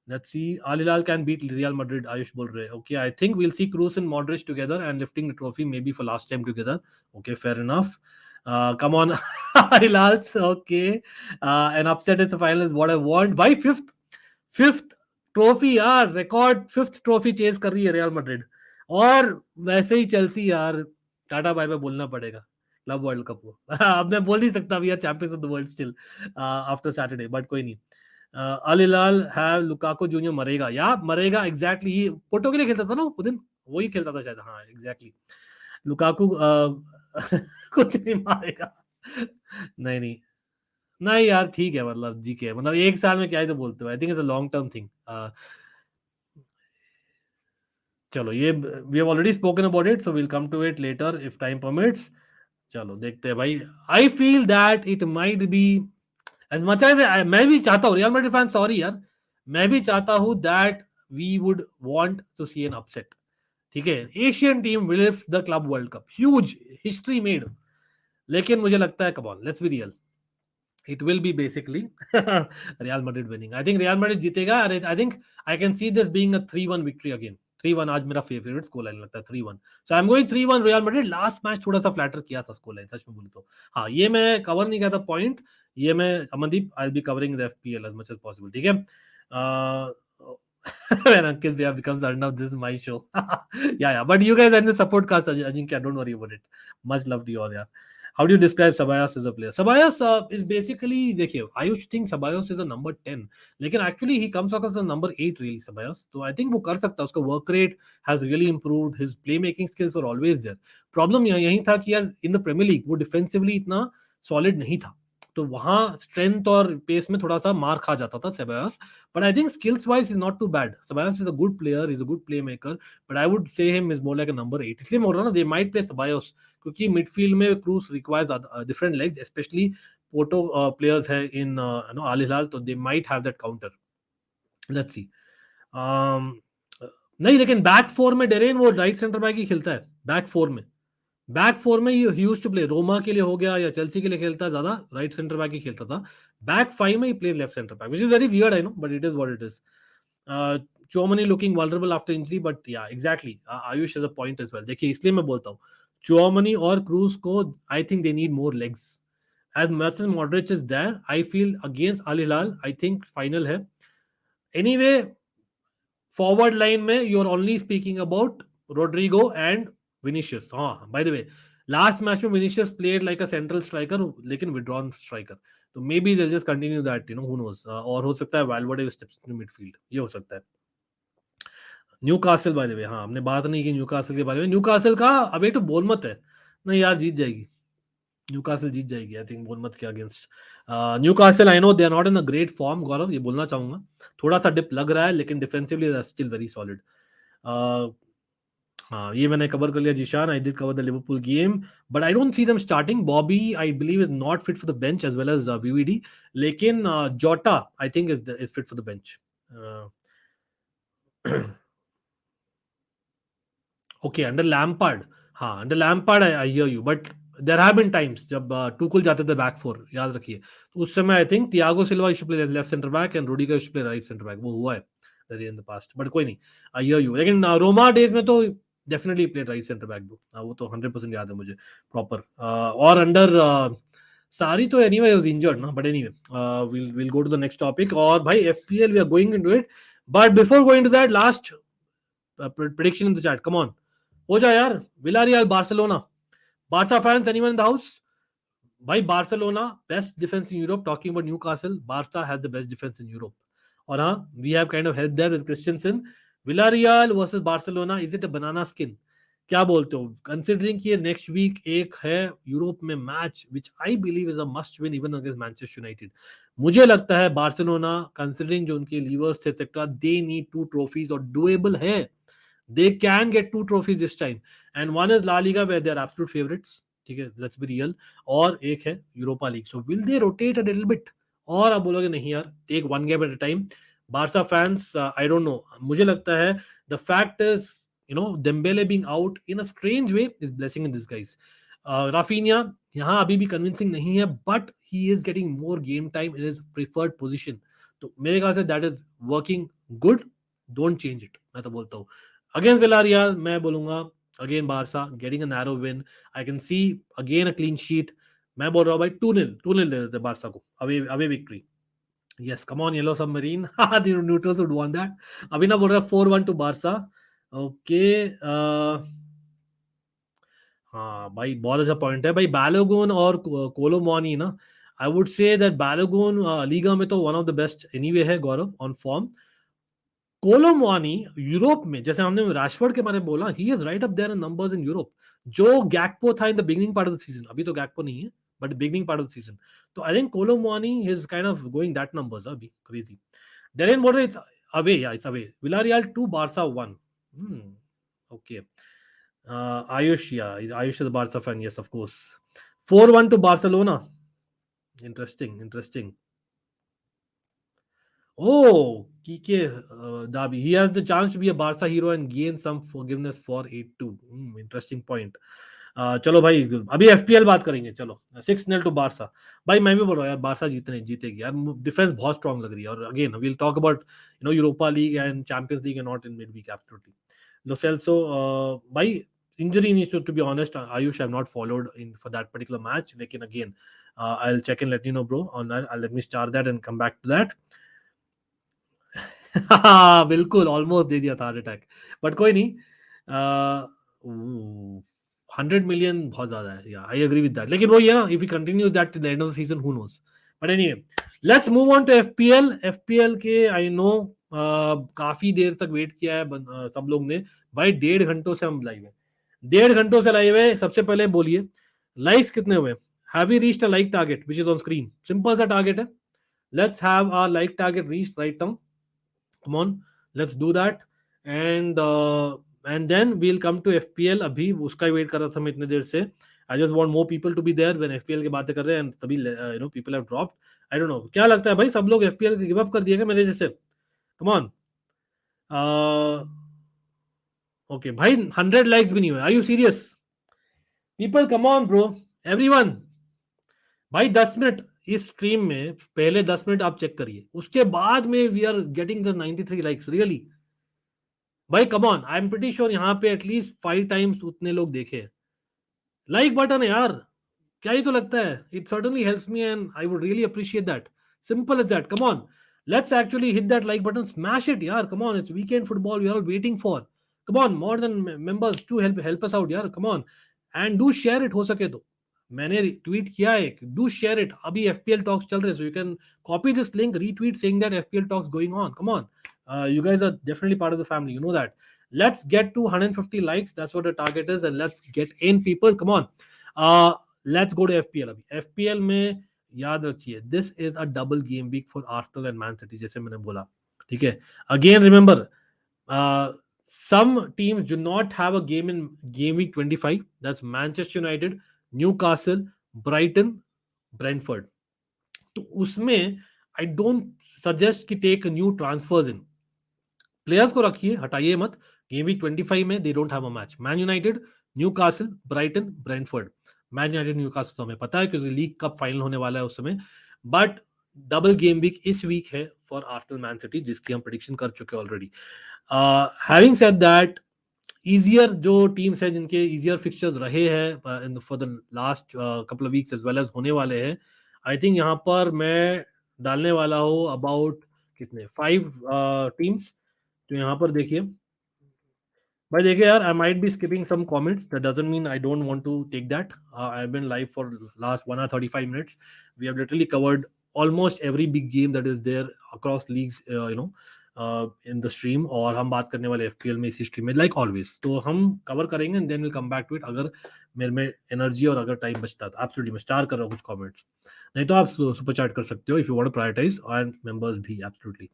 Let's see. Al Hilal can beat Real Madrid. Ayush bol rahe. Okay, I think we'll see Cruz and Modric together and lifting the trophy maybe for last time together. Okay, fair enough. Come on, Hilal. Okay, an upset is the final is what I want. By fifth trophy यार, record fifth trophy chase कर रही है real Madrid. और वैसे ही Chelsea यार, tata bye bye बोलना पड़ेगा club world cup को. अब मैं बोल नहीं सकता we are champions of the world still after Saturday, but कोई नहीं. अल हिलाल है लुकाको जूनियर मरेगा, या मरेगा एग्जैक्टली. ही पोर्टो के लिए खेलता था ना वो दिन, वही खेलता था शायद. हाँ एग्जैक्टली. लुकाकू कुछ नहीं मारेगा. नहीं नहीं नहीं यार, ठीक है, मतलब जी के, मतलब एक साल में क्या ही तो बोलते हो. I think it's a long term thing. चलो ये we have already spoken about it, so will come to it later if time permits. चलो देखते हैं भाई. I feel that it might be as much as मैं भी चाहता हूँ, रियल मैड्रिड फैन सॉरी यार, मैं भी चाहता हूँ that we would want to see an upset. ठीक है, Asian team wins the club world cup, huge history made. लेकिन मुझे लगता है, come on let's be real, it will be basically Real Madrid winning. I think Real Madrid जीतेगा. I think I can see this being a 3-1 victory again. 3-1 आज मेरा favourite score line लगता है, 3-1. So I'm going 3-1 Real Madrid. Last match थोड़ा सा flatter किया था score line, सच में बोलूं तो. हाँ, ये मैं कवर नहीं किया था पॉइंट. ये मैं अमनदीप, आई will be covering the FPL as much as possible. ठीक है. when Ankit becomes the owner of this is my show. yeah, but you guys are in the support cast, Ajinkya, don't worry about it. Much love to you all, yeah. How do you describe Ceballos as a player? Ceballos is basically, देखिए, I used to think Ceballos is a number 10, लेकिन actually he comes across as a number 8 really, Ceballos. तो I think वो कर सकता है, उसका work rate has really improved, his playmaking skills were always there. Problem यही था कि यार in the Premier League वो defensively इतना solid नहीं था, तो वहां स्ट्रेंथ और पेस में थोड़ा सा मार खा जाता था Ceballos. But I think skills wise is not too bad. Ceballos is a good player, is a good play maker, but I would say him is more like a number 8. इसलिए मैं बोल रहा हूं ना, दे माइट प्ले सेबायोस, क्योंकि midfield में Kroos requires different legs, specially Porto players है in Al Hilal, तो they might have that counter. Let's see. नहीं, लेकिन बैक फोर में डेरेन वो राइट सेंटर बैक ही खेलता है. बैक फोर में यूज्ड टू प्ले, रोमा के लिए हो गया या चेल्सी के लिए खेलता है, ज्यादा राइट सेंटर बैक ही खेलता था. बैक फाइव में he play left centre back, which is very weird, I know, but it is what it is. Tchouameni looking vulnerable after injury, but yeah exactly, Ayush has a point as well. देखिए, इसलिए मैं बोलता हूँ Tchouameni और Kroos को, I think they need more legs. as much as Modric is there, I feel against Al Hilal, I think final है. Anyway, forward line में you are only speaking about Rodrigo and Vinicius. हाँ, by the way, last match में Vinicius played like a central striker, लेकिन withdrawn striker. तो maybe they'll just continue that, who knows. और हो सकता है Valverde steps into midfield, ये हो सकता है. न्यूकासल, बाय द वे, हाँ हमने बात नहीं की न्यूकासल के बारे में. न्यूकासल का अवे टू बोर्नमथ है. नहीं यार, जीत जाएगी न्यूकासल, जीत जाएगी आई थिंक बोर्नमथ के अगेंस्ट. Newcastle, I know they are not in a great form, Gaurav ये बोलना चाहूंगा, थोड़ा सा डिप लग रहा है, लेकिन defensively they are still very solid. हाँ, ये मैंने कवर कर लिया. Zeeshan, I did cover the Liverpool game, but I don't see them starting. Bobby I believe is not fit for the bench as well as VVD, लेकिन Jota I think is fit for the bench. Okay, under Lampard, हाँ under Lampard I hear you, but there have been times जब Tuchel जाते थे back four, याद रखिए, तो उस समय I think Thiago Silva used to play left centre back and Rudiger used to play right centre back. वो हुआ है इन द पास्ट, बट कोई नहीं, आई हियर यू. लेकिन रोमा डेज में तो definitely play right centre back, वो तो 100% याद है मुझे प्रॉपर. और अंडर सारी तो एनीवे वाज इंजर्ड ना, but anyway we'll go to the next topic. और भाई FPL we are going into it, but before going to that, last prediction in the chat. Come on, हो जाए यार. Villarreal, Barcelona. Barca fans, anyone in the house? By Barcelona, best defense in Europe. Talking about Newcastle, Barca has the best defense in Europe. और हाँ, we have kind of helped there with Christensen. Villarreal versus Barcelona, is it a banana skin? क्या बोलते हो? Considering कि ये next week एक है Europe में match, which I believe is a must win even against Manchester United. मुझे लगता है बार्सिलोना, considering जो उनके लीवर्स थे एक्सेट्रा, they need 2 trophies और doable है. They can get 2 trophies this time, and one is La Liga where they are absolute favorites. ठीक है, let's be real. और एक है Europa league. So will they rotate a little bit? और आप बोलोगे नहीं यार, take one game at a time. Barca fans, I don't know. मुझे लगता है the fact is, you know, Dembele being out in a strange way is blessing in disguise. Rafinha यहाँ अभी भी convincing नहीं है, but he is getting more game time in his preferred position. तो मेरे ख्याल से that is working good. Don't change it. मैं तो बोलता हूँ. Against Villarreal, मैं बोलूंगा again Barca getting a narrow win. I can see again a clean sheet. मैं बोल रहा हूँ भाई 2-0 दे देते बारसा को. Away victory. Yes, come on, Yellow Submarine. The neutrals would want that. अभी ना बोल रहा 4-1 to Barca. Okay. हाँ भाई, बहुत अच्छा पॉइंट है भाई. बैलोगुन और कोलोमोनी ना, I would say that Balogun Liga में तो one of the best anyway है Gaurav on form. Kolo Muani Europe में, जैसे हमने रैशफोर्ड के बारे में बोला, he is right up there in numbers in Europe. जो गैक्पो था in the beginning part of the season, अभी तो गैक्पो नहीं है, but beginning part of the season, तो I think Kolo Muani is kind of going that numbers अभी crazy. Then बोल रहे इट्स अवे, या it's away. Villarreal 2 Barça 1. Okay. Ayush, yeah, Ayush is a Barca fan, yes, of course. 4-1 to Barcelona. Interesting. Oh, Kike Dabi. He has the chance to be a Barca hero and gain some forgiveness for 8-2. Interesting point. चलो भाई, अभी FPL बात करेंगे. चलो 6-0 to Barca. भाई मैं भी बोल रहा हूँ यार, बारसा जीतेगी यार. डिफेंस बहुत स्ट्रांग लग रही है. और again we'll talk about Europa League and Champions League and not in mid week. Absolutely. Lo Celso, भाई injury needs to be honest, Ayush, I have not followed in for that particular match. Lekin again, I'll check and let you know, bro. On that, let me start that and come back to that. बिल्कुल, almost they दिया था heart attack, but कोई नहीं. 100 million बहुत ज्यादा है. या I agree with that. लेकिन वो ये ना, if we continue that till the end of the season, who knows. But anyway, let's move on to FPL के. आई नो काफी देर तक वेट किया है सब लोग ने. भाई 1.5 घंटों से हम लाइव है. 1.5 घंटों से लाइव है. सबसे पहले बोलिए लाइक्स कितने हुए. Have we reached a like target which is on screen. Simple सा टारगेट है. Let's have our like target reached right now. Come on, let's do that. And then we'll come to FPL. अभी उसका wait कर रहा था मैं इतने देर से. I just want more people to be there when FPL की बातें कर रहे हैं, and तभी people have dropped. I don't know, क्या लगता है भाई, सब लोग FPL गिव अप कर दिएगा मेरे जैसे. Come on. Okay भाई, 100 likes भी नहीं हुए. Are you serious? People, come on bro. Everyone. भाई 10 मिनट इस स्ट्रीम में, पहले 10 मिनट आप चेक करिए, उसके बाद में we are getting the 93 likes. Really भाई, come on. I am pretty sure यहाँ पे एटलीस्ट 5 टाइम्स उतने लोग देखे. लाइक बटन है यार, क्या ही तो लगता है. It certainly helps me and I would really appreciate that. Simple as that. Come on, let's actually hit that like button. Smash it यार. Come on, it's weekend football, we are all waiting for. Come on, more than members to help us out यार. Come on, and do share it. हो सके तो मैंने tweet किया है, do share it. अभी FPL talks चल रहे, so you can copy this link, retweet saying that FPL talks going on. Come on, you guys are definitely part of the family, you know that. Let's get to 150 likes. That's what the target is, and let's get in people. Come on, let's go to FPL. अभी FPL में याद रखिए, this is a double game week for Arsenal and Man City, जैसे मैंने बोला. ठीक है, again remember, some teams do not have a game in game week 25. That's Manchester United, Newcastle, Brighton, Brentford. तो उसमें I don't suggest कि take new transfers in. Players को रखिए, हटाइए मत. गेम वीक 25 में they don't have a match. Man United, Newcastle, Brighton, Brentford. Man United Newcastle तो हमें पता है क्योंकि लीग कप फाइनल होने वाला है उस समय. बट डबल गेम वीक इस वीक है फॉर आर्सेनल मैन सिटी, जिसकी हम प्रेडिक्शन कर चुके हैं already. Having said that, easier जो टीम्स है जिनके इजियर फिक्चर्स रहे हैं for the last couple of weeks as well as होने वाले हैं, आई थिंक यहाँ पर मैं डालने वाला हूँ अबाउट कितने 5 टीम्स. तो यहाँ पर देखिए, भाई देखिए यार, I might be skipping some comments, that doesn't mean I don't want to take that. I have been live for last 1 hour 35 minutes. We have literally covered almost every big game that is there across leagues, in the stream. और हम बात करने वाले FPL में इसी stream में, like always. तो हम कवर करेंगे and then will come back to it, अगर मेरे में एनर्जी और अगर टाइम बचता तो. एब्सोल्युटली मैं स्टार कर रहा हूँ कुछ कमेंट्स, नहीं तो आप सुपर चैट कर सकते हो if you want to prioritise, और मेंबर्स भी एब्सोल्युटली.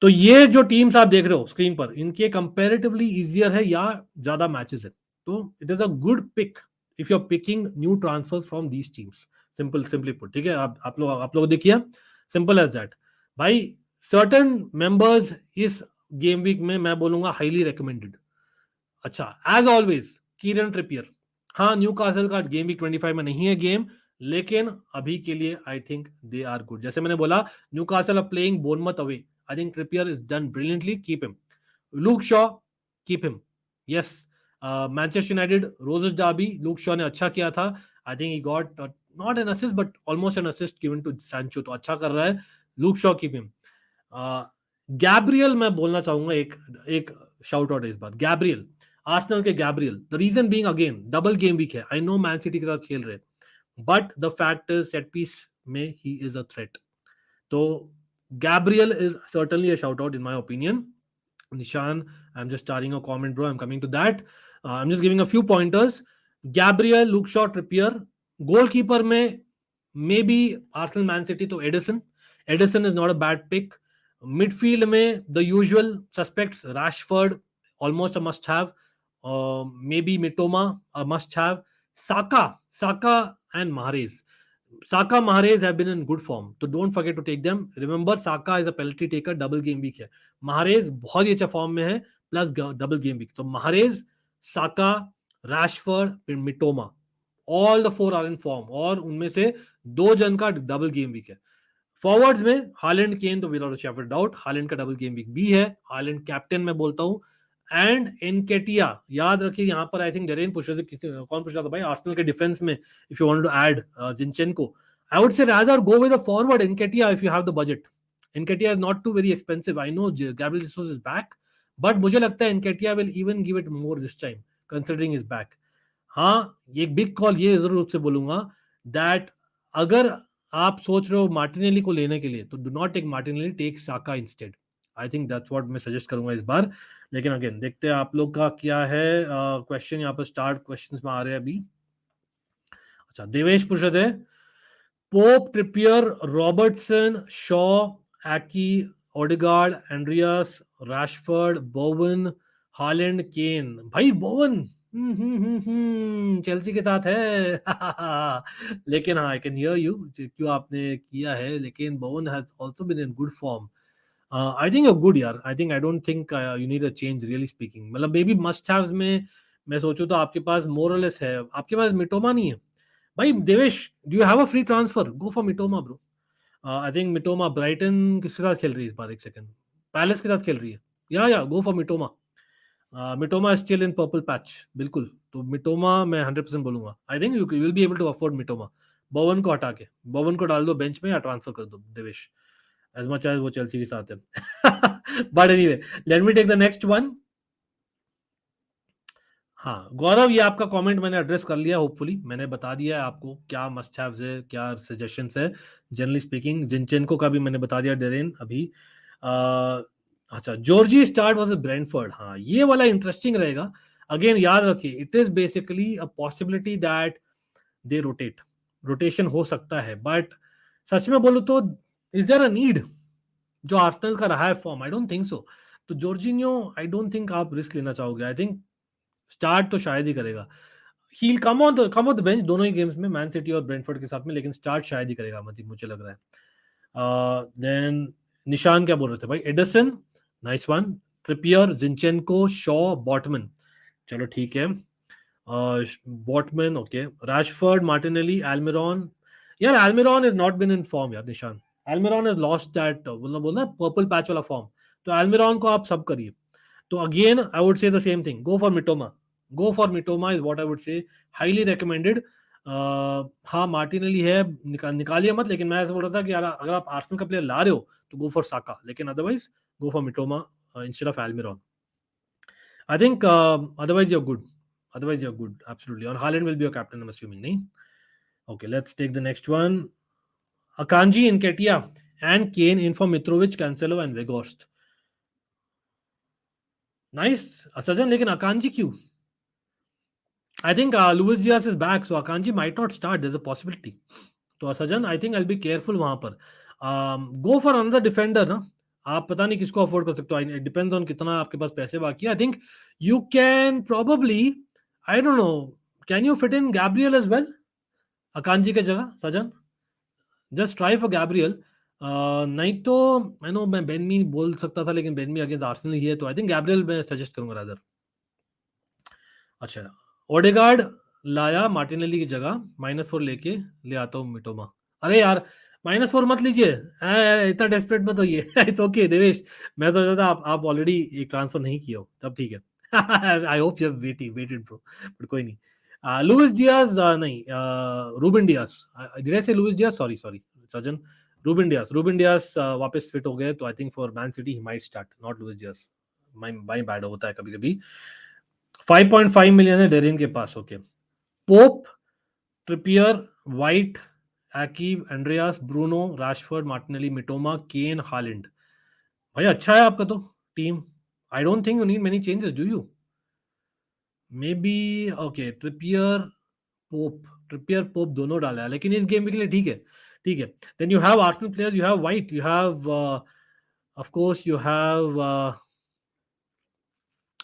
तो ये जो टीम्स आप देख रहे हो स्क्रीन पर, इनके कंपैरेटिवली इजियर है या ज्यादा मैचेस है, तो it is a good pick if you are picking new transfers from these teams. Simply put, ठीक है. आप लोग देखिए, सिंपल एज दैट. भाई सर्टेन मेंबर्स इस गेम वीक में मैं बोलूंगा हाईली रिकमेंडेड. अच्छा, एज ऑलवेज कीरन ट्रिपियर. हाँ, न्यू कासल का गेम वीक 25 में नहीं है गेम, लेकिन अभी के लिए I think they are good. जैसे मैंने बोला, Newcastle are playing Bournemouth away. I think Trippier is done brilliantly, keep him. Luke Shaw, keep him. Yes. Manchester United Rogers Darby, Luke Shaw ने अच्छा किया था. I think he got not an assist but almost an assist given to Sancho, तो अच्छा कर रहा है. Luke Shaw, keep him. Gabriel मैं बोलना चाहूंगा, एक एक शाउट आउट है इस बार. गैब्रियल, आर्सेनल के Gabriel. The reason being again double game week है. आई नो मैन सिटी के साथ खेल रहे, but the fact is set piece में ही इज अ थ्रेट. तो Gabriel is certainly a shout out in my opinion. Nishan, I'm just starting a comment, bro. I'm coming to that. I'm just giving a few pointers. Gabriel, Luke Shaw, Trippier. Goalkeeper में maybe Arsenal, Man City तो Edison. Edison is not a bad pick. Midfield में the usual suspects. Rashford, almost a must-have. Maybe Mitoma, a must-have. Saka and Mahrez. Saka, Mahrez have been in good form, so don't forget to take them. Remember, Saka is a penalty taker, double game week है. Mahrez बहुत ही अच्छा form में है, plus double game week. तो Mahrez, Saka, Rashford, फिर Mitoma, all the four are in form, और उनमें से 2 जन का डबल गेम वीक है. फॉरवर्ड्स में हालैंड, केन तो without a shadow of doubt. Holland का डबल गेम वीक भी है. हालैंड कैप्टन मैं बोलता हूं. एंड एनकेटिया, याद रखिए यहाँ पर आई थिंक डेरेन पूछ रहे थे, कौन पूछ रहा था भाई आर्सेनल के डिफेंस में, if you want to add Zinchenko, I would say rather go with the forward Nketiah if you have the budget. Nketiah is not too very expensive. I know Gabriel Jesus is back, but मुझे लगता है Nketiah will even give it more this time considering is back. हाँ, ये big call ये जरूर रूप से बोलूंगा दैट अगर आप सोच रहे हो मार्टिनेली को लेने के लिए, तो do not take Martinelli, take Saka instead. I think that's what मैं सजेस्ट करूंगा इस बार. लेकिन अगेन देखते हैं आप लोग का क्या है. क्वेश्चन यहाँ पर स्टार्ट क्वेश्चंस में आ रहे हैं अभी. अच्छा, देवेश पूछ रहे थे pope, Trippier, Robertson, Shaw, Ake, Odegaard, Andreas, Rashford, Bowen, Haaland, Kane. भाई बोवन चेल्सी के साथ है. लेकिन हाँ, आई कैन हियर यू क्यों आपने किया है, लेकिन Bowen has also been in good form. I think you good यार. I don't think you need a change really speaking. मतलब बेबी मस्ट हैव्स में मैं सोचूं तो आपके पास मोरलेस है. आपके पास मिटोमा नहीं है भाई. Devesh, do you have a free transfer, go for Mitoma bro. I think Mitoma Brighton किसके साथ खेल रही है इस बार, एक सेकंड, पैलेस के साथ खेल रही है. या go for Mitoma. Mitoma still in purple patch, बिल्कुल. तो मिटोमा मैं 100% बोलूंगा. I think you will be able to afford Mitoma. Bowen को हटा के बोवन को डाल दो बेंच में या ट्रांसफर कर दो देवेश, एज मच एज वो चेल्सी के साथ है. But anyway, let me take the next one. हाँ गौरव, ये आपका कमेंट मैंने एड्रेस कर लिया. होपफुली मैंने बता दिया है आपको क्या मस्ट हैव्स है, क्या सजेशंस है. जनरली स्पीकिंग जिनचेंको का भी मैंने बता दिया डेरेन अभी. अच्छा, जॉर्जी स्टार्ट वर्सेस ब्रेंटफोर्ड. हाँ, ये वाला इंटरेस्टिंग रहेगा. अगेन याद रखिए, it is basically a possibility that they rotation हो सकता है, बट सच में बोलूं तो इज देयर अ नीड. जो आर्सेनल का रहा है form, I don't think so. तो जॉर्जिनियो, आई डोंट थिंक आप रिस्क लेना चाहोगे. आई थिंक स्टार्ट तो शायद ही करेगा. ही कम ऑन द बेंच दोनों ही गेम्स में, मैन सिटी और ब्रेंटफोर्ड के साथ में, लेकिन स्टार्ट शायद ही करेगा मतलब मुझे लग रहा है. देन निशान क्या बोल रहे थे भाई, Edison, nice one. Trippier, Zinchenko, Shaw, Botman. चलो ठीक है. Botman okay. Rashford, Martinelli, Almiron. यार Almiron is not been in form यार Nishan. Almiron is lost that बोलना पर्पल पैच वाला फॉर्म. तो एल्मिरॉन को आप सब करिए. तो again I would say the same thing, go for Mitoma. Go for Mitoma is what I would say, highly recommended. हाँ मार्टिनेली है, निकालिए मत, लेकिन मैं ऐसा बोल रहा था कि यार अगर आप आर्सेनल का प्लेयर ला रहे हो तो गो फॉर साका, लेकिन otherwise go for Mitoma instead of Almiron. I think otherwise you're good. Otherwise you're good. Absolutely. On Haaland will be your captain, I'm assuming. Nahi? Okay, let's take the next one. Akanji, Nketiah, and Kane in for Mitrovic, Cancelo, and Weghorst. Nice. Sajan, लेकिन Akanji क्यों? I think Luis Diaz is back, so Akanji might not start. There's a possibility. तो Sajan I think I be careful वहां पर. Go for another defender ना. आप पता नहीं किसको अफोर्ड कर सकते हो. इट डिपेंड्स ऑन कितना आपके पास पैसे बाकी है. I think you can probably, I don't know, can you fit in Gabriel as well Akanji के जगह Sajan? Just try for Gabriel. नहीं तो आई नो मैं बेनमी बोल सकता था, लेकिन बेनमी अगेंस्ट आर्सेनल ही है, तो आई थिंक गैब्रियल मैं सजेस्ट करूंगा रादर. अच्छा, ओडेगार्ड लाया मार्टिनेली की जगह, -4 लेके ले आता हूँ मिटोमा. अरे यार -4 मत लीजिए. इतना डेस्परेट मत होइए. It's okay Devesh. मैं सोचा था आप ऑलरेडी एक ट्रांसफर नहीं किया हो, तब ठीक है. I hope you have waited bro, but कोई नहीं. लुइस डियाज नहीं, Ruben Dias. Did I say Luis Diaz? Sorry Sajan. Ruben Dias वापस फिट हो गए, तो I think for Man City he might start, not Luis Diaz. My bad होता है कभी कभी. 5.5 मिलियन है डेरिन के पास. Okay. Pope, Trippier, White, Ake, Andreas, Bruno, Rashford, Martinelli, Mitoma, Kane, Haaland. भाई अच्छा है आपका तो team. I don't think you need many changes, do you? May be. Okay, Trippier pope दोनों डाला है, लेकिन इस गेम के लिए ठीक है. ठीक है. Then you have Arsenal players, you have White, you have of course you have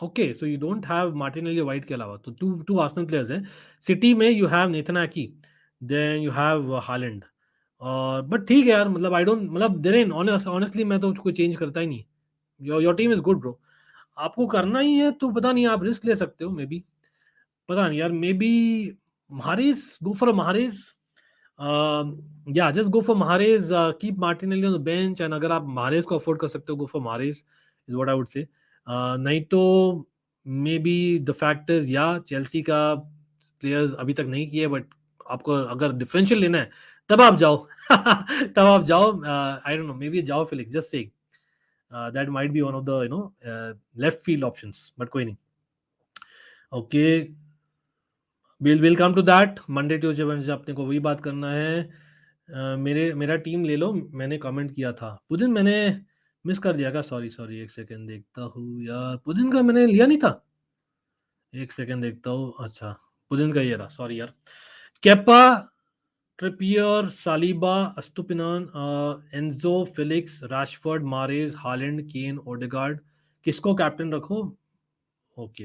okay. So you don't have Martinelli White के अलावा, तो टू आर्सेनल प्लेयर्स हैं. सिटी में you have Nathan Ake, then you have Haaland. और but ठीक है यार, मतलब आई डोंट, मतलब देन ऑनेस्टली मैं तो उसको चेंज करता ही नहीं. Your team is good bro. आपको करना ही है तो पता नहीं, आप रिस्क ले सकते हो मे बी. पता नहीं यार, may be Mahrez, go for a Mahrez. Yeah, just go for Mahrez. Keep Martinelli on the bench, and अगर आप Mahrez को afford कर सकते हो, go for Mahrez is what I would say. नहीं तो maybe the fact is, yeah, Chelsea का players अभी तक नहीं किए, but आपको अगर differential लेना है तब आप जाओ. तब आप जाओ. I don't know, maybe Joao Felix, just saying. That might be one of the left field options, but कोई नहीं. Okay. We'll come to that. Monday, Tuesday, Wednesday अपने को वही बात करना है. मेरा टीम ले लो, मैंने कमेंट किया था. पुदिन मैंने मिस कर दिया क्या? सॉरी, एक सेकंड देखता हूँ यार. पुदिन का मैंने लिया नहीं था. एक सेकंड देखता हूँ. अच्छा, पुदिन का ये रहा. सॉरी यार. Kepa, Trippier, Saliba, Estupinan, Enzo, Felix, Rashford, Mahrez, Haaland, Kane, Odegaard. किसको कैप्टन रखो? ओके.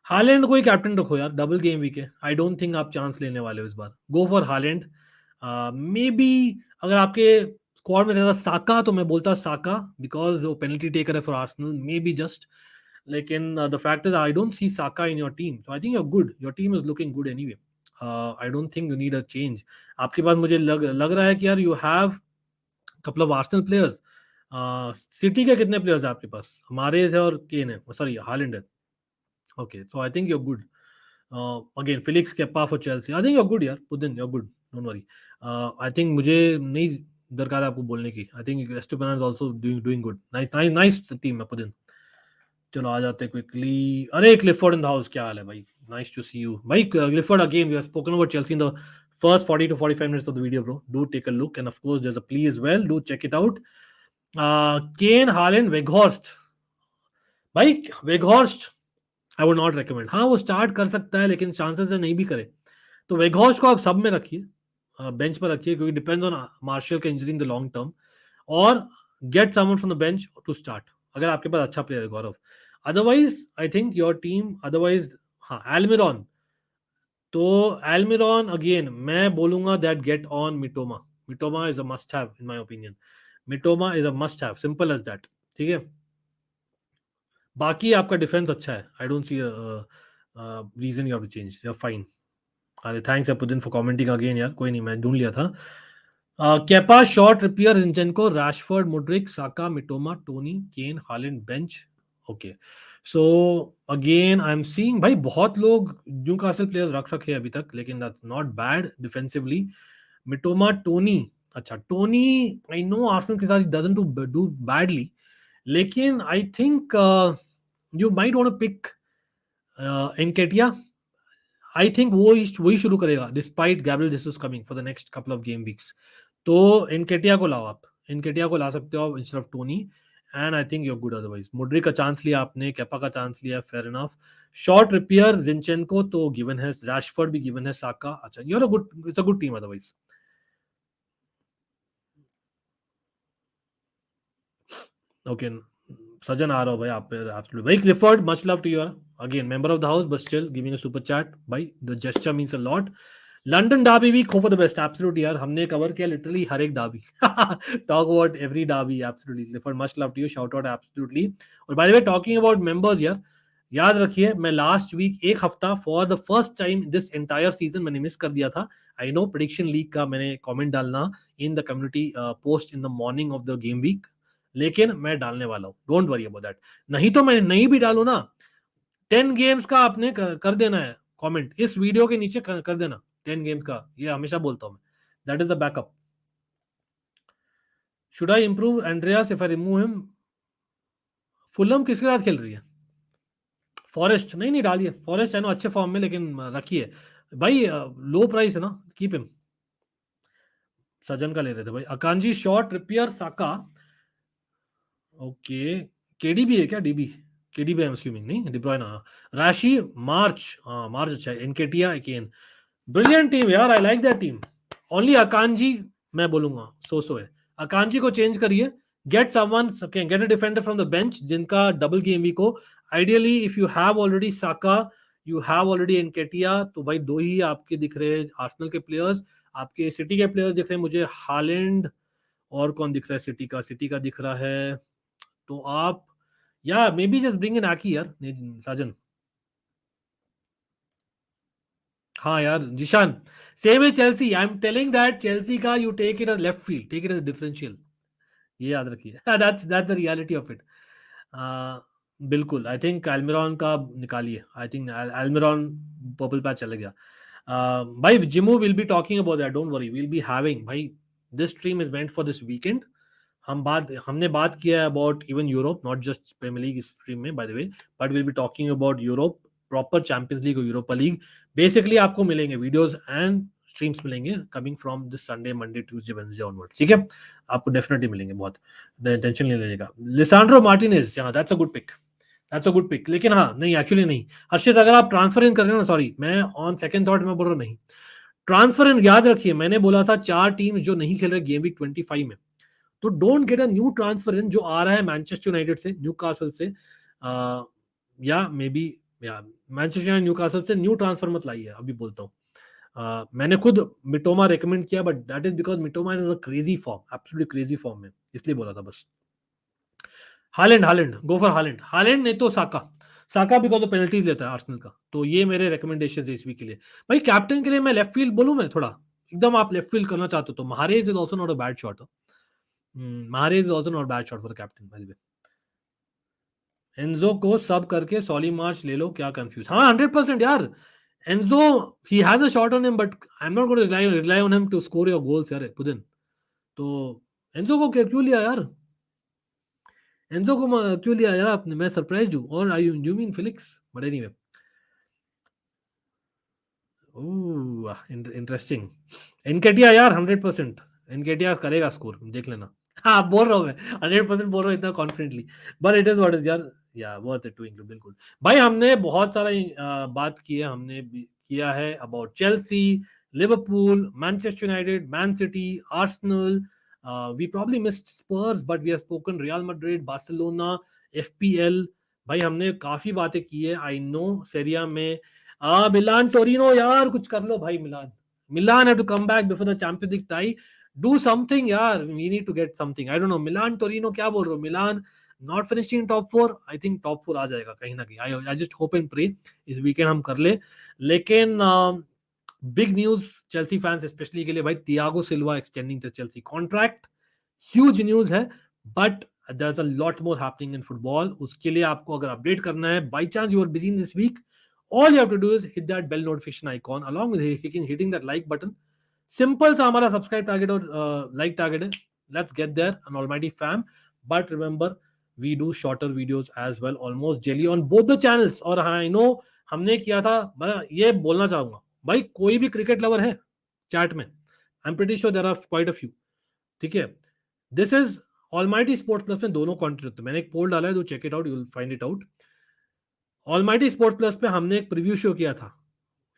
हालैंड को ही कैप्टन रखो यार, डबल गेम वीक है. आई डोंट थिंक आप चांस लेने वाले हो इस बार. Go for Haaland. Maybe अगर आपके स्क्वाड में रहता साका, तो मैं बोलता साका, बिकॉज वो पेनल्टी टेकर है for Arsenal, maybe just. लेकिन the fact is I don't C Saka in your team, so I think you are good. Your team is looking good anyway. I don't think you need a change. आपके पास मुझे लग रहा है कि यार you have couple of Arsenal players. City के कितने प्लेयर्स है आपके पास? हमारे है और केन है, सॉरी हालैंड है. Okay, so I think you're good. Again, Felix Kepa for Chelsea. I think you're good, यार. Pudin, you're good. Don't worry. I think मुझे नहीं दरकार है आपको बोलने की. I think Estupiñán is also doing good. Nice team है Pudin. चलो आ जाते quickly. अरे Clifford in the house, क्या हाल है भाई? Nice to see you. भाई Clifford, again, we have spoken about Chelsea in the first 40 to 45 minutes of the video, bro. Do take a look, and of course there's a plea as well. Do check it out. Kane, Haaland, Weghorst. भाई Weghorst I would not recommend. हाँ, वो start कर सकता है, लेकिन chances है नहीं भी करे. तो वेघोर्स्ट को आप सब में रखिए, बेंच पर रखिए, क्योंकि डिपेंड्स ऑन मार्शल का injury in the long term. और get someone from the bench to start, अगर आपके पास अच्छा प्लेयर है Gaurav. Otherwise I think your team, otherwise हाँ, एल्मिरॉन. तो एल्मिरॉन अगेन मैं बोलूंगा that get on Mitoma. Mitoma is a must have in my opinion. Mitoma is a must have, simple as that. ठीक है. बाकी आपका डिफेंस अच्छा है. I don't C reason you have to change. You are fine. अरे thanks पुदिन for commenting again यार. कोई नहीं, मैं ढूंढ लिया था. Kepa, Shaw, Trippier, Zinchenko, Rashford, Mudryk, Saka, Mitoma, Toney, Kane, Haaland bench. Okay. So again I am seeing भाई बहुत लोग न्यूकासल प्लेयर्स रख रखे अभी तक, लेकिन that's not bad defensively. Mitoma, Toney. अच्छा, टोनी आई नो आर्सेनल के साथ डजंट डू बैडली, लेकिन I think you might want to pick Nketiah I think वही शुरू करेगा despite Gabriel Jesus coming for the next couple of game weeks. तो Nketiah को लाओ आप, एनकेटिया को ला सकते हो आप instead of Toney. And I think you're good. Otherwise Mudryk का चांस लिया आपने, केपा का चांस लिया, फेयर इनफ. शॉर्ट रिपेयर जिनचेंको तो गिवन है, रैशफोर्ड भी गिवन है, साका. अच्छा, you're a good, it's a good team otherwise. Okay, Sajan आ रहा हो भाई आप पे, एब्सोल्युटली भाई. Clifford, much love to you again, member of the house but still giving a super chat भाई, the gesture means a lot. London derby week, hope for the best. Absolutely यार, हमने कवर किया literally हर एक derby. Talk about every derby. Absolutely Clifford, much love to you, shout out absolutely. और by the way, talking about members यार, याद रखिए मैं लास्ट वीक एक हफ्ता for the first time this entire season मैंने मिस कर दिया था. आई नो प्रेडिक्शन लीग का मैंने कमेंट डालना in the community post in the morning of the game week, लेकिन मैं डालने वाला हूँ. Don't worry about that. नहीं तो मैं नहीं भी डालू ना, 10 गेम्स का आपने कर देना है कमेंट इस वीडियो के नीचे, कर देना 10 गेम्स का. ये हमेशा बोलता हूँ मैं, that is the backup. Should I improve Andreas if I remove him? Fulham किसके साथ खेल रही है? फॉरेस्ट? नहीं नहीं, डालिए फॉरेस्ट है ना अच्छे फॉर्म में, लेकिन रखिए भाई, लो प्राइस है ना, कीप हिम. सजन का ले रहे थे भाई. अकांजी शॉर्ट, रिपियर, साका. ओके, केडीबी है क्या? DB, KDB I am assuming, नहीं डिब्रॉयना. राशि, मार्च, हाँ मार्च अच्छा है. एनकेटिया अगेन, ब्रिलियंट टीम यार, I like that team. Only अकांजी मैं बोलूंगा सो है. अकांजी को चेंज करिए, get someone, get a defender from the bench जिनका डबल गेम वीक हो. Ideally if you have already Saka, you have already एनकेटिया, तो भाई दो ही आपके दिख रहे हैं आर्सेनल के प्लेयर्स. आपके सिटी के प्लेयर्स दिख रहे हैं मुझे, हालैंड, और कौन दिख रहा है सिटी का? सिटी का दिख रहा है, तो आप या maybe just bring in Ake यार, साजन. हाँ यार जिशान, सेम है Chelsea. I am telling that Chelsea का you take it as left field, take it as differential. ये याद रखिए. That's the reality of it. बिल्कुल. आई थिंक एल्मिरॉन का निकालिए. I think Almiron purple patch चले गया. भाई जिमू will be talking about that, don't worry, will be having भाई. This stream is meant for this weekend. हमने बात किया है about even Europe, not just Premier League stream में by the way, but will be talking about Europe, proper Champions league और Europa League. Basically आपको मिलेंगे videos and streams मिलेंगे coming from this Sunday, Monday, Tuesday, Wednesday onward. ठीक है, आपको definitely मिलेंगे. बहुत टेंशन नहीं लेने का. लिसांड्रो मार्टिनेज, हाँ that's a good pick, that's a good pick. लेकिन हाँ नहीं, एक्चुअली नहीं हर्षित, अगर आप ट्रांसफर इन कर रहे हो ना, सॉरी मैं ऑन सेकंड थॉट में बोल रहा हूँ, नहीं ट्रांसफर इन. याद रखिए मैंने बोला था 4 टीम जो नहीं खेल रहे गेम वीक 25 में, तो don't get a new transfer इन जो आ रहा है मैनचेस्टर यूनाइटेड से, न्यूकासल से, या मे बी, या मैनचेस्टर यूनाइटेड न्यूकासल से न्यू ट्रांसफर मत लाइए, अभी बोलता हूँ. मैंने खुद मिटोमा रेकमेंड किया, but that is because Mitoma is a crazy form, absolutely crazy form में, इसलिए बोला था बस. Haaland, Haaland go for Haaland. Haaland नहीं तो साका, साका बिकॉज वो पेनल्टीज लेता है आर्सेनल का. तो ये मेरे रिकमेंडेशन है इस वीक के लिए. भाई कैप्टन के लिए मैं लेफ्ट फील्ड बोलूं, मैं थोड़ा एकदम आप लेफ्ट फील्ड करना चाहते हो तो Mahrez is also not a bad shot. Mahrez is also not a bad shot for the captain, by the way. Enzo को सब करके सॉली मार्च ले लो, क्या कंफ्यूज. हाँ 100% यार. Enzo, he has a shot on him, but I am not going to rely on him to score your goals यार पुदिन. तो एंजो को क्यों लिया यार? एंजो को क्यों लिया यार आपने? मैं सरप्राइज हूँ. और I you mean Felix, but anyway. Interesting. Nketiah यार 100%, एनकेटिया करेगा स्कोर, देख लेना. हाँ बोल रहा हूँ मैं, 100% बोल रहा हूँ इतना confidently, but it is what is यार. या वर्थ इट टू इंक्लूड, बिल्कुल. भाई हमने बहुत सारा बात की है, हमने किया है about Chelsea, Liverpool, Manchester United, Man City, Arsenal. We probably missed Spurs, but we have spoken Real Madrid, Barcelona, FPL. भाई हमने काफी बातें की है. आई नो सेरिया में मिलान टोरिनो, यार कुछ कर लो भाई. Milan have to come back before the champions League tie. Do something यार, we need to get something. I don't know, Milan Torino क्या बोल रहे हो? Milan not finishing top 4, I think top 4 आ जाएगा कहीं ना कहीं. I just hope and pray इस वीकेंड हम कर ले. लेकिन big news Chelsea fans specially के लिए भाई, Thiago Silva extending the Chelsea contract. Huge news है, but there is a lot more happening in football. उसके लिए आपको अगर अपडेट करना है, by chance you are busy in this week, all you have to do is hit that bell notification icon along with hitting that like button. Simple सा हमारा subscribe target और like target है. Let's get there an Almighty fam. But remember, we do shorter videos as well almost daily on both the channels. और हाँ, I know हमने किया था, मैं ये बोलना चाहूंगा भाई, कोई भी क्रिकेट लवर है चैट में, I am pretty sure there are quite a few, ठीक है। This is Almighty Sports Plus में दोनों कंटेंट होते हैं, मैंने एक पोल डाला है, तो check it out, you will find it out. Almighty Sports Plus पे हमने एक प्रीव्यू शो किया था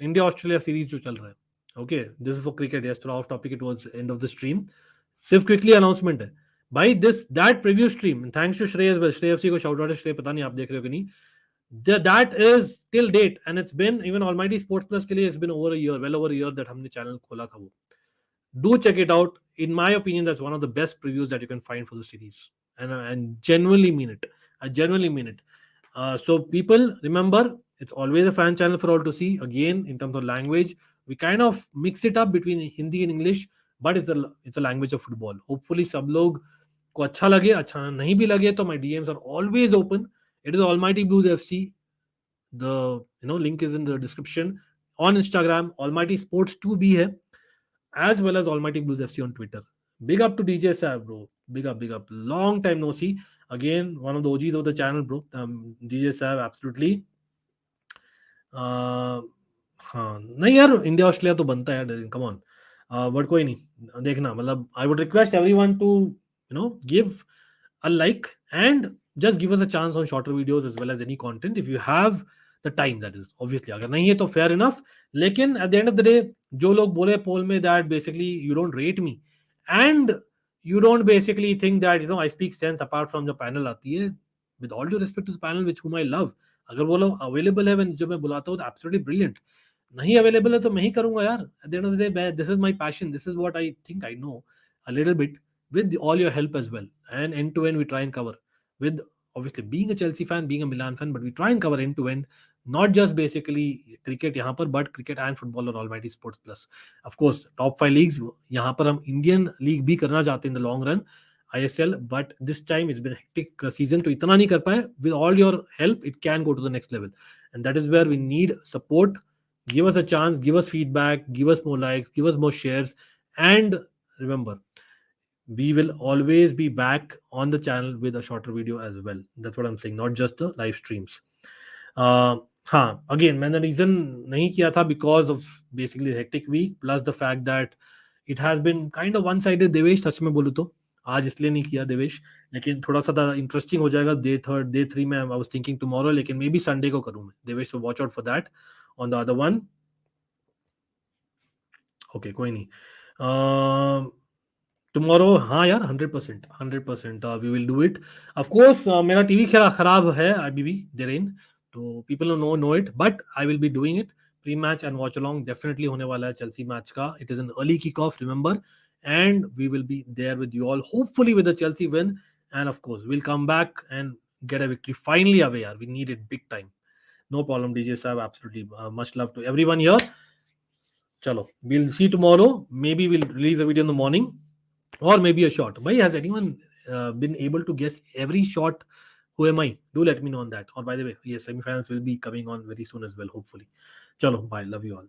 इंडिया ऑस्ट्रेलिया सीरीज जो चल रहा है, okay, this is for cricket, yes, थोड़ा off topic, it was end of the stream, सिर्फ क्विकली अनाउंसमेंट है भाई, this that preview stream, thanks to Shrey, Shrey FC को शाउट आउट है, श्रेय पता नहीं आप देख रहे हो कि नहीं, that is till date, and it's been even Almighty Sports Plus के लिए it's been over a year, well over a year that हमने चैनल खोला था वो, do check it out. In my opinion, that's one of the best previews that you can find for the series, and genuinely mean it. I genuinely mean it. So people, remember, it's always a fan channel for all to see. Again, in terms of language, we kind of mix it up between Hindi and English, but it's a language of football. Hopefully, सब लोग को अच्छा लगे, अच्छा नहीं भी लगे तो my DMs are always open. It is Almighty Blues FC. The link is in the description. On Instagram, Almighty Sports 2 भी है, as well as Almighty Blues FC on Twitter. Big up to DJ Saab, bro. Big up, big up. Long time no see. Again, one of the OGs of the channel, bro. DJ Saab, absolutely. हाँ नहीं यार, India Australia तो बनता है यार, come on, but कोई नहीं, देखना, मतलब I would request everyone to give a like and just give us a chance on shorter videos as well as any content if you have the time, that is obviously, अगर नहीं है तो fair enough, लेकिन at the end of the day जो लोग बोले पोल में that basically you don't rate me and you don't basically think that I speak sense apart from जो panel आती है, with all due respect to the panel which whom I love, अगर वो लोग अवेलेबल है जो मैं बुलाता हूँ तो absolutely brilliant, नहीं अवेलेबल है तो मैं ही करूंगा यार, at the end of the day this is my passion, this is what I think I know a little bit, with all your help as well, and end to end we try and cover, with obviously being a Chelsea fan, being a Milan fan, but we try and cover end to end, not just basically cricket यहाँ पर, but cricket and football और Almighty Sports Plus. Of course top 5 leagues यहाँ पर हम Indian league भी करना चाहते हैं in the long run, ISL, but this time it's been a hectic season तो इतना नहीं कर पाए, with all your help it can go to the next level, and that is where we need support. Give us a chance, give us feedback, give us more likes, give us more shares, and remember, we will always be back on the channel with a shorter video as well. That's what I'm saying, not just the live streams. हाँ, again, मैंने reason नहीं किया था because of basically hectic week plus the fact that it has been kind of one-sided. Devesh, सच में बोलूँ तो आज इसलिए नहीं किया देवेश, लेकिन थोड़ा सा इंटरेस्टिंग हो जाएगा डे 3 में, I was thinking tomorrow, लेकिन मे बी संडे को करूँ मैं Devesh, so watch out for that on the other one. Okay, कोई नहीं, टुमारो, हाँ यार, 100% we will do it, of course. मेरा टीवी खराब है अभी भी, देयर इन, तो people know it, but I will be doing it, pre match and watch along definitely होने वाला है चेल्सी मैच का, it is an early kick off, remember, and we will be there with you all, hopefully with the Chelsea win, and of course will come back and get a victory finally away yaar, we need it big time. No problem DJ Saab, absolutely, much love to everyone here. Chalo, we'll see tomorrow, maybe we'll release a video in the morning, or maybe a shot. Bhai, has anyone been able to guess every shot? Who am I? Do let me know on that. Or by the way, yes, semi-finals will be coming on very soon as well, hopefully. Chalo, bye. Love you all.